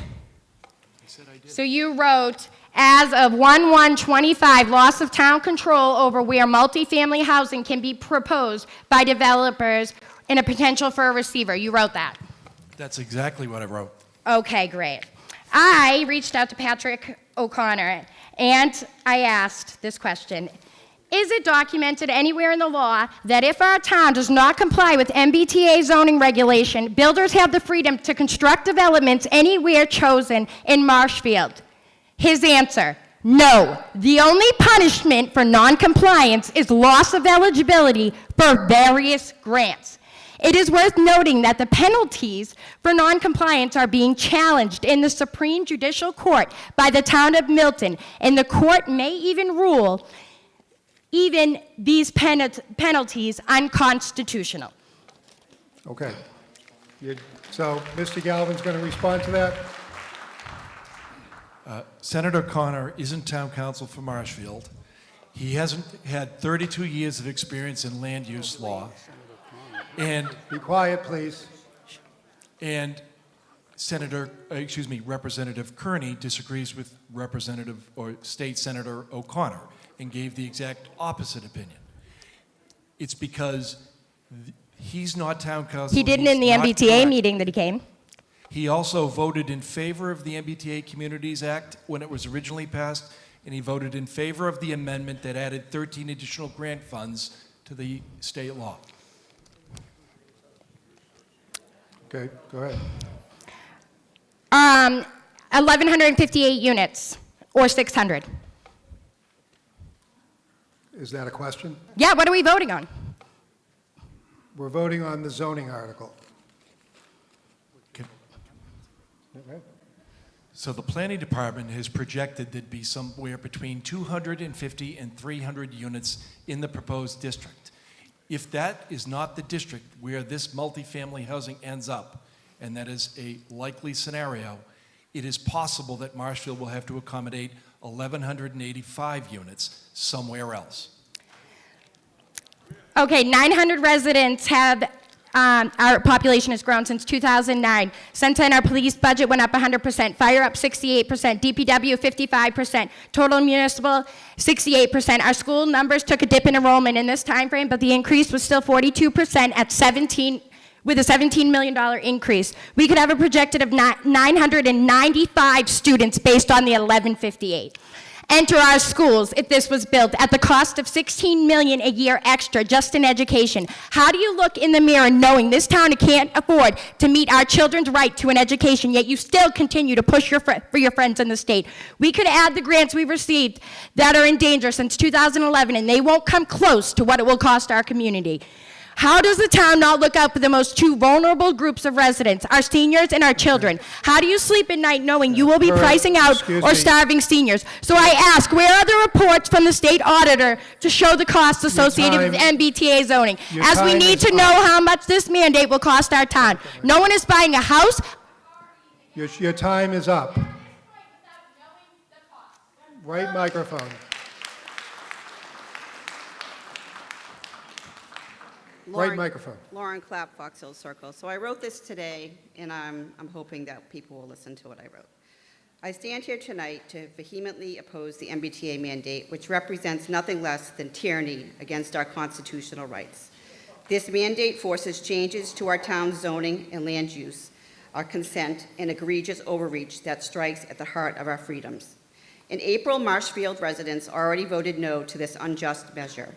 So you wrote, as of 1/1/25, loss of town control over where multifamily housing can be proposed by developers and a potential for a receiver. You wrote that. That's exactly what I wrote. Okay, great. I reached out to Patrick O'Connor and I asked this question. Is it documented anywhere in the law that if our town does not comply with MBTA zoning regulation, builders have the freedom to construct developments anywhere chosen in Marshfield? His answer, no. The only punishment for noncompliance is loss of eligibility for various grants. It is worth noting that the penalties for noncompliance are being challenged in the Supreme Judicial Court by the town of Milton, and the court may even rule even these penalties unconstitutional. Okay. So Mr. Galvin's going to respond to that? Senator Connor isn't town council for Marshfield. He hasn't had 32 years of experience in land use law. And be quiet, please. And Representative Kearney disagrees with Representative or State Senator O'Connor and gave the exact opposite opinion. It's because he's not town council. He didn't he's in the not MBTA correct. meeting that he came. He also voted in favor of the MBTA Communities Act when it was originally passed, and he voted in favor of the amendment that added 13 additional grant funds to the state law. Okay, go ahead. 1,158 units, or 600. Is that a question? Yeah, what are we voting on? We're voting on the zoning article. So the planning department has projected there'd be somewhere between 250 and 300 units in the proposed district. If that is not the district where this multifamily housing ends up, and that is a likely scenario, it is possible that Marshfield will have to accommodate 1,185 units somewhere else. Okay, 900 residents have, our population has grown since 2009. Since then, our police budget went up 100%, fire up 68%, DPW 55%, total municipal 68%. Our school numbers took a dip in enrollment in this time frame, but the increase was still 42% with a $17 million increase. We could have a projected of 995 students based on the 1158. Enter our schools if this was built at the cost of $16 million a year extra just in education. How do you look in the mirror knowing this town can't afford to meet our children's right to an education, yet you still continue to push for your friends in the state? We could add the grants we've received that are in danger since 2011, and they won't come close to what it will cost our community. How does the town not look out for the most two vulnerable groups of residents, our seniors and our children? How do you sleep at night knowing you will be pricing out or starving seniors? So I ask, where are the reports from the state auditor to show the costs associated with MBTA zoning? As we need to know how much this mandate will cost our town. No one is buying a house. Your time is up. Right microphone. Right microphone. Lauren Clapp, Fox Hill Circle. So I wrote this today, and I'm hoping that people will listen to what I wrote. I stand here tonight to vehemently oppose the MBTA mandate, which represents nothing less than tyranny against our constitutional rights. This mandate forces changes to our town's zoning and land use, our consent, and egregious overreach that strikes at the heart of our freedoms. In April, Marshfield residents already voted no to this unjust measure.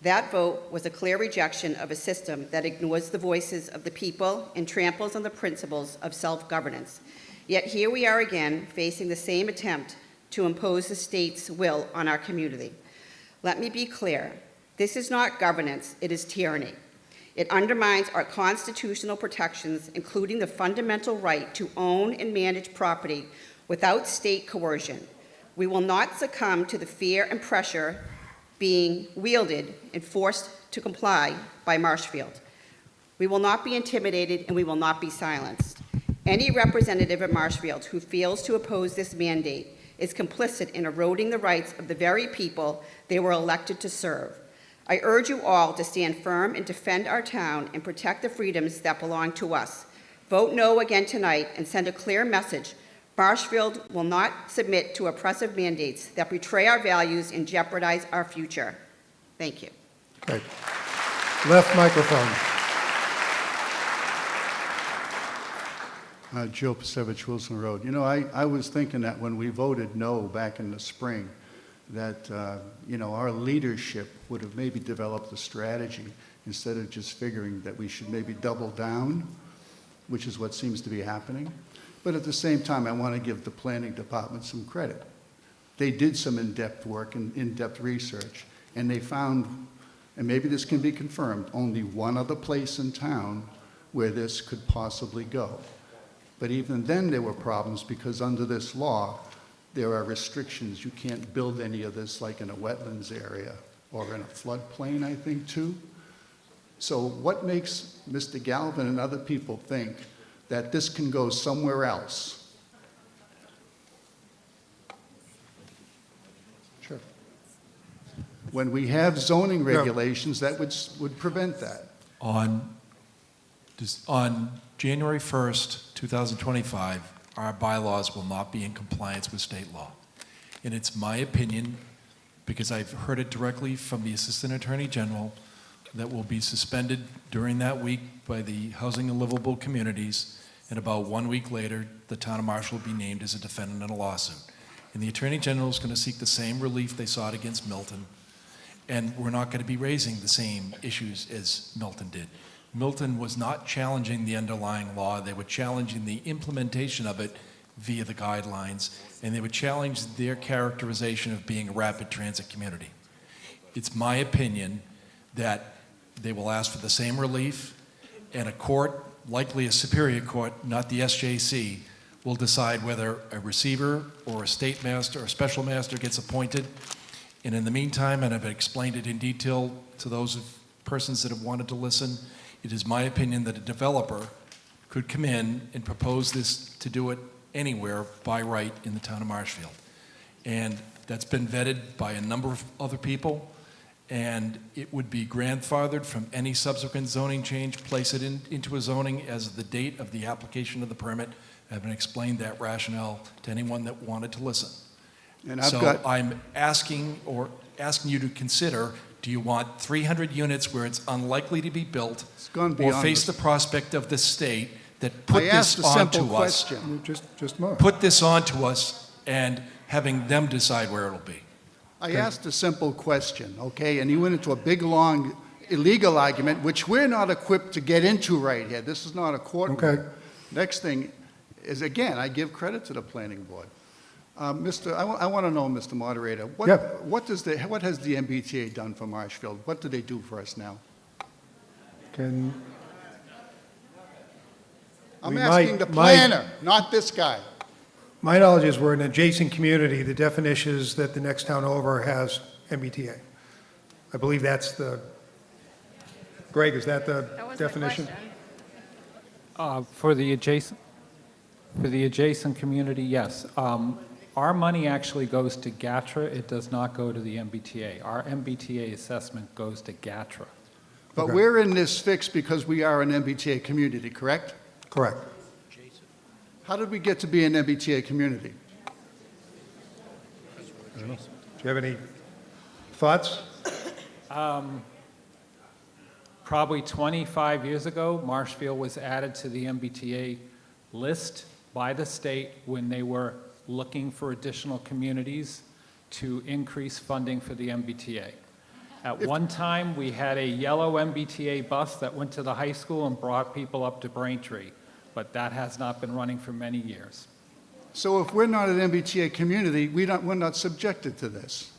That vote was a clear rejection of a system that ignores the voices of the people and tramples on the principles of self-governance. Yet here we are again, facing the same attempt to impose the state's will on our community. Let me be clear, this is not governance, it is tyranny. It undermines our constitutional protections, including the fundamental right to own and manage property without state coercion. We will not succumb to the fear and pressure being wielded and forced to comply by Marshfield. We will not be intimidated and we will not be silenced. Any representative of Marshfield who fails to oppose this mandate is complicit in eroding the rights of the very people they were elected to serve. I urge you all to stand firm and defend our town and protect the freedoms that belong to us. Vote no again tonight and send a clear message. Marshfield will not submit to oppressive mandates that betray our values and jeopardize our future. Thank you. Okay. Left microphone. Joe Pasevich, Wilson Road. You know, I was thinking that when we voted no back in the spring, that, our leadership would have maybe developed a strategy instead of just figuring that we should maybe double down, which is what seems to be happening. But at the same time, I want to give the planning department some credit. They did some in-depth work and in-depth research, and they found, and maybe this can be confirmed, only one other place in town where this could possibly go. But even then there were problems because under this law, there are restrictions. You can't build any of this like in a wetlands area or in a floodplain, I think, too. So what makes Mr. Galvin and other people think that this can go somewhere else? Sure. When we have zoning regulations that would prevent that. On On January 1st, 2025, our bylaws will not be in compliance with state law. And it's my opinion, because I've heard it directly from the Assistant Attorney General, that will be suspended during that week by the Housing and Livable Communities, and about 1 week later, the town of Marshall will be named as a defendant in a lawsuit. And the Attorney General is going to seek the same relief they sought against Milton, and we're not going to be raising the same issues as Milton did. Milton was not challenging the underlying law, they were challenging the implementation of it via the guidelines, and they would challenge their characterization of being a rapid transit community. It's my opinion that they will ask for the same relief, and a court, likely a superior court, not the SJC, will decide whether a receiver or a state master or a special master gets appointed. And in the meantime, and I've explained it in detail to those persons that have wanted to listen, it is my opinion that a developer could come in and propose this to do it anywhere by right in the town of Marshfield. And that's been vetted by a number of other people, and it would be grandfathered from any subsequent zoning change, place it into a zoning as of the date of the application of the permit. I haven't explained that rationale to anyone that wanted to listen. And I'm asking you to consider, do you want 300 units where it's unlikely to be built, or face the prospect of the state that put this onto us? Just a moment. Put this onto us and having them decide where it'll be. I asked a simple question, okay, and you went into a big, long, illegal argument, which we're not equipped to get into right here. This is not a courtroom. Okay. Next thing is, again, I give credit to the planning board. I want to know, Mr. Moderator, what has the MBTA done for Marshfield? What do they do for us now? I'm asking the planner, not this guy. My knowledge is we're an adjacent community. The definition is that the next town over has MBTA. I believe that's the, Greg, is that the definition? For the adjacent community, yes. Our money actually goes to GATRA. It does not go to the MBTA. Our MBTA assessment goes to GATRA. But we're in this fix because we are an MBTA community, correct? Correct. How did we get to be an MBTA community? I don't know. Do you have any thoughts? Probably 25 years ago, Marshfield was added to the MBTA list by the state when they were looking for additional communities to increase funding for the MBTA. At one time, we had a yellow MBTA bus that went to the high school and brought people up to Braintree, but that has not been running for many years. So if we're not an MBTA community, we're not subjected to this.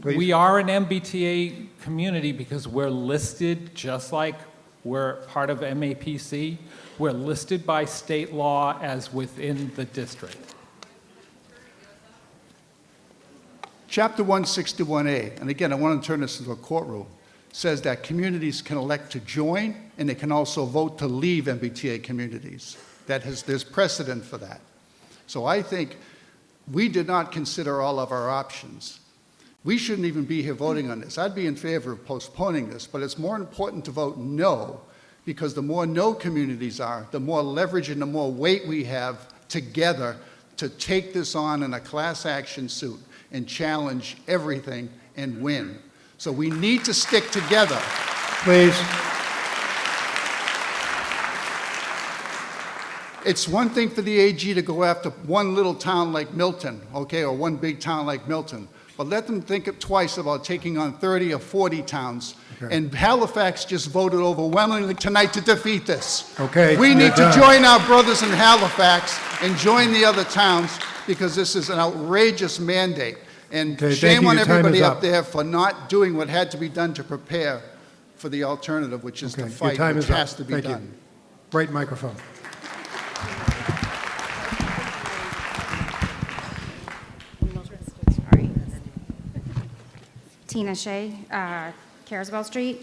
We are an MBTA community because we're listed just like we're part of MAPC. We're listed by state law as within the district. Chapter 161A, and again, I want to turn this into a courtroom, says that communities can elect to join, and they can also vote to leave MBTA communities. There's precedent for that. So I think we did not consider all of our options. We shouldn't even be here voting on this. I'd be in favor of postponing this, but it's more important to vote no, because the more no communities are, the more leverage and the more weight we have together to take this on in a class action suit and challenge everything and win. So we need to stick together. Please. It's one thing for the AG to go after one little town like Milton, okay, or one big town like Milton, but let them think twice about taking on 30 or 40 towns. Okay. And Halifax just voted overwhelmingly tonight to defeat this. Okay. We need to join our brothers in Halifax and join the other towns, because this is an outrageous mandate. And shame on everybody up there for not doing what had to be done to prepare for the alternative, which is the fight, which has to be done. Right microphone. Tina Shea, Carswell Street.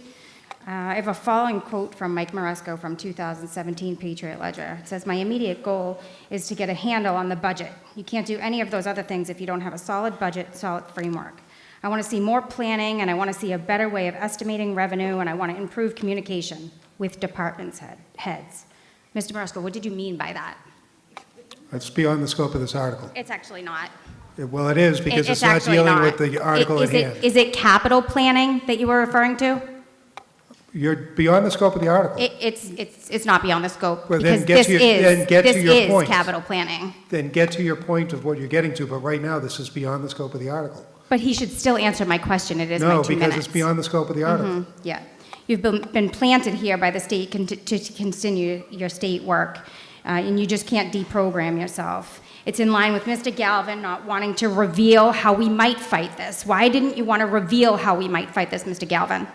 I have a following quote from Mike Maresco from 2017 Patriot Ledger. It says, "My immediate goal is to get a handle on the budget. You can't do any of those other things if you don't have a solid budget, solid framework. I want to see more planning, and I want to see a better way of estimating revenue, and I want to improve communication with departments heads. Mr. Maresco, what did you mean by that? That's beyond the scope of this article. It's actually not. Well, it is, because it's not actually dealing not. with the article at hand. Is it capital planning that you were referring to? You're beyond the scope of the article. It's not beyond the scope, Well, then because get this to your- then get to your is point. capital planning. Then get to your point of what you're getting to, but right now, this is beyond the scope of the article. But he should still answer my question. It is my 2 No, minutes. because it's beyond the scope of the article. Yeah. You've been planted here by the state to continue your state work, and you just can't deprogram yourself. It's in line with Mr. Galvin not wanting to reveal how we might fight this. Why didn't you want to reveal how we might fight this, Mr. Galvin?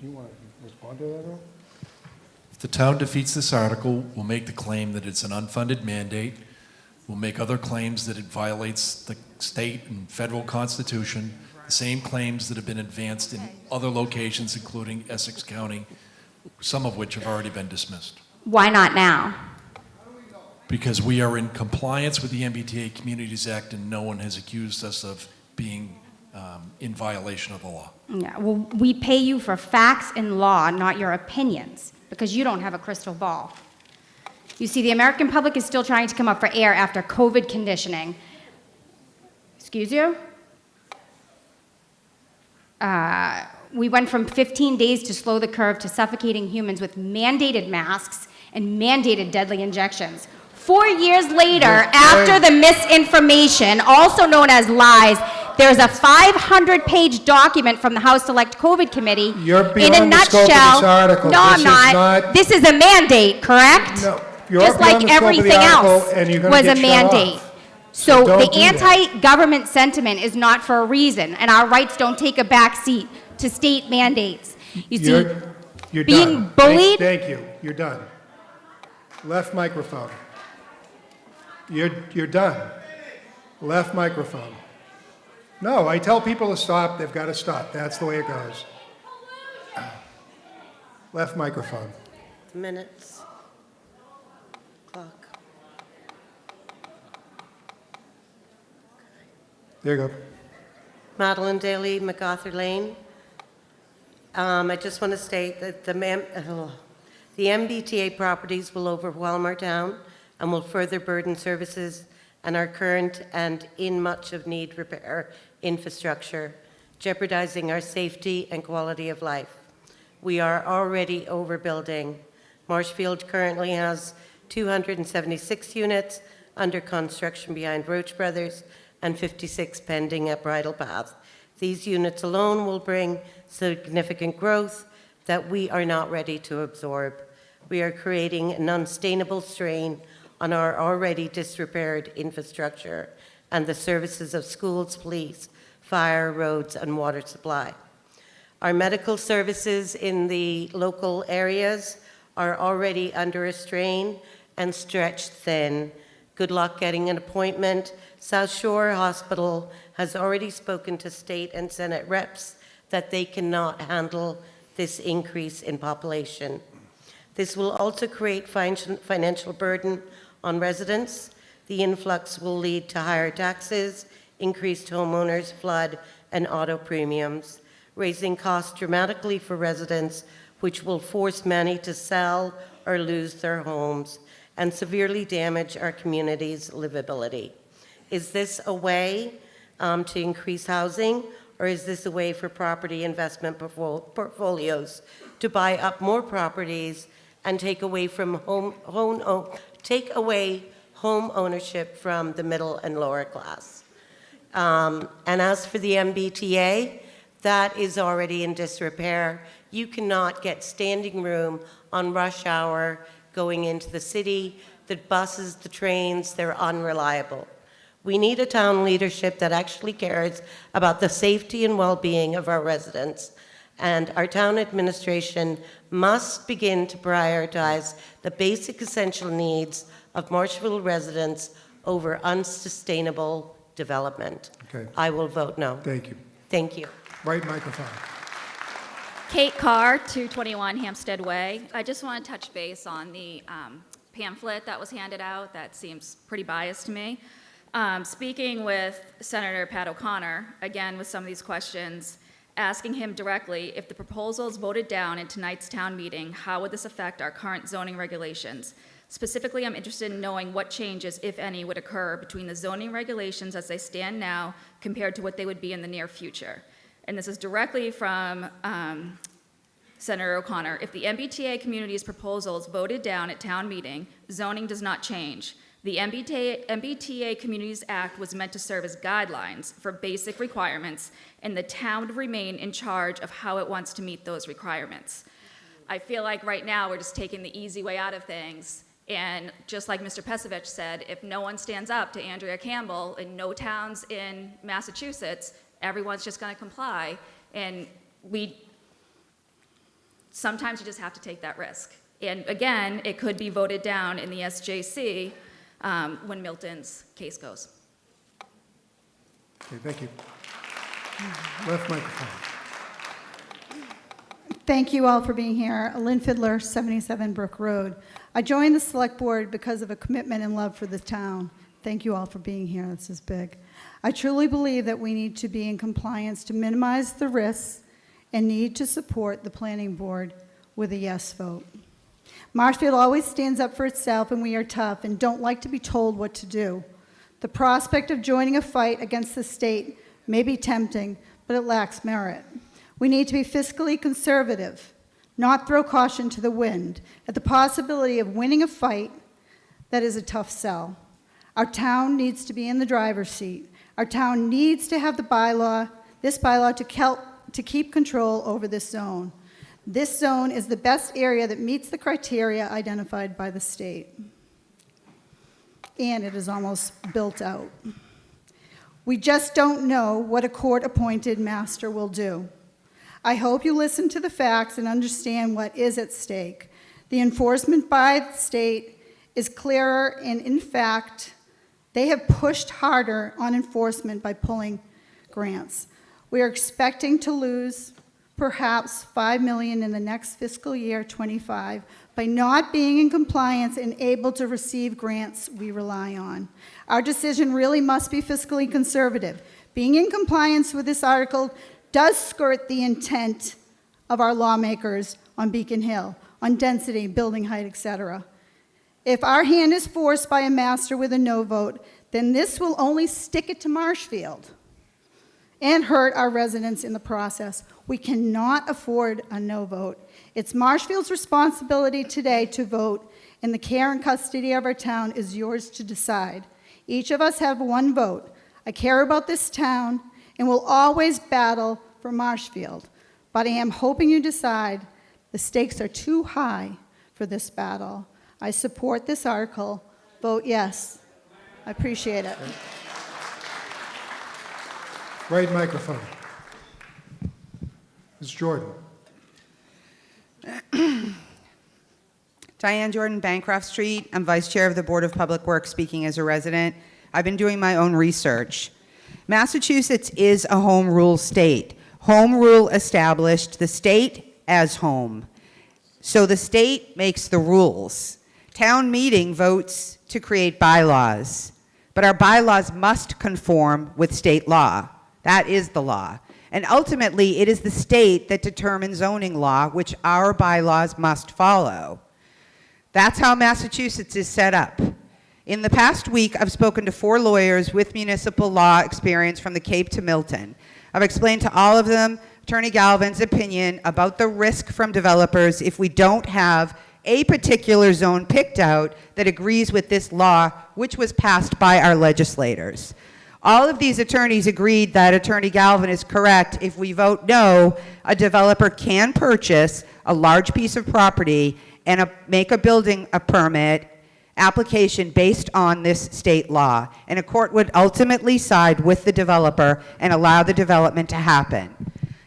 You want to respond to that, Earl? If the town defeats this article, we'll make the claim that it's an unfunded mandate. We'll make other claims that it violates the state and federal constitution, the same claims that have been advanced in other locations, including Essex County, some of which have already been dismissed. Why not now? Because we are in compliance with the MBTA Communities Act, and no one has accused us of being in violation of the law. Yeah, well, we pay you for facts and law, not your opinions, because you don't have a crystal ball. You see, the American public is still trying to come up for air after COVID conditioning. Excuse you? We went from 15 days to slow the curve to suffocating humans with mandated masks and mandated deadly injections. 4 years later, after the misinformation, also known as lies, there's a 500-page document from the House Select COVID Committee. You're in a beyond the scope of this nutshell. article. No, This I'm is not. not- This is a mandate, correct? No, you're Just beyond like the scope of the everything article, else and you're gonna was a get shut off. mandate. So So don't the do that. anti-government sentiment is not for a reason, and our rights don't take a back seat to state mandates. You see, You're being done. bullied- Thank you. You're done. Left microphone. You're done. Left microphone. No, I tell people to stop, they've got to stop. That's the way it goes. Left microphone. Minutes. Clock. There you go. Madeline Daly, MacArthur Lane. I just want to state that the MBTA properties will overwhelm our town and will further burden services and our current and in much of need repair infrastructure, jeopardizing our safety and quality of life. We are already overbuilding. Marshfield currently has 276 units under construction behind Roach Brothers and 56 pending at Bridle Path. These units alone will bring significant growth that we are not ready to absorb. We are creating an unsustainable strain on our already disrepaired infrastructure and the services of schools, police, fire, roads, and water supply. Our medical services in the local areas are already under a strain and stretched thin. Good luck getting an appointment. South Shore Hospital has already spoken to state and Senate reps that they cannot handle this increase in population. This will also create financial burden on residents. The influx will lead to higher taxes, increased homeowners, flood, and auto premiums, raising costs dramatically for residents, which will force many to sell or lose their homes and severely damage our community's livability. Is this a way to increase housing, or is this a way for property investment portfolios to buy up more properties and take away home ownership from the middle and lower class? And as for the MBTA, that is already in disrepair. You cannot get standing room on rush hour going into the city. The buses, the trains, they're unreliable. We need a town leadership that actually cares about the safety and well-being of our residents. And our town administration must begin to prioritize the basic essential needs of Marshfield residents over unsustainable development. Okay. I will vote no. Thank you. Thank you. Right microphone. Kate Carr, 221 Hampstead Way. I just want to touch base on the pamphlet that was handed out. That seems pretty biased to me. Speaking with Senator Pat O'Connor, again with some of these questions, asking him directly, if the proposal is voted down in tonight's town meeting, how would this affect our current zoning regulations? Specifically, I'm interested in knowing what changes, if any, would occur between the zoning regulations as they stand now compared to what they would be in the near future. And this is directly from Senator O'Connor. If the MBTA community's proposal is voted down at town meeting, zoning does not change. The MBTA Communities Act was meant to serve as guidelines for basic requirements, and the town would remain in charge of how it wants to meet those requirements. I feel like right now we're just taking the easy way out of things, and just like Mr. Pesevich said, if no one stands up to Andrea Campbell in no towns in Massachusetts, everyone's just going to comply, and sometimes you just have to take that risk. And again, it could be voted down in the SJC when Milton's case goes. Okay, thank you. Left microphone. Thank you all for being here. Lynn Fiddler, 77 Brook Road. I joined the select board because of a commitment and love for the town. Thank you all for being here. This is big. I truly believe that we need to be in compliance to minimize the risks and need to support the planning board with a yes vote. Marshfield always stands up for itself, and we are tough and don't like to be told what to do. The prospect of joining a fight against the state may be tempting, but it lacks merit. We need to be fiscally conservative, not throw caution to the wind at the possibility of winning a fight that is a tough sell. Our town needs to be in the driver's seat. Our town needs to have this bylaw to keep control over this zone. This zone is the best area that meets the criteria identified by the state. And it is almost built out. We just don't know what a court-appointed master will do. I hope you listen to the facts and understand what is at stake. The enforcement by the state is clearer, and in fact, they have pushed harder on enforcement by pulling grants. We are expecting to lose perhaps $5 million in the next fiscal year, 25, by not being in compliance and able to receive grants we rely on. Our decision really must be fiscally conservative. Being in compliance with this article does skirt the intent of our lawmakers on Beacon Hill, on density, building height, etc. If our hand is forced by a master with a no vote, then this will only stick it to Marshfield and hurt our residents in the process. We cannot afford a no vote. It's Marshfield's responsibility today to vote, and the care and custody of our town is yours to decide. Each of us have one vote. I care about this town and will always battle for Marshfield, but I am hoping you decide the stakes are too high for this battle. I support this article. Vote yes. I appreciate it. Right microphone. Ms. Jordan. Diane Jordan, Bancroft Street. I'm Vice Chair of the Board of Public Works, speaking as a resident. I've been doing my own research. Massachusetts is a home rule state. Home rule established the state as home. So the state makes the rules. Town meeting votes to create bylaws, but our bylaws must conform with state law. That is the law. And ultimately, it is the state that determines zoning law, which our bylaws must follow. That's how Massachusetts is set up. In the past week, I've spoken to 4 lawyers with municipal law experience from the Cape to Milton. I've explained to all of them Attorney Galvin's opinion about the risk from developers if we don't have a particular zone picked out that agrees with this law, which was passed by our legislators. All of these attorneys agreed that Attorney Galvin is correct. If we vote no, a developer can purchase a large piece of property and make a building permit application based on this state law. And a court would ultimately side with the developer and allow the development to happen.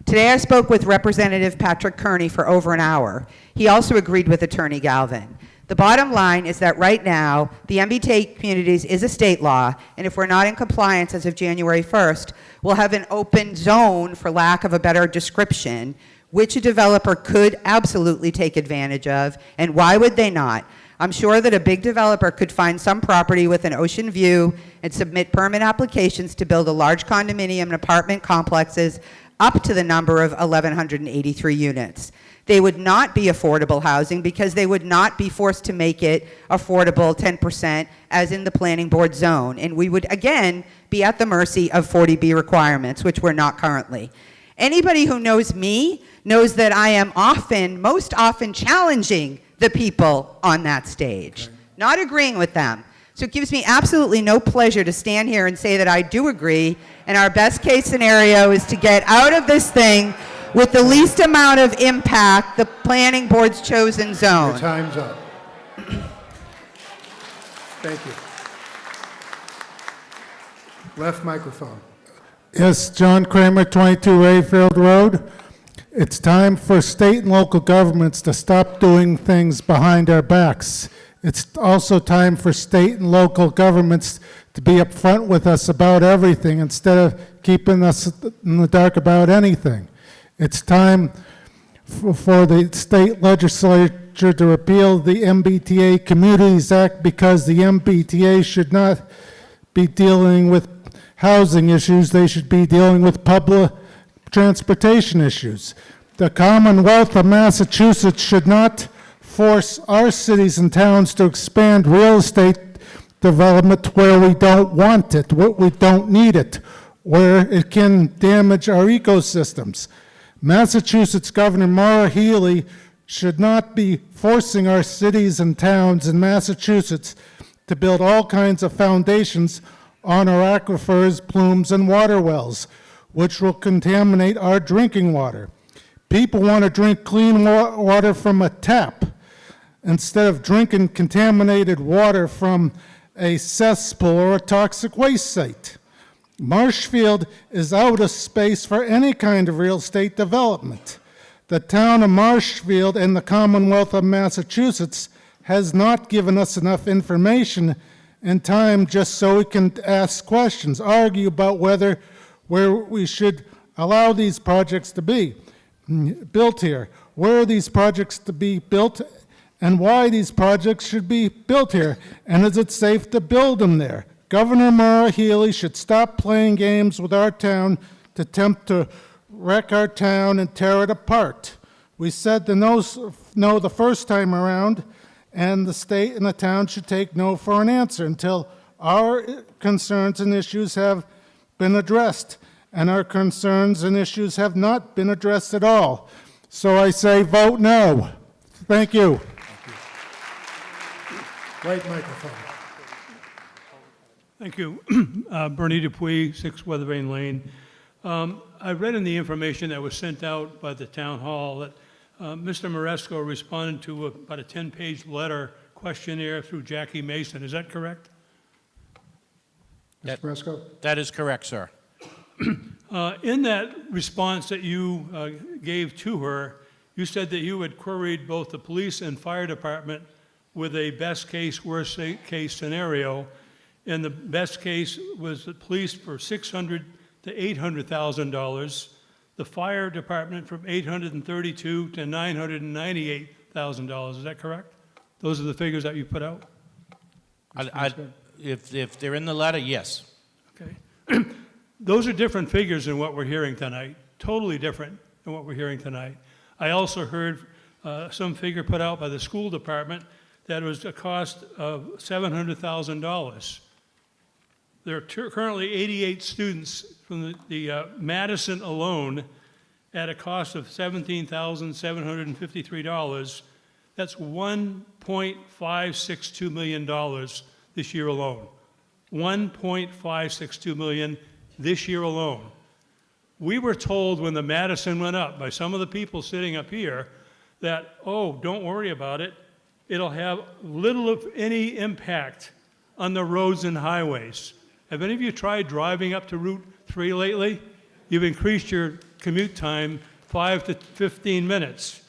Today I spoke with Representative Patrick Kearney for over an hour. He also agreed with Attorney Galvin. The bottom line is that right now, the MBTA communities is a state law, and if we're not in compliance as of January 1st, we'll have an open zone, for lack of a better description, which a developer could absolutely take advantage of, and why would they not? I'm sure that a big developer could find some property with an ocean view and submit permit applications to build a large condominium and apartment complexes up to the number of 1,183 units. They would not be affordable housing because they would not be forced to make it affordable 10% as in the planning board zone. And we would, again, be at the mercy of 40B requirements, which we're not currently. Anybody who knows me knows that I am most often challenging the people on that stage, not agreeing with them. So it gives me absolutely no pleasure to stand here and say that I do agree, and our best case scenario is to get out of this thing with the least amount of impact, the planning board's chosen zone. Your time's up. Thank you. Left microphone. Yes, John Kramer, 22 Rayfield Road. It's time for state and local governments to stop doing things behind our backs. It's also time for state and local governments to be upfront with us about everything instead of keeping us in the dark about anything. It's time for the state legislature to repeal the MBTA Communities Act because the MBTA should not be dealing with housing issues. They should be dealing with public transportation issues. The Commonwealth of Massachusetts should not force our cities and towns to expand real estate development where we don't want it, where we don't need it, where it can damage our ecosystems. Massachusetts Governor Maura Healey should not be forcing our cities and towns in Massachusetts to build all kinds of foundations on our aquifers, plumes, and water wells, which will contaminate our drinking water. People want to drink clean water from a tap instead of drinking contaminated water from a cesspool or a toxic waste site. Marshfield is out of space for any kind of real estate development. The town of Marshfield and the Commonwealth of Massachusetts has not given us enough information and time just so we can ask questions, argue about where we should allow these projects to be built here. Where are these projects to be built and why these projects should be built here? And is it safe to build them there? Governor Maura Healey should stop playing games with our town to attempt to wreck our town and tear it apart. We said the no the first time around, and the state and the town should take no for an answer until our concerns and issues have been addressed. And our concerns and issues have not been addressed at all. So I say vote no. Thank you. Right microphone. Thank you. Bernie Dupuy, 6 Weathervane Lane. I read in the information that was sent out by the town hall that Mr. Maresco responded to about a 10-page letter questionnaire through Jackie Mason. Is that correct? Mr. Maresco? That is correct, sir. In that response that you gave to her, you said that you had queried both the police and fire department with a best case, worst case scenario. And the best case was the police for $600,000 to $800,000, the fire department from $832,000 to $998,000. Is that correct? Those are the figures that you put out? If they're in the letter, yes. Okay. Those are different figures than what we're hearing tonight, totally different than what we're hearing tonight. I also heard some figure put out by the school department that it was a cost of $700,000. There are currently 88 students from the Madison alone at a cost of $17,753. That's $1.562 million this year alone. $1.562 million this year alone. We were told when the Madison went up by some of the people sitting up here that, oh, don't worry about it. It'll have little if any impact on the roads and highways. Have any of you tried driving up to Route 3 lately? You've increased your commute time 5 to 15 minutes.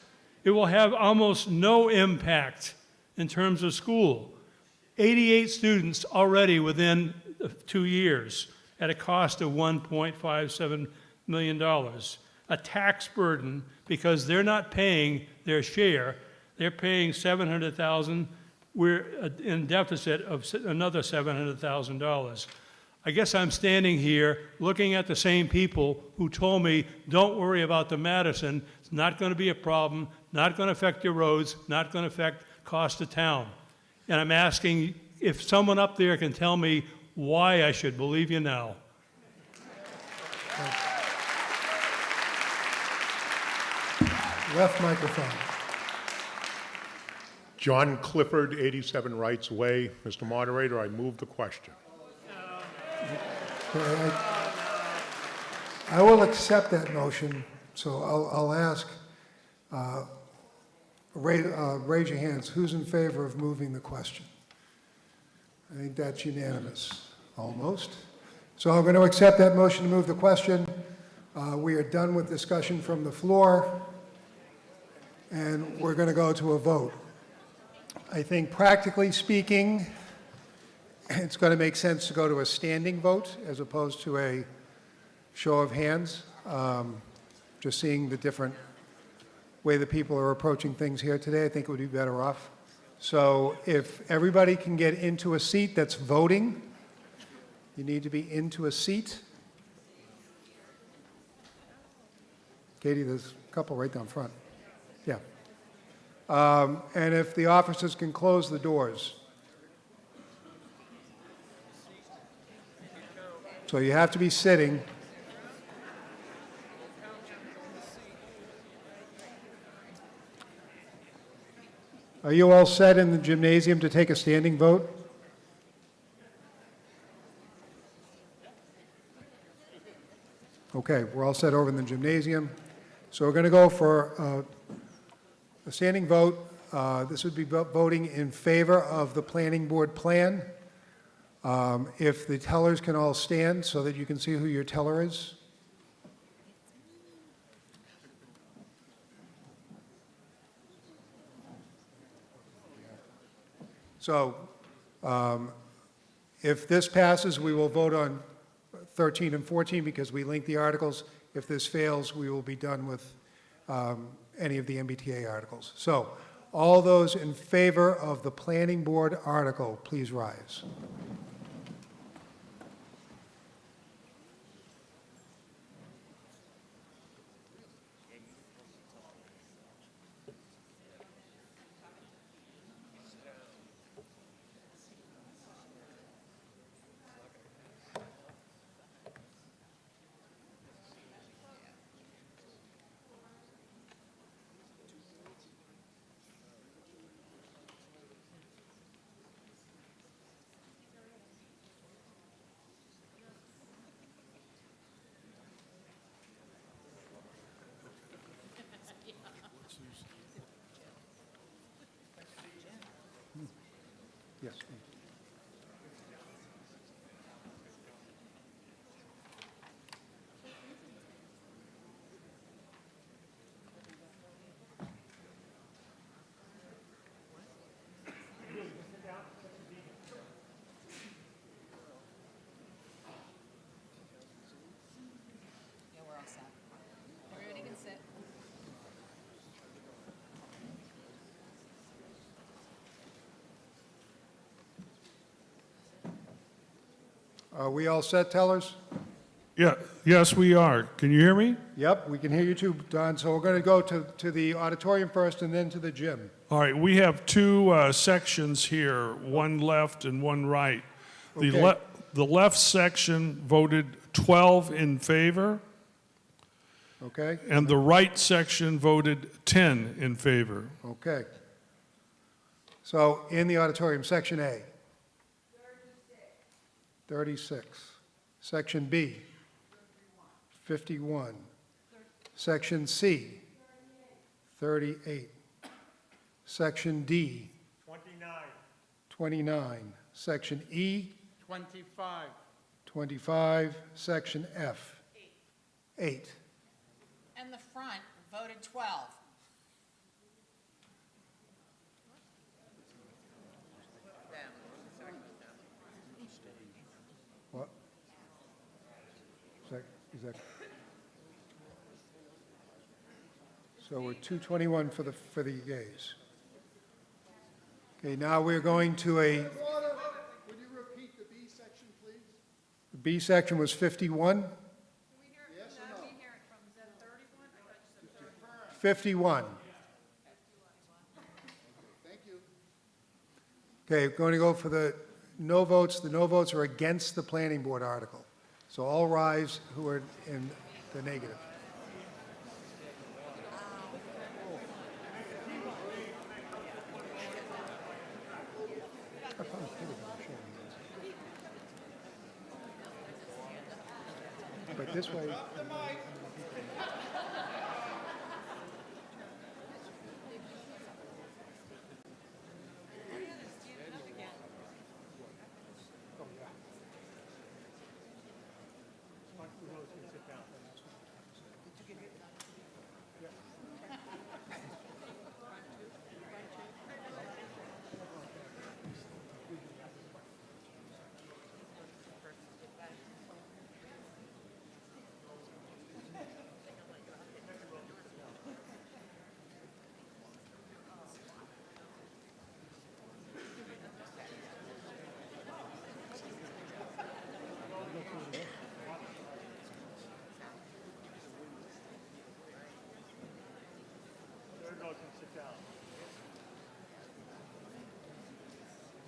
It will have almost no impact in terms of school. 88 students already within 2 years at a cost of $1.57 million. A tax burden because they're not paying their share. They're paying $700,000 we're in deficit of another $700,000. I guess I'm standing here looking at the same people who told me, don't worry about the Madison, it's not going to be a problem, not going to affect your roads, not going to affect cost of town. And I'm asking if someone up there can tell me why I should believe you now. Left microphone. John Clifford, 87 Wrights Way. Mr. Moderator, I move the question. Okay, I will accept that motion, so I'll ask, raise your hands, who's in favor of moving the question? I think that's unanimous, almost. So I'm going to accept that motion to move the question. We are done with discussion from the floor, and we're going to go to a vote. I think practically speaking, it's going to make sense to go to a standing vote as opposed to a show of hands. Just seeing the different way the people are approaching things here today, I think it would be better off. So if everybody can get into a seat that's voting, you need to be into a seat. Katie, there's a couple right down front. Yeah. And if the officers can close the doors. So you have to be sitting. Are you all set in the gymnasium to take a standing vote? Okay, we're all set over in the gymnasium. So we're going to go for a standing vote. This would be voting in favor of the planning board plan. If the tellers can all stand so that you can see who your teller is. So if this passes, we will vote on 13 and 14 because we linked the articles. If this fails, we will be done with any of the MBTA articles. So all those in favor of the planning board article, please rise. Yes. Yeah, we're all set. Everybody can sit. Are we all set, tellers? Yeah, yes, we are. Can you hear me? Yep, we can hear you too, Don. So we're going to go to the auditorium first and then to the gym. All right, we have two sections here, one left and one right. Okay. The left section voted 12 in favor, Okay? and the right section voted 10 in favor. Okay. So in the auditorium, section A. 36. Section B. 51. Section C. 38. Section D. 29. Section E. 25. Section F. 8. And the front voted 12. What? Is that? So we're 221 for the yeas. Okay, now we're going to a, Would you repeat the B section, please? the B section was 51? Yes or no? 51. Thank you. Okay, going to go for the no votes. The no votes are against the planning board article. So all rise who are in the negative. But this way.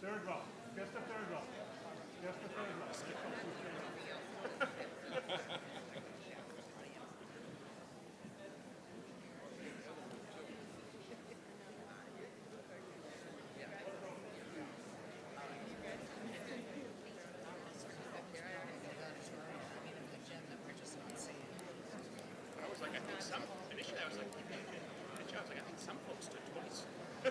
Third row, just the third row, just the third row. Initially, I was like, I think some folks took twice. I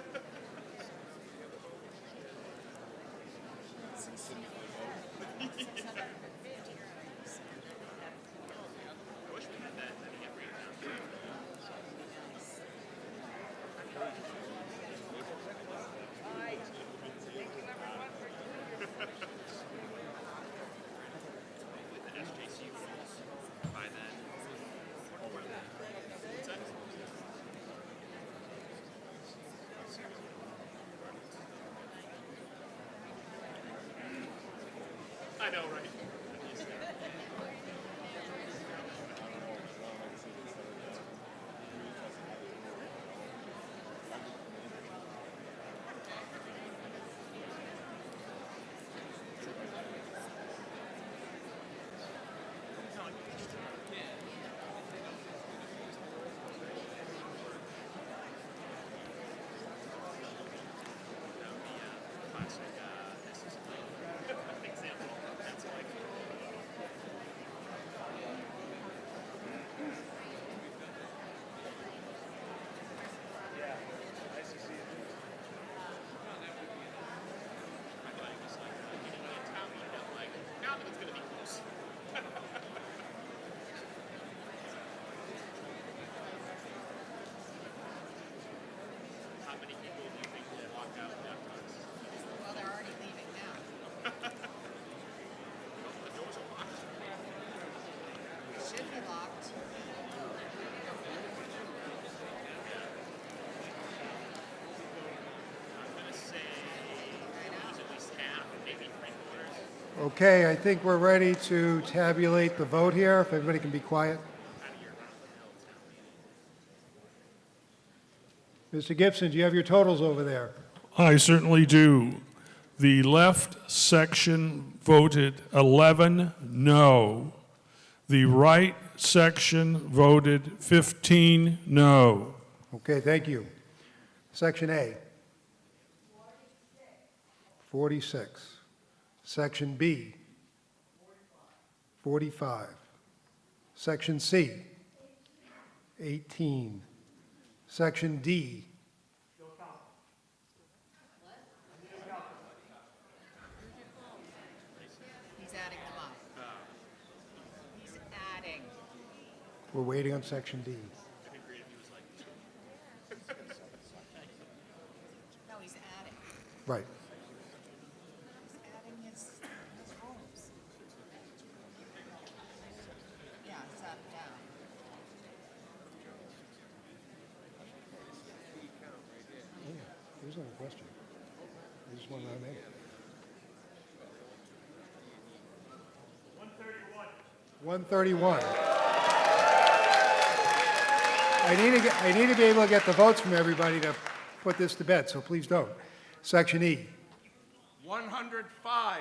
wish we had that. That'd get rid of that. With the SJC rules by then. What's that? I know, right? How many people do you think will walk out after this? Well, they're already leaving now. The doors are locked. Should be locked. I'm gonna say at least half, maybe three-quarters. Okay, I think we're ready to tabulate the vote here, if everybody can be quiet. Mr. Gibson, do you have your totals over there? I certainly do. The left section voted 11 no. The right section voted 15 no. Okay, thank you. Section A. 46. Section B. 45. Section C. 18. Section D. He's adding them up. He's adding. We're waiting on Section D. No, he's adding. Right. He's adding his homes. Yeah, it's up, down. Here's another question. one I'm in. 131. I need to be able to get the votes from everybody to put this to bed, so please don't. Section E. 105.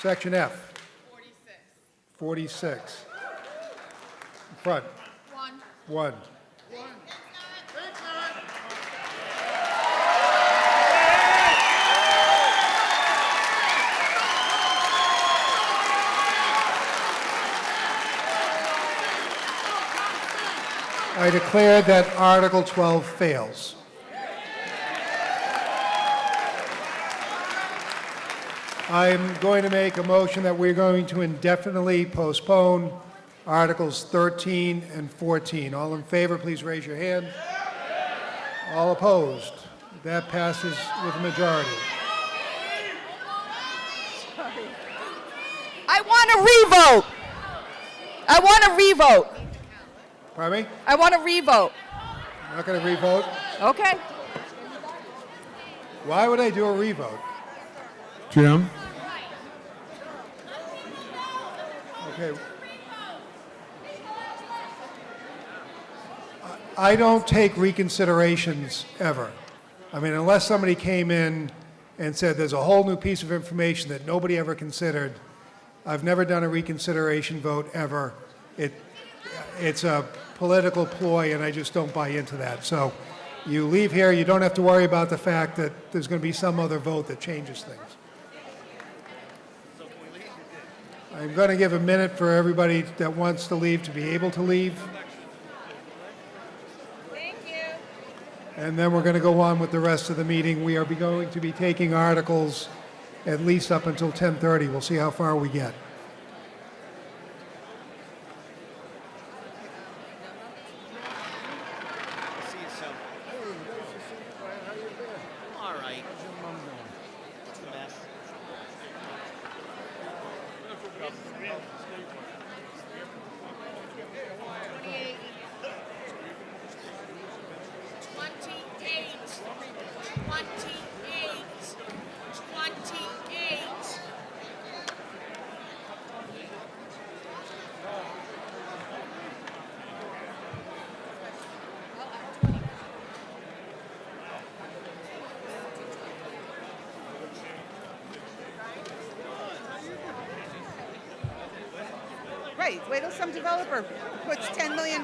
Section F. 46. Front. 1. I declare that Article 12 fails. I'm going to make a motion that we're going to indefinitely postpone Articles 13 and 14. All in favor, please raise your hand. All opposed? That passes with a majority. I want a revote. I want a revote. Pardon me? I want a revote. I'm not going to revote. Okay. Why would I do a revote? Jim? Okay. I don't take reconsiderations ever. I mean, unless somebody came in and said there's a whole new piece of information that nobody ever considered, I've never done a reconsideration vote ever. It's a political ploy, and I just don't buy into that. So you leave here, you don't have to worry about the fact that there's going to be some other vote that changes things. I'm going to give a minute for everybody that wants to leave to be able to leave. Thank you. And then we're going to go on with the rest of the meeting. We are going to be taking articles at least up until 10:30. We'll see how far we get. All right. What's the mess? 28. Right, wait till some developer puts $10 million,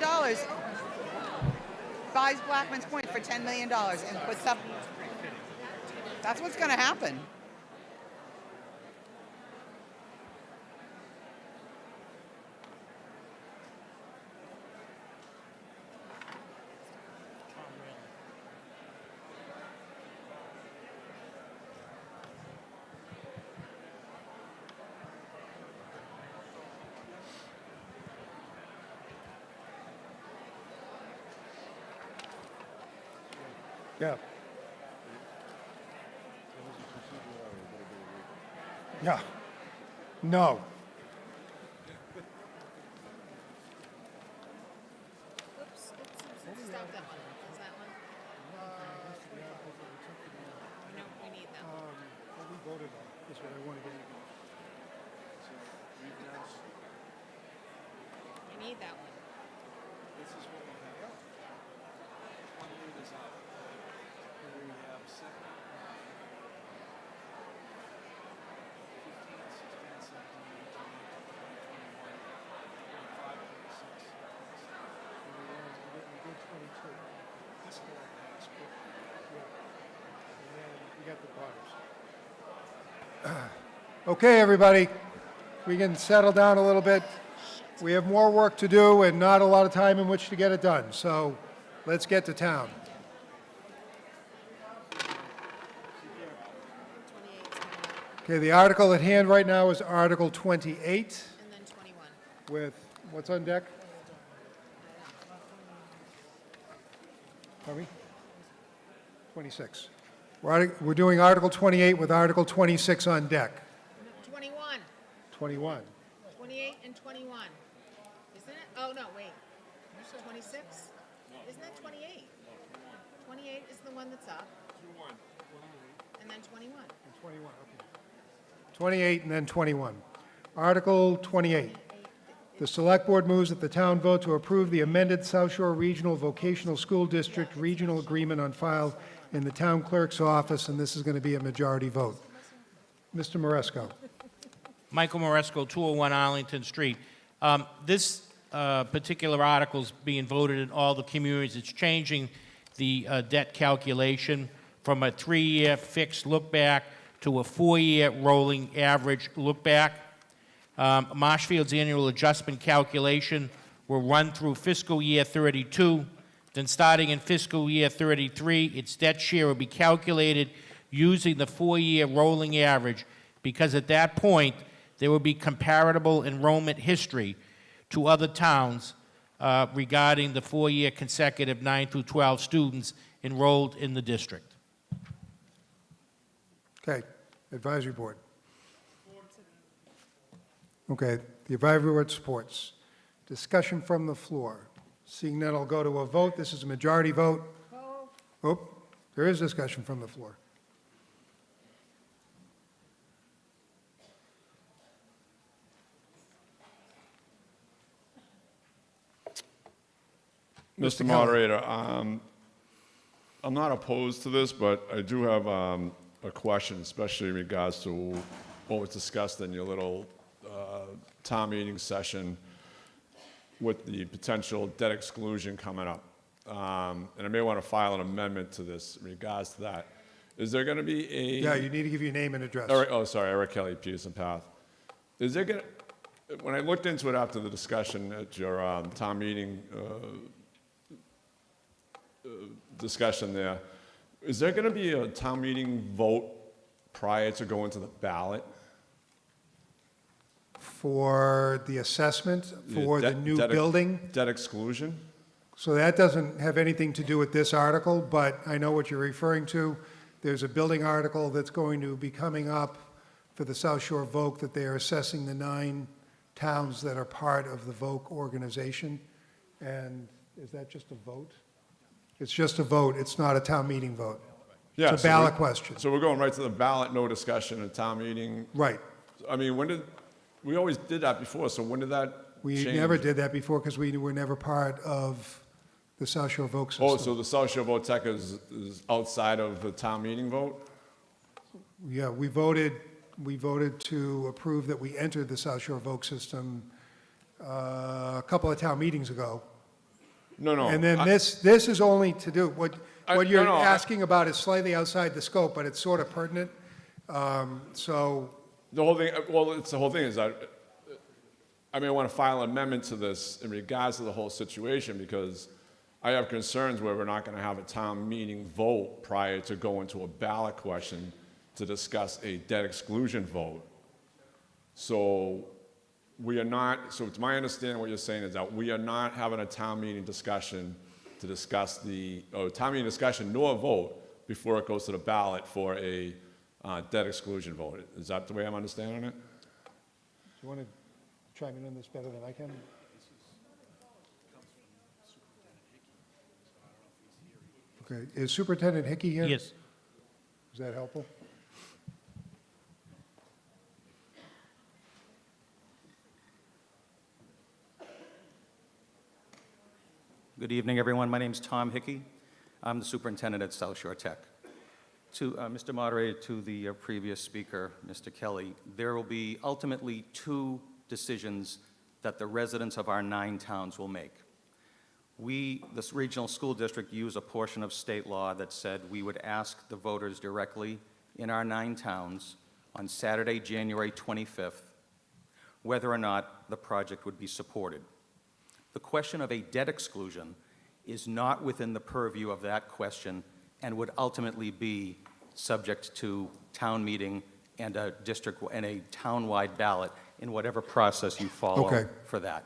buys Blackman's Point for $10 million and puts up, that's what's gonna happen. Yeah. Yeah. No. Stop that one. Is that one? No, we need that one. We voted on. That's what I want to get. We need that one. This is what we have. 28 is out. And we have 7, 15, 16, 17, 18, 20, 21, 25, 26. We did 22. This is all passed. Yeah. And then we got the butters. Okay, everybody. We can settle down a little bit. We have more work to do and not a lot of time in which to get it done. So let's get to town. Okay, the article at hand right now is Article 28 And then 21. with, what's on deck? Pardon me? 26. We're doing Article 28 with Article 26 on deck. 21. 21. 28 and 21. Isn't it? Oh, no, wait. 26? Isn't that 28? 28 is the one that's up. And then 21. 28 and then 21. Article 28. The Select Board moves that the town vote to approve the amended South Shore Regional Vocational School District Regional Agreement on file in the town clerk's office, and this is going to be a majority vote. Mr. Maresco. Michael Moresco, 201 Arlington Street. This particular article is being voted in all the communities. It's changing the debt calculation from a 3-year fixed look-back to a 4-year rolling average look-back. Marshfield's annual adjustment calculation will run through fiscal year 32. Then starting in fiscal year 33, its debt share will be calculated using the 4-year rolling average, because at that point, there will be comparable enrollment history to other towns regarding the 4-year consecutive 9 through 12 students enrolled in the district. Okay, Advisory Board. Okay, the Advisory Board supports. Discussion from the floor. Seeing none, I'll go to a vote. This is a majority vote. Oh, there is discussion from the floor. Mr. Moderator, I'm not opposed to this, but I do have a question, especially in regards to what was discussed in your little town meeting session with the potential debt exclusion coming up. And I may want to file an amendment to this in regards to that. Is there going to be a... Yeah, you need to give your name and address. Eric Kelly, Peterson Path. Is there going to... When I looked into it after the discussion at your town meeting discussion there, is there going to be a town meeting vote prior to going to the ballot? For the assessment, for the new building? Debt exclusion? So that doesn't have anything to do with this article, but I know what you're referring to. There's a building article that's going to be coming up for the South Shore Voc that they are assessing the 9 towns that are part of the Voc organization. And is that just a vote? It's just a vote. It's not a town meeting vote. Yeah, it's a ballot question. So we're going right to the ballot, no discussion at town meeting? Right. I mean, when did... We always did that before, so when did that We change? never did that before because we were never part of the South Shore Voc system. Oh, so the South Shore Voc is outside of the town meeting vote? Yeah, we voted to approve that we entered the South Shore Voc system a couple of town meetings ago. No. And then this is only to do, what you're asking about is slightly outside the scope, but it's sort of pertinent. So The whole thing, well, it's the whole thing is that I may want to file an amendment to this in regards to the whole situation because I have concerns where we're not going to have a town meeting vote prior to going to a ballot question to discuss a debt exclusion vote. So we are not, so it's my understanding what you're saying is that we are not having a town meeting discussion to discuss town meeting discussion nor a vote before it goes to the ballot for a debt exclusion vote. Is that the way I'm understanding it? do you want to chime in on this better than I can? Okay, is Superintendent Hickey here? Yes. Is that helpful? Good evening, everyone. My name's Tom Hickey. I'm the superintendent at South Shore Tech. To Mr. Moderator, to the previous speaker, Mr. Kelly, there will be ultimately 2 decisions that the residents of our 9 towns will make. We, this regional school district, use a portion of state law that said we would ask the voters directly in our 9 towns on Saturday, January 25th, whether or not the project would be supported. The question of a debt exclusion is not within the purview of that question and would ultimately be subject to town meeting and a district and a town-wide ballot in whatever process you follow for that.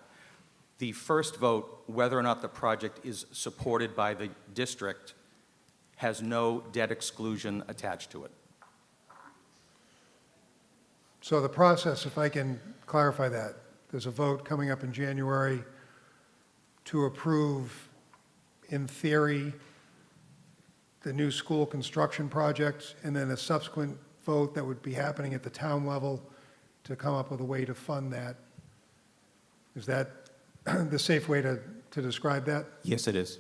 The first vote, whether or not the project is supported by the district, has no debt exclusion attached to it. So the process, if I can clarify that, there's a vote coming up in January to approve, in theory, the new school construction projects, and then a subsequent vote that would be happening at the town level to come up with a way to fund that. Is that the safe way to describe that? Yes, it is.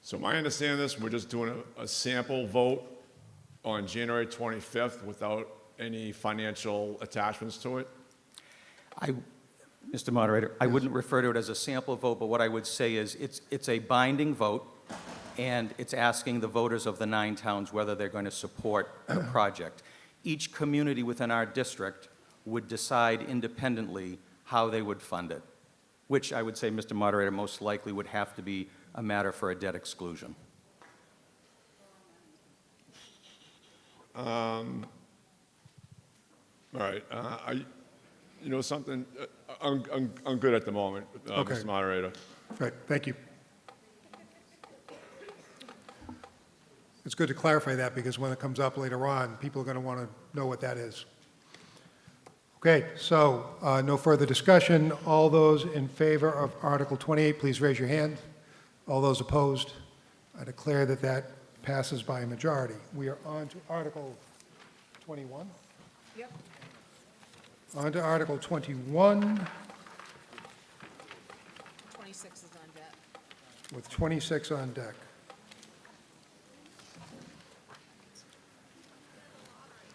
So my understanding is we're just doing a sample vote on January 25th without any financial attachments to it? Mr. Moderator, I wouldn't refer to it as a sample vote, but what I would say is it's a binding vote, and it's asking the voters of the 9 towns whether they're going to support the project. Each community within our district would decide independently how they would fund it, which I would say, Mr. Moderator, most likely would have to be a matter for a debt exclusion. All right. You know something? I'm good at the moment, Okay. Mr. Moderator. Right, thank you. It's good to clarify that, because when it comes up later on, people are going to want to know what that is. Okay, so no further discussion. All those in favor of Article 28, please raise your hand. All those opposed? I declare that that passes by a majority. We are on to Article 21. Yep. On to Article 21, 26 is on deck. with 26 on deck.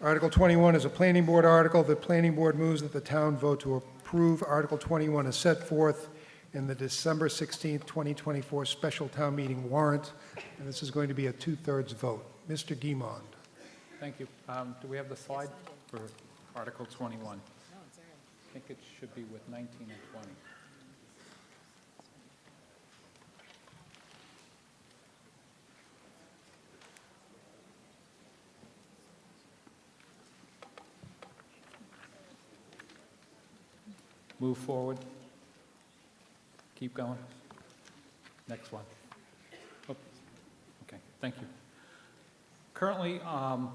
Article 21 is a planning board article. The planning board moves that the town vote to approve Article 21 as set forth in the December 16th, 2024 special town meeting warrant, and this is going to be a 2/3 vote. Mr. Guimond. Thank you. Do we have the slide for Article 21? I think it should be with 19 and 20. Move forward. Keep going. Next one. Oh, okay, thank you. Currently,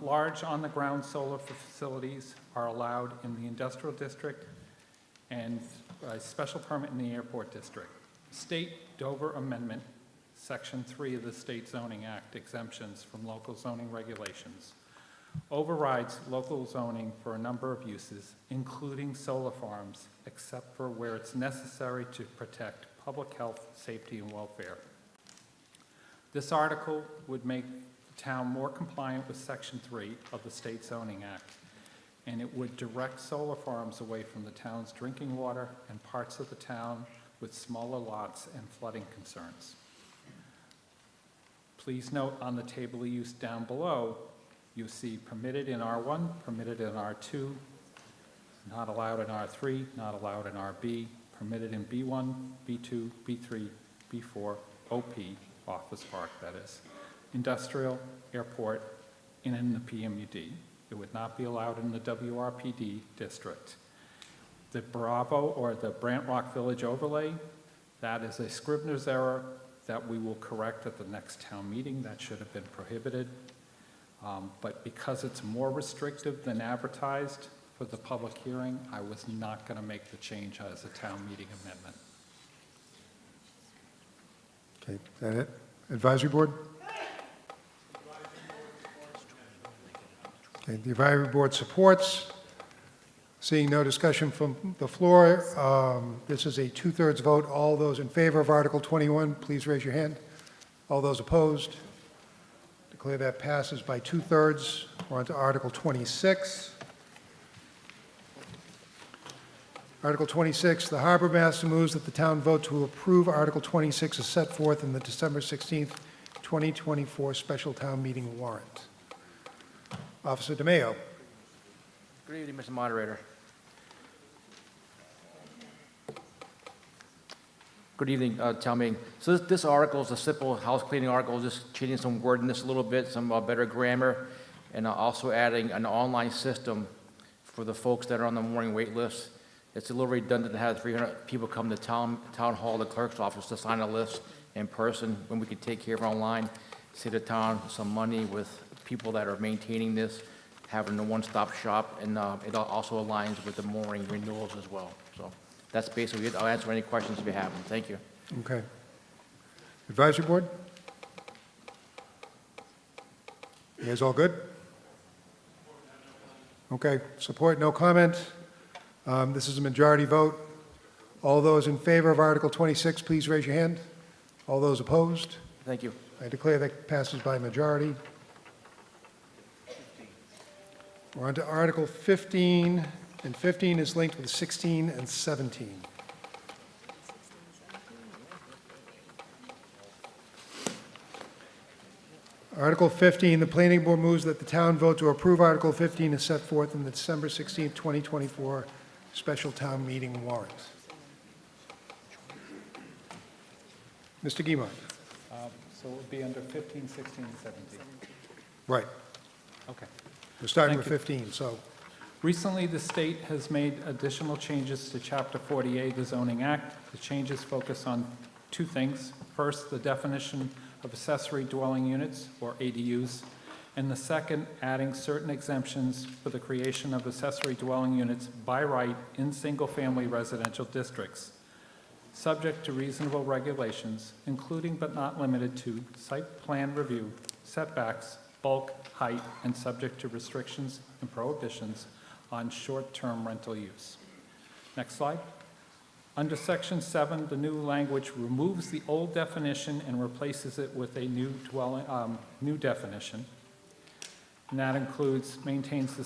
large on-the-ground solar facilities are allowed in the industrial district and a special permit in the airport district. State Dover Amendment, Section 3 of the State Zoning Act, exemptions from local zoning regulations, overrides local zoning for a number of uses, including solar farms, except for where it's necessary to protect public health, safety, and welfare. This article would make the town more compliant with Section 3 of the State Zoning Act, and it would direct solar farms away from the town's drinking water and parts of the town with smaller lots and flooding concerns. Please note on the table of use down below, you see permitted in R1, permitted in R2, not allowed in R3, not allowed in RB, permitted in B1, B2, B3, B4, OP, office park that is, industrial, airport, and in the PMUD. It would not be allowed in the WRPD district. The Bravo, or the Brant Rock Village overlay, that is a Scribner's error that we will correct at the next town meeting. That should have been prohibited. But because it's more restrictive than advertised for the public hearing, I was not going to make the change as a town meeting amendment. Okay, is that it? Advisory board? Okay, the advisory board supports. Seeing no discussion from the floor, this is a 2/3 vote. All those in favor of Article 21, please raise your hand. All those opposed? Declare that passes by 2/3. We're on to Article 26. Article 26, the harbor master moves that the town vote to approve Article 26 as set forth in the December 16th, 2024 special town meeting warrant. Officer DeMayo. Good evening, Mr. Moderator. Good evening, town meeting. So this article is a simple house cleaning article, just changing some word in this a little bit, some better grammar, and also adding an online system for the folks that are on the morning wait list. It's a little redundant to have 300 people come to town hall, the clerk's office, to sign a list in person when we could take care of it online, save the town some money with people that are maintaining this, having a one-stop shop, and it also aligns with the mooring renewals as well. So that's basically it. I'll answer any questions if you have them. Thank you. Okay. Advisory board? You guys all good? Okay, support, no comment. This is a majority vote. All those in favor of Article 26, please raise your hand. All those opposed? Thank you. I declare that passes by majority. We're on to Article 15, and 15 is linked with 16 and 17. Article 15, the Planning Board moves that the town vote to approve Article 15 as set forth in the December 16, 2024 special town meeting warrant. Mr. Guimont. So it would be under 15, 16, and 17. Right. Okay. We're starting Thank with you. 15, so Recently, the state has made additional changes to Chapter 48 of the Zoning Act. The changes focus on two things. First, the definition of accessory dwelling units, or ADUs, and the second, adding certain exemptions for the creation of accessory dwelling units by right in single-family residential districts, subject to reasonable regulations, including but not limited to site plan review, setbacks, bulk, height, and subject to restrictions and prohibitions on short-term rental use. Next slide. Under Section 7, the new language removes the old definition and replaces it with a new definition. And that includes, maintains the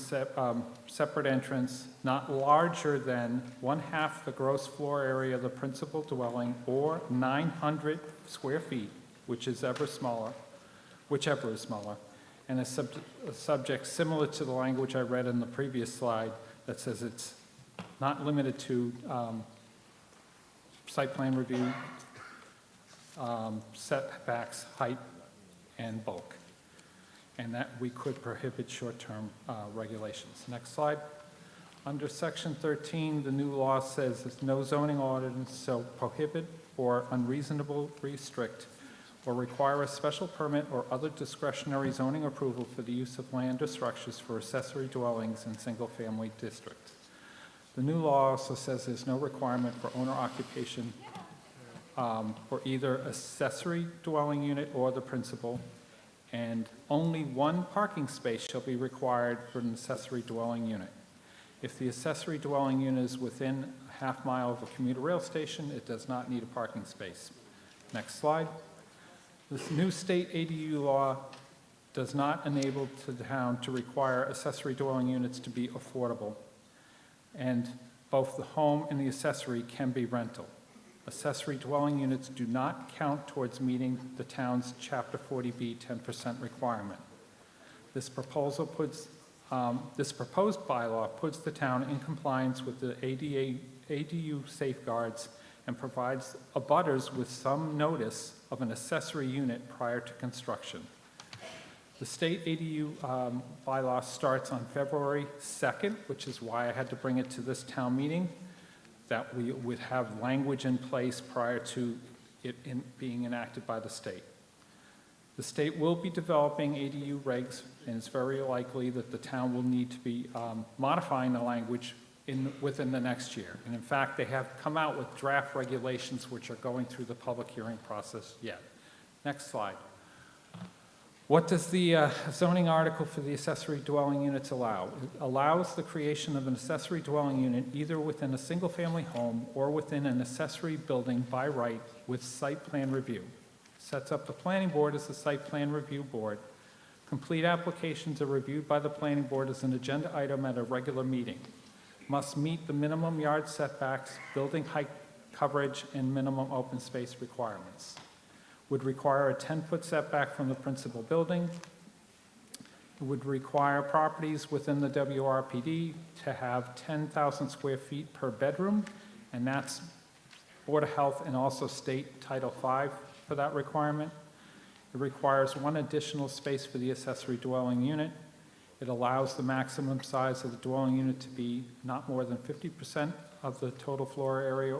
separate entrance not larger than 1/2 the gross floor area of the principal dwelling or 900 square feet, whichever is smaller, and a subject similar to the language I read in the previous slide that says it's not limited to site plan review, setbacks, height, and bulk. And that we could prohibit short-term regulations. Next slide. Under Section 13, the new law says there's no zoning ordinance shall prohibit or unreasonably restrict or require a special permit or other discretionary zoning approval for the use of land or structures for accessory dwellings in single-family districts. The new law also says there's no requirement for owner occupation for either accessory dwelling unit or the principal, and only one parking space shall be required for an accessory dwelling unit. If the accessory dwelling unit is within a 1/2 mile of a commuter rail station, it does not need a parking space. Next slide. This new state ADU law does not enable the town to require accessory dwelling units to be affordable, and both the home and the accessory can be rental. Accessory dwelling units do not count towards meeting the town's Chapter 40B 10% requirement. This proposed bylaw puts the town in compliance with the ADU safeguards and provides abutters with some notice of an accessory unit prior to construction. The state ADU bylaw starts on February 2nd, which is why I had to bring it to this town meeting, that we would have language in place prior to it being enacted by the state. The state will be developing ADU regs, and it's very likely that the town will need to be modifying the language within the next year. And in fact, they have come out with draft regulations which are going through the public hearing process yet. Next slide. What does the zoning article for the accessory dwelling units allow? It allows the creation of an accessory dwelling unit either within a single-family home or within an accessory building by right with site plan review. Sets up the planning board as the site plan review board. Complete applications are reviewed by the planning board as an agenda item at a regular meeting. Must meet the minimum yard setbacks, building height coverage, and minimum open space requirements. Would require a 10-foot setback from the principal building. It would require properties within the WRPD to have 10,000 square feet per bedroom, and that's Board of Health and also state Title V for that requirement. It requires one additional space for the accessory dwelling unit. It allows the maximum size of the dwelling unit to be not more than 50% of the total floor area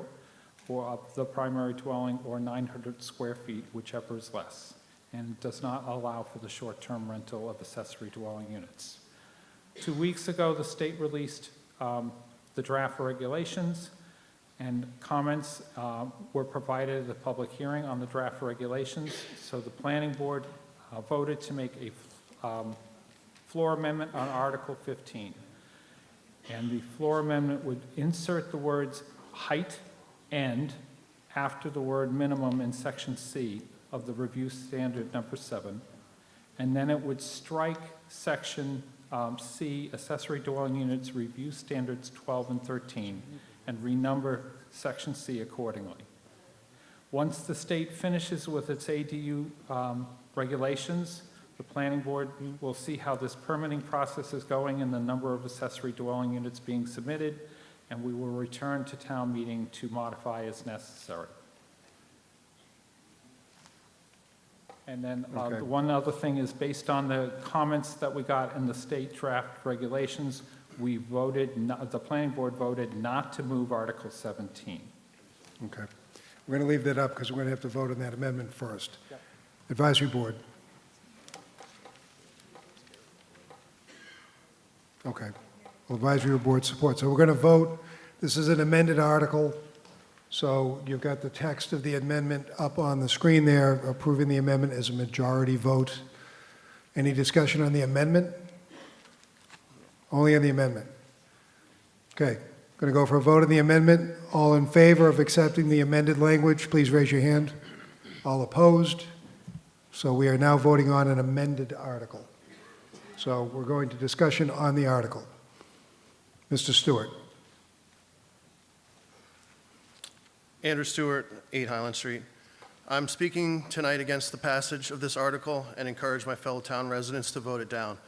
of the primary dwelling, or 900 square feet, whichever is less, and does not allow for the short-term rental of accessory dwelling units. 2 weeks ago, the state released the draft regulations, and comments were provided at the public hearing on the draft regulations. So the planning board voted to make floor amendment on Article 15. And the floor amendment would insert the words height and after the word minimum in section C of the review standard number 7. And then it would strike section C, accessory dwelling units review standards 12 and 13, and renumber section C accordingly. Once the state finishes with its ADU regulations, the planning board will see how this permitting process is going and the number of accessory dwelling units being submitted, and we will return to town meeting to modify as necessary. And then Okay. the one other thing is, based on the comments that we got in the state draft regulations, we voted, the planning board voted not to move Article 17. Okay. We're going to leave that up because we're going to have to vote on that amendment first. Advisory Board. Okay. Well, Advisory Board support. So we're going to vote. This is an amended article. So you've got the text of the amendment up on the screen there, approving the amendment as a majority vote. Any discussion on the amendment? Only on the amendment. Okay. Going to go for a vote on the amendment. All in favor of accepting the amended language, please raise your hand. All opposed? So we are now voting on an amended article. So we're going to discussion on the article. Mr. Stewart. Andrew Stewart, 8 Highland Street. I'm speaking tonight against the passage of this article and encourage my fellow town residents to vote it down.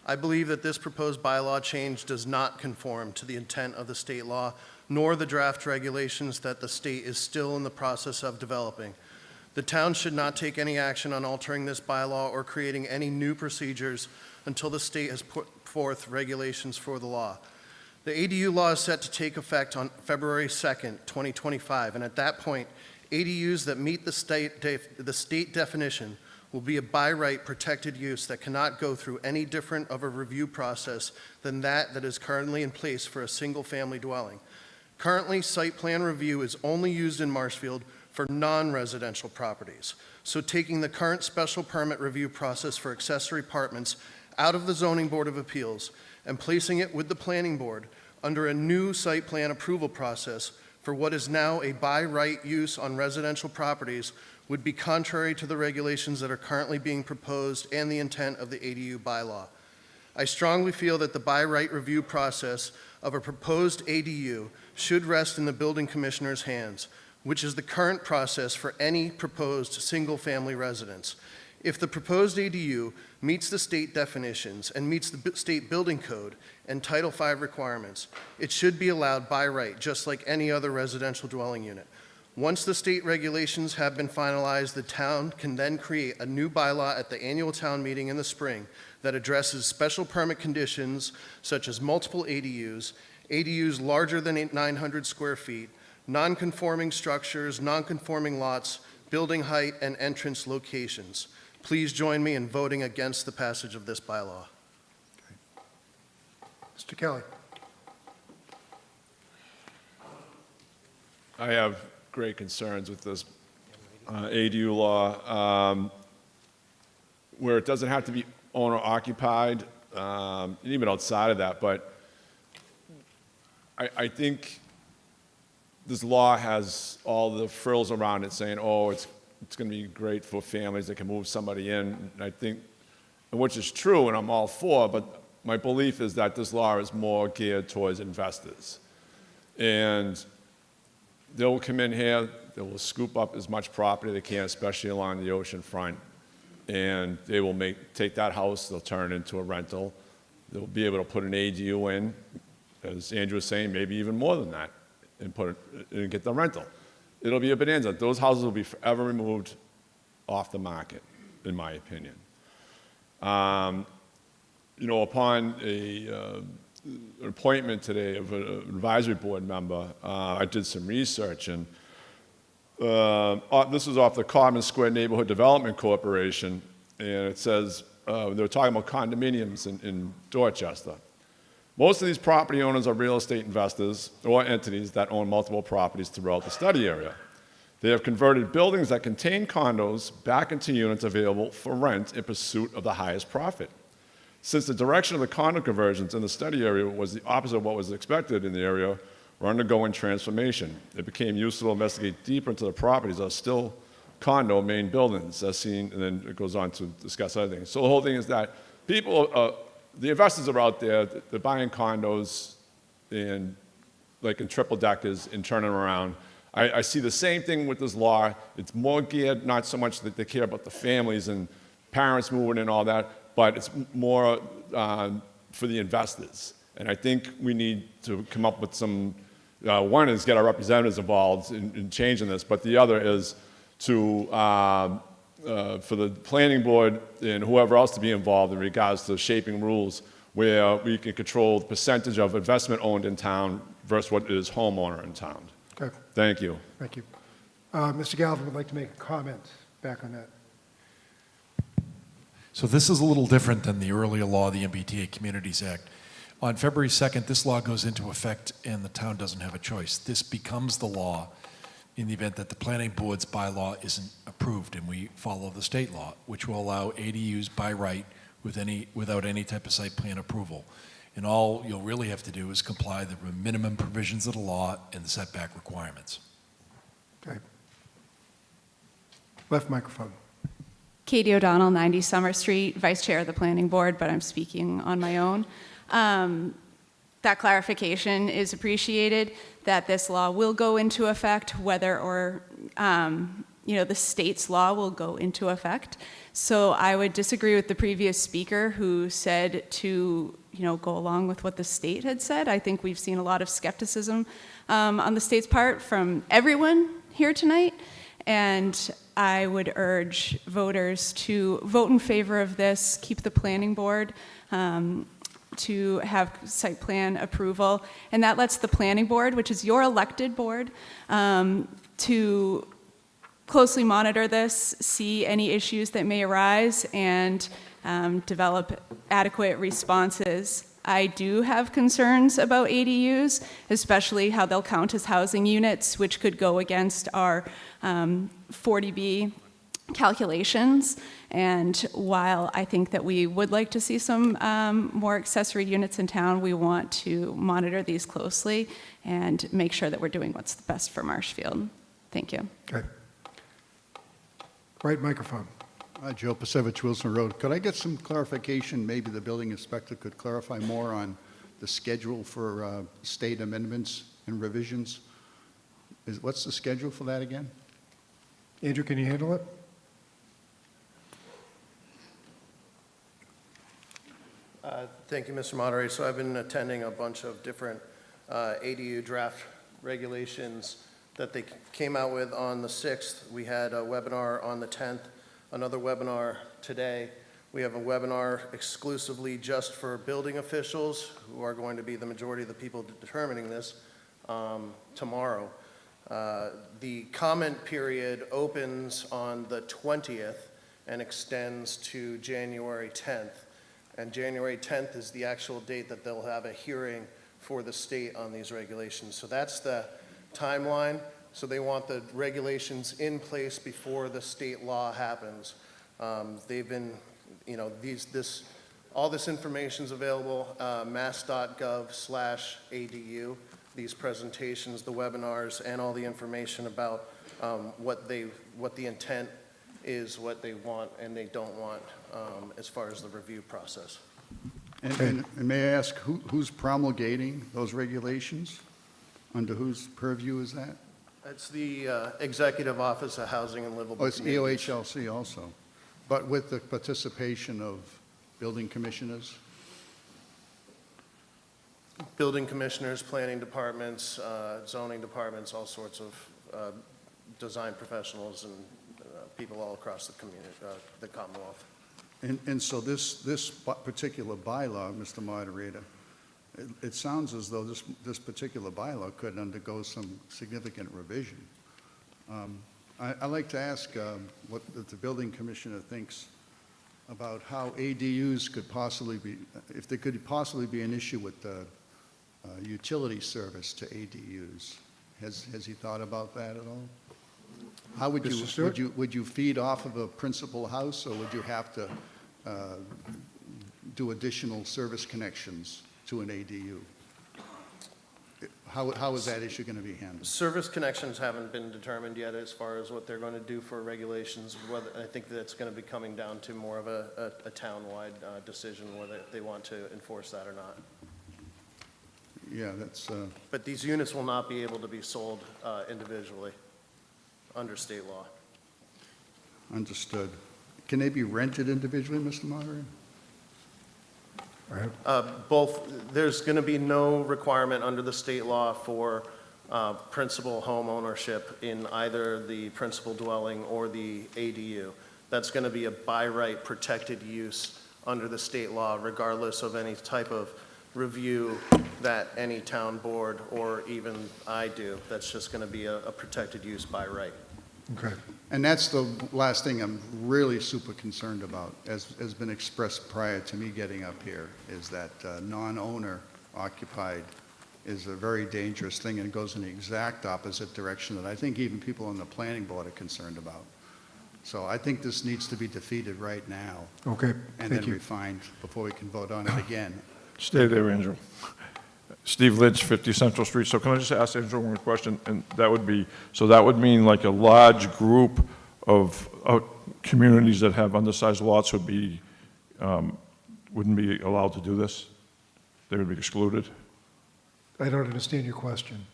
I believe that this proposed bylaw change does not conform to the intent of the state law, nor the draft regulations that the state is still in the process of developing. The town should not take any action on altering this bylaw or creating any new procedures until the state has put forth regulations for the law. The ADU law is set to take effect on February 2nd, 2025, and at that point, ADUs that meet the state definition will be a by right protected use that cannot go through any different of a review process than that is currently in place for a single-family dwelling. Currently, site plan review is only used in Marshfield for non-residential properties. So taking the current special permit review process for accessory apartments out of the Zoning Board of Appeals and placing it with the Planning Board under a new site plan approval process for what is now a by right use on residential properties would be contrary to the regulations that are currently being proposed and the intent of the ADU bylaw. I strongly feel that the by right review process of a proposed ADU should rest in the building commissioner's hands, which is the current process for any proposed single-family residence. If the proposed ADU meets the state definitions and meets the state building code and Title V requirements, it should be allowed by right, just like any other residential dwelling unit. Once the state regulations have been finalized, the town can then create a new bylaw at the annual town meeting in the spring that addresses special permit conditions such as multiple ADUs, ADUs larger than 900 square feet, non-conforming structures, non-conforming lots, building height, and entrance locations. Please join me in voting against the passage of this bylaw. Mr. Kelly. I have great concerns with this ADU law, where it doesn't have to be owner-occupied, and even outside of that, but I think this law has all the frills around it saying, oh, it's going to be great for families that can move somebody in. And I think, which is true, and I'm all for, but my belief is that this law is more geared towards investors. And they'll come in here, they will scoop up as much property they can, especially along the ocean front, and they will take that house, they'll turn it into a rental. They'll be able to put an ADU in, as Andrew was saying, maybe even more than that, and put it and get the rental. It'll be a bonanza. Those houses will be forever removed off the market, in my opinion. You know, upon an appointment today of an advisory board member, I did some research, and this is off the Common Square Neighborhood Development Corporation, and it says, they were talking about condominiums in Dorchester. Most of these property owners are real estate investors or entities that own multiple properties throughout the study area. They have converted buildings that contain condos back into units available for rent in pursuit of the highest profit. Since the direction of the condo conversions in the study area was the opposite of what was expected in the area, we're undergoing transformation. It became useful to investigate deeper into the properties that are still condo main buildings, as seen, and then it goes on to discuss other things. So the whole thing is that people, the investors are out there, they're buying condos in triple deckers and turning them around. I see the same thing with this law. It's more geared, not so much that they care about the families and parents moving and all that, but it's more for the investors. And I think we need to come up with some, one is get our representatives involved in changing this, but the other is to, for the planning board and whoever else to be involved in regards to shaping rules where we can control the percentage of investment owned in town versus what is homeowner in town. Okay. Thank you. Thank you. Mr. Galvin would like to make a comment back on that. So this is a little different than the earlier law, the MBTA Communities Act. On February 2nd, this law goes into effect and the town doesn't have a choice. This becomes the law in the event that the planning board's bylaw isn't approved and we follow the state law, which will allow ADUs by right without any type of site plan approval. And all you'll really have to do is comply with the minimum provisions of the law and the setback requirements. Okay. Left microphone. Katie O'Donnell, 90 Summer Street, Vice Chair of the Planning Board, but I'm speaking on my own. That clarification is appreciated, that this law will go into effect, whether or the state's law will go into effect. So I would disagree with the previous speaker who said to go along with what the state had said. I think we've seen a lot of skepticism on the state's part from everyone here tonight. And I would urge voters to vote in favor of this, keep the planning board to have site plan approval. And that lets the planning board, which is your elected board, to closely monitor this, see any issues that may arise, and develop adequate responses. I do have concerns about ADUs, especially how they'll count as housing units, which could go against our 40B calculations. And while I think that we would like to see some more accessory units in town, we want to monitor these closely and make sure that we're doing what's the best for Marshfield. Thank you. Okay. Right microphone. Joe Pasevich, Wilson Road. Could I get some clarification? Maybe the building inspector could clarify more on the schedule for state amendments and revisions. What's the schedule for that again? Andrew, can you handle it? Thank you, Mr. Moderator. So I've been attending a bunch of different ADU draft regulations that they came out with on the 6th. We had a webinar on the 10th, another webinar today. We have a webinar exclusively just for building officials, who are going to be the majority of the people determining this, tomorrow. The comment period opens on the 20th and extends to January 10th. And January 10th is the actual date that they'll have a hearing for the state on these regulations. So that's the timeline. So they want the regulations in place before the state law happens. They've been, all this information's available, mass.gov/ADU, these presentations, the webinars, and all the information about what the intent is, what they want and they don't want as far as the review process. And may I ask, who's promulgating those regulations? Under whose purview is that? It's the Executive Office of Housing and Livable Oh, it's Communities. EOHLC also, but with the participation of building commissioners? Building commissioners, planning departments, zoning departments, all sorts of design professionals and people all across the community, the Commonwealth. And so this particular bylaw, Mr. Moderator, it sounds as though this particular bylaw could undergo some significant revision. I'd like to ask what the building commissioner thinks about how ADUs could possibly be, if there could possibly be an issue with the utility service to ADUs. Has he thought about that at all? How would Mr. Stewart? would you feed off of a principal house, or would you have to do additional service connections to an ADU. How is that issue going to be handled? Service connections haven't been determined yet as far as what they're going to do for regulations. I think that's going to be coming down to more of a town-wide decision whether they want to enforce that or not. Yeah, that's, But these units will not be able to be sold individually under state law. understood. Can they be rented individually, Mr. Moderator? Both, there's going to be no requirement under the state law for principal home ownership in either the principal dwelling or the ADU. That's going to be a by right protected use under the state law, regardless of any type of review that any town board or even I do. That's just going to be a protected use by right. Okay. And that's the last thing I'm really super concerned about, as has been expressed prior to me getting up here, is that non-owner occupied is a very dangerous thing, and it goes in the exact opposite direction that I think even people on the planning board are concerned about. So I think this needs to be defeated right now. Okay, And thank then you. refined before we can vote on it again. Stay there, Andrew. Steve Lynch, 50 Central Street. So can I just ask Andrew one question? And that would be, so that would mean like a large group of communities that have undersized lots would be, wouldn't be allowed to do this? They would be excluded? I don't understand your question.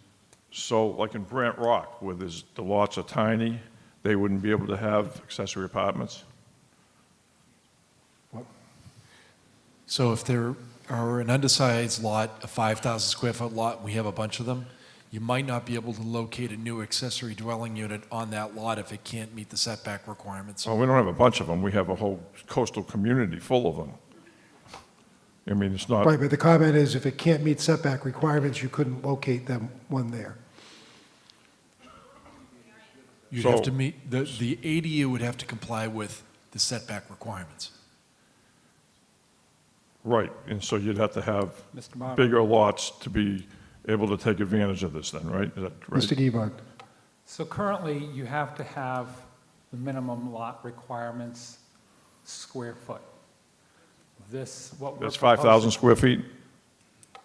So like in Brant Rock, where the lots are tiny, they wouldn't be able to have accessory apartments? So if there are an undersized lot, a 5,000 square foot lot, we have a bunch of them, you might not be able to locate a new accessory dwelling unit on that lot if it can't meet the setback requirements. Oh, we don't have a bunch of them. We have a whole coastal community full of them. I mean, it's not. Right, but the comment is if it can't meet setback requirements, you couldn't locate them one there. You'd have to meet, the ADU would have to comply with the setback requirements. Right, and so you'd have to have Mr. Martin. bigger lots to be able to take advantage of this then, right? Is that right? Mr. Guimond. So currently, you have to have the minimum lot requirements square foot. This, what we're That's 5,000 square feet?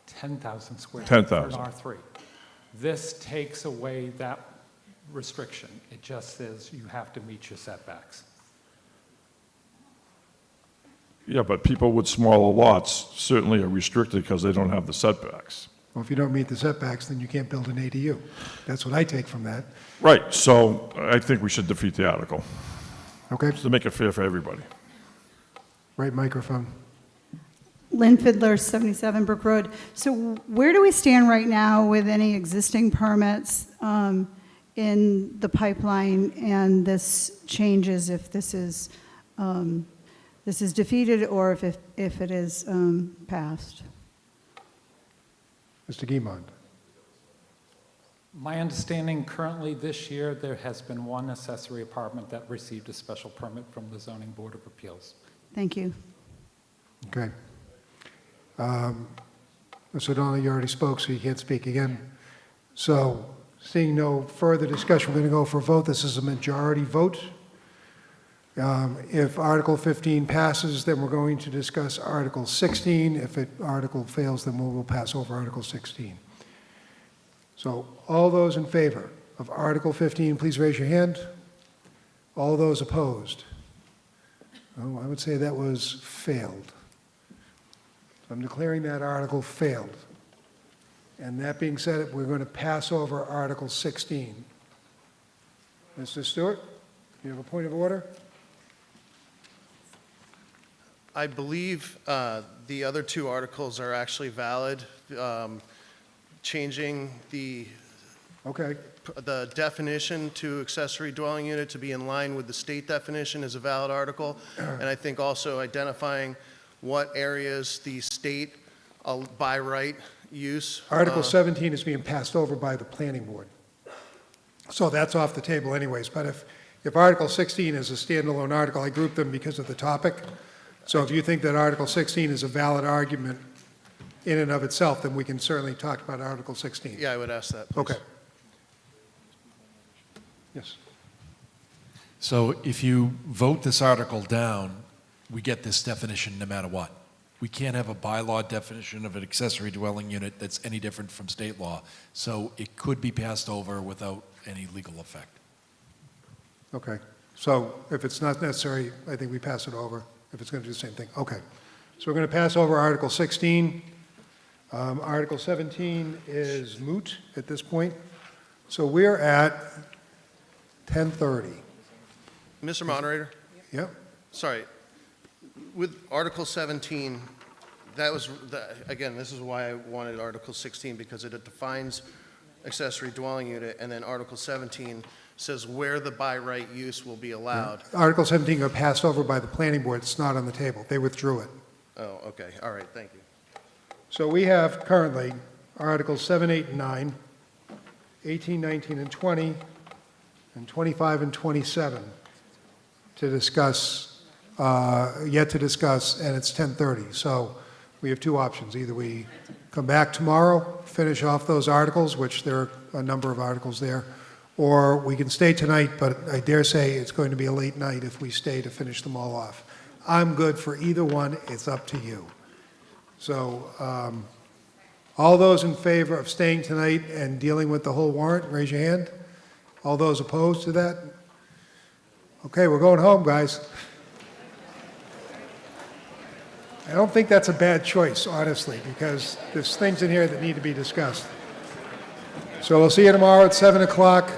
10,000 square feet 10,000. for an R3. This takes away that restriction. It just says you have to meet your setbacks. Yeah, but people with smaller lots certainly are restricted because they don't have the setbacks. Well, if you don't meet the setbacks, then you can't build an ADU. That's what I take from that. Right, so I think we should defeat the article. Okay. Just to make it fair for everybody. Right microphone. Lynn Fiddler, 77 Brook Road. So where do we stand right now with any existing permits in the pipeline, and this changes if this is defeated or if it is passed? Mr. Guimond. My understanding currently this year, there has been one accessory apartment that received a special permit from the Zoning Board of Appeals. Thank you. Okay. Mr. O'Donnell, you already spoke, so you can't speak again. So, seeing no further discussion, we're going to go for a vote. This is a majority vote. If Article 15 passes, then we're going to discuss Article 16. If Article fails, then we'll pass over Article 16. So, all those in favor of Article 15, please raise your hand. All those opposed? Oh, I would say that was failed. I'm declaring that article failed. And that being said, we're going to pass over Article 16. Mr. Stewart, you have a point of order? I believe the other two articles are actually valid. Changing the definition to accessory dwelling unit to be in line with the state definition is a valid article. And I think also identifying what areas the state by right use. Article 17 is being passed over by the planning board. So that's off the table anyways. But if Article 16 is a standalone article, I grouped them because of the topic. So if you think that Article 16 is a valid argument in and of itself, then we can certainly talk about Article 16. Yeah, I would ask that, please. Okay. Yes. So if you vote this article down, we get this definition no matter what. we can't have a bylaw definition of an accessory dwelling unit that's any different from state law. So it could be passed over without any legal effect. Okay, so if it's not necessary, I think we pass it over, if it's going to do the same thing. Okay, so we're going to pass over Article 16. Article 17 is moot at this point. So we're at 10:30. Mr. Moderator? Yep. Sorry. With Article 17, that was, again, this is why I wanted Article 16, because it defines accessory dwelling unit, and then Article 17 says where the by right use will be allowed. Article 17 got passed over by the planning board. It's not on the table. They withdrew it. Oh, okay, all right, thank you. So we have currently Articles 7, 8, and 9, 18, 19, and 20, and 25 and 27 to discuss, yet to discuss, and it's 10:30. So we have two options. Either we come back tomorrow, finish off those articles, which there are a number of articles there, or we can stay tonight, but I dare say it's going to be a late night if we stay to finish them all off. I'm good for either one. It's up to you. So all those in favor of staying tonight and dealing with the whole warrant, raise your hand. All those opposed to that? Okay, we're going home, guys. I don't think that's a bad choice, honestly, because there's things in here that need to be discussed. So we'll see you tomorrow at 7 o'clock.